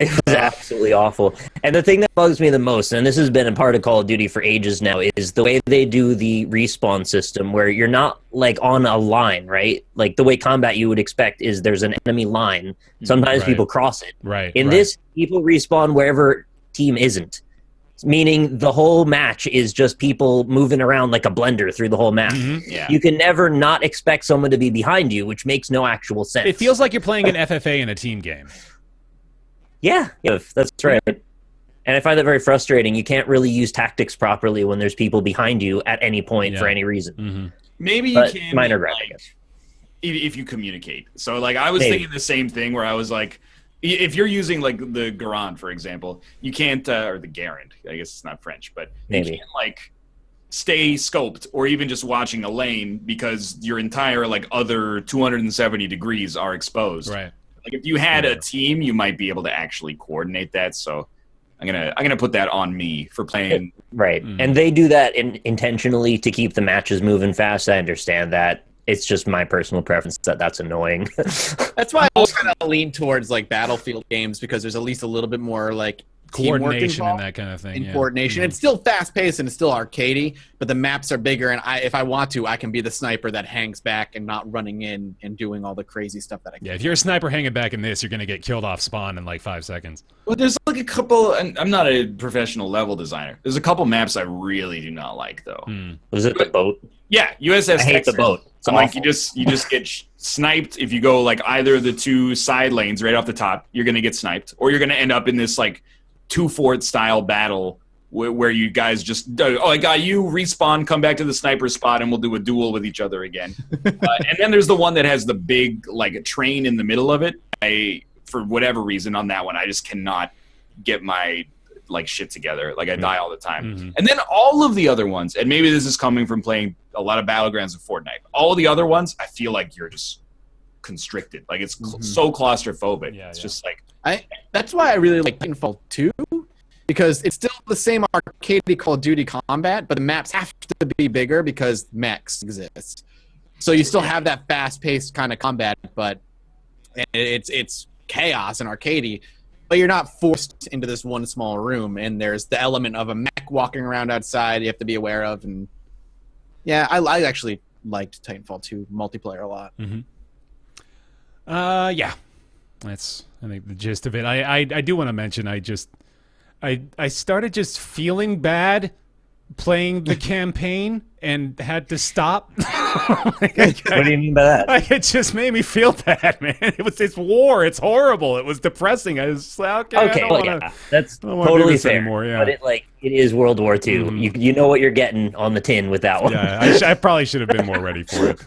Speaker 4: It was absolutely awful. And the thing that bugs me the most, and this has been a part of Call of Duty for ages now, is the way they do the respawn system where you're not like on a line, right? Like the way combat you would expect is there's an enemy line. Sometimes people cross it. In this, people respawn wherever team isn't. Meaning the whole match is just people moving around like a blender through the whole map. You can never not expect someone to be behind you, which makes no actual sense.
Speaker 1: It feels like you're playing an FFA in a team game.
Speaker 4: Yeah, that's right. And I find that very frustrating. You can't really use tactics properly when there's people behind you at any point for any reason.
Speaker 3: Maybe you can,
Speaker 4: minor gripe, I guess.
Speaker 3: If you communicate. So, like, I was thinking the same thing where I was like, if you're using, like, the Garand, for example, you can't, or the Garand, I guess it's not French, but you can't, like, stay scoped or even just watching a lane because your entire, like, other 270 degrees are exposed.
Speaker 1: Right.
Speaker 3: Like if you had a team, you might be able to actually coordinate that. So I'm gonna put that on me for playing.
Speaker 4: And they do that intentionally to keep the matches moving fast. I understand that. It's just my personal preference that's annoying.
Speaker 2: That's why I always kind of lean towards like Battlefield games because there's at least a little bit more like
Speaker 1: coordination and that kind of thing.
Speaker 2: Coordination. It's still fast paced and it's still arcadey, but the maps are bigger. And if I want to, I can be the sniper that hangs back and not running in and doing all the crazy stuff that I can.
Speaker 1: Yeah, if you're a sniper hanging back in this, you're gonna get killed off spawn in like 5 seconds.
Speaker 3: Well, there's like a couple, and I'm not a professional level designer. There's a couple maps I really do not like though.
Speaker 4: Was it the boat?
Speaker 3: Yeah, USS.
Speaker 4: I hate the boat.
Speaker 3: So like you just get sniped if you go like either of the two side lanes right off the top. You're gonna get sniped, or you're gonna end up in this like 2-fort style battle where you guys just I got you, respawn, come back to the sniper spot, and we'll do a duel with each other again. And then there's the one that has the big like a train in the middle of it. For whatever reason on that one, I just cannot get my like shit together. Like I die all the time. And then all of the other ones, and maybe this is coming from playing a lot of Battlegrounds of Fortnite. All of the other ones, I feel like you're just constricted. Like it's so claustrophobic. It's just like
Speaker 2: that's why I really like Titanfall 2 because it's still the same arcade Call of Duty combat, but the maps have to be bigger because mechs exist. So you still have that fast-paced kind of combat, but it's chaos and arcadey. But you're not forced into this one small room, and there's the element of a mech walking around outside you have to be aware of. And yeah, I actually liked Titanfall 2 multiplayer a lot.
Speaker 1: Yeah, that's I think the gist of it. I do want to mention I started just feeling bad playing the campaign and had to stop.
Speaker 4: What do you mean by that?
Speaker 1: Like, it just made me feel bad, man. It's war. It's horrible. It was depressing. I was like,
Speaker 4: that's totally fair. Anymore, but it is World War II. You know what you're getting on the tin with that one.
Speaker 1: Yeah, I probably should have been more ready for it,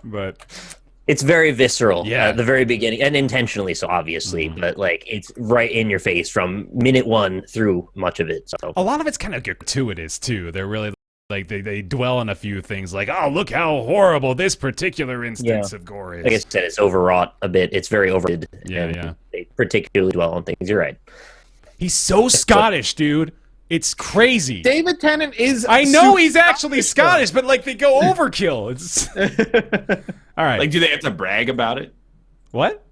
Speaker 1: but.
Speaker 4: It's very visceral at the very beginning, and intentionally so, obviously, but like it's right in your face from minute one through much of it. So
Speaker 1: a lot of it's kind of gratuitous too. They're really like they dwell on a few things, like, oh, look how horrible this particular instance of gore is.
Speaker 4: Like I said, it's overwrought a bit. It's very overrated.
Speaker 1: Yeah.
Speaker 4: They particularly dwell on things. You're right.
Speaker 1: He's so Scottish, dude. It's crazy.
Speaker 2: David Tennant is.
Speaker 1: I know he's actually Scottish, but like they go overkill. It's all right.
Speaker 3: Like, do they have to brag about it?
Speaker 1: What?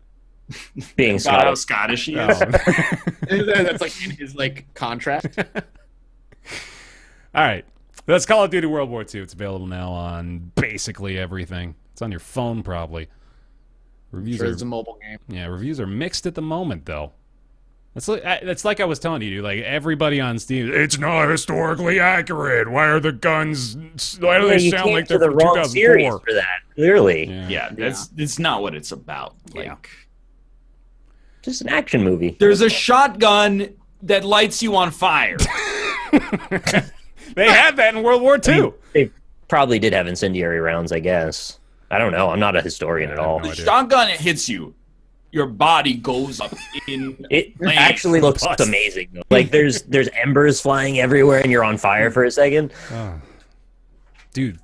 Speaker 4: Being
Speaker 3: Scottish. How Scottish he is.
Speaker 2: That's like in his like contract.
Speaker 1: All right. That's Call of Duty World War II. It's available now on basically everything. It's on your phone probably. Reviews
Speaker 2: it's a mobile game.
Speaker 1: Yeah, reviews are mixed at the moment though. That's like I was telling you, dude. Like everybody on Steam, it's not historically accurate. Why are the guns? Why do they sound like they're from 2004?
Speaker 4: For that, clearly.
Speaker 3: Yeah, it's not what it's about. Like,
Speaker 4: just an action movie.
Speaker 3: There's a shotgun that lights you on fire.
Speaker 1: They had that in World War II.
Speaker 4: They probably did have incendiary rounds, I guess. I don't know. I'm not a historian at all.
Speaker 3: The shotgun hits you. Your body goes up in.
Speaker 4: It actually looks amazing. Though. Like there's embers flying everywhere, and you're on fire for a second.
Speaker 1: Dude,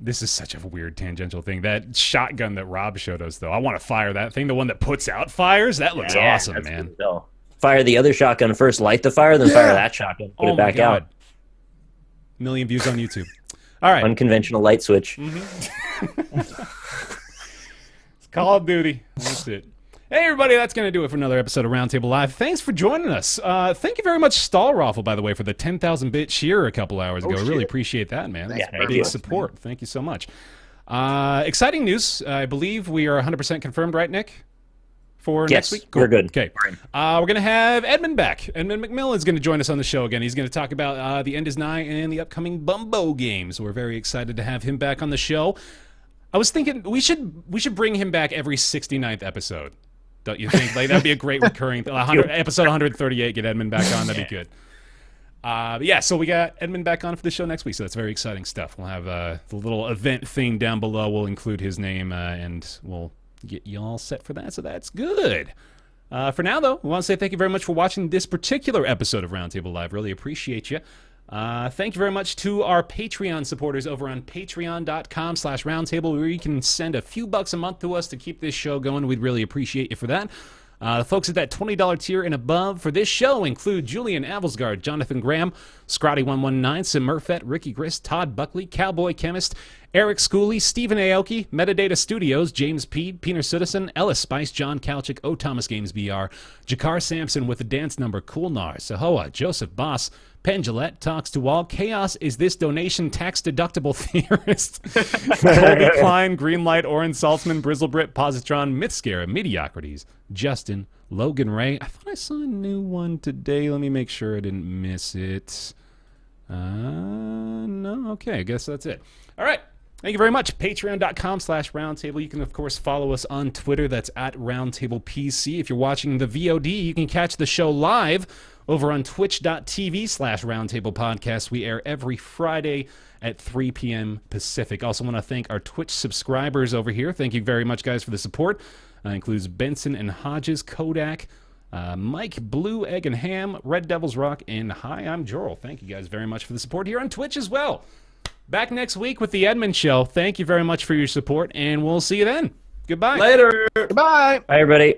Speaker 1: This is such a weird tangential thing. That shotgun that Rob showed us, though, I want to fire that thing. The one that puts out fires. That looks awesome, man.
Speaker 4: Cool. Fire the other shotgun first, light the fire, then fire that shotgun, put it back out.
Speaker 1: Million views on YouTube. All right.
Speaker 4: Unconventional light switch.
Speaker 1: It's Call of Duty. That's it. Hey, everybody, that's going to do it for another episode of Roundtable Live. Thanks for joining us. Thank you very much, Stallraffle, by the way, for the 10,000-bit cheer a couple hours ago. I really appreciate that, man. That's big support. Thank you so much. Exciting news. I believe we are 100% confirmed, right, Nick? For next week?
Speaker 4: Cool. We're good.
Speaker 1: Okay. We're going to have Edmund back. Edmund McMillan is going to join us on the show again. He's going to talk about The End is Nigh and the upcoming Bumbo games. We're very excited to have him back on the show. I was thinking we should bring him back every 69th episode. Don't you think? Like, that'd be a great recurring episode 138. Get Edmund back on. That'd be good. So we got Edmund back on for the show next week. So that's very exciting stuff. We'll have the little event thing down below. We'll include his name and we'll get you all set for that. So that's good. For now, though, we want to say thank you very much for watching this particular episode of Roundtable Live. Really appreciate you. Thank you very much to our Patreon supporters over on patreon.com/roundtable, where you can send a few bucks a month to us to keep this show going. We'd really appreciate you for that. The folks at that $20 tier and above for this show include Julian Avelsgaard, Jonathan Graham, Scrotty119, Sim Murfett, Ricky Grist, Todd Buckley, Cowboy Chemist, Eric Schooley, Stephen Aoki, Metadata Studios, James Peed, Peter Citizen, Ellis Spice, John Kalchik, O. Thomas Games BR, Jakar Sampson with the dance number Coolnar, Sahoa, Joseph Boss, Penn Gillette, Talks to All, Chaos is this donation tax-deductible theorist, Colby Klein, Greenlight, Oren Saltzman, Brizzlebrit, Positron, Mythscara, Mediocrities, Justin, Logan Ray. I thought I saw a new one today. Let me make sure I didn't miss it. No, okay, I guess that's it. All right. Thank you very much. Patreon.com/roundtable. You can, of course, follow us on Twitter. That's at RoundtablePC. If you're watching the VOD, you can catch the show live over on twitch.tv/roundtablepodcast. We air every Friday at 3 p.m. Pacific. Also want to thank our Twitch subscribers over here. Thank you very much, guys, for the support. Includes Benson and Hodges, Kodak, Mike, Blue, Egg and Ham, Red Devils Rock, and Hi, I'm Jorl. Thank you guys very much for the support here on Twitch as well. Back next week with the Edmund Show. Thank you very much for your support, and we'll see you then. Goodbye.
Speaker 2: Later. Goodbye.
Speaker 4: Bye, everybody.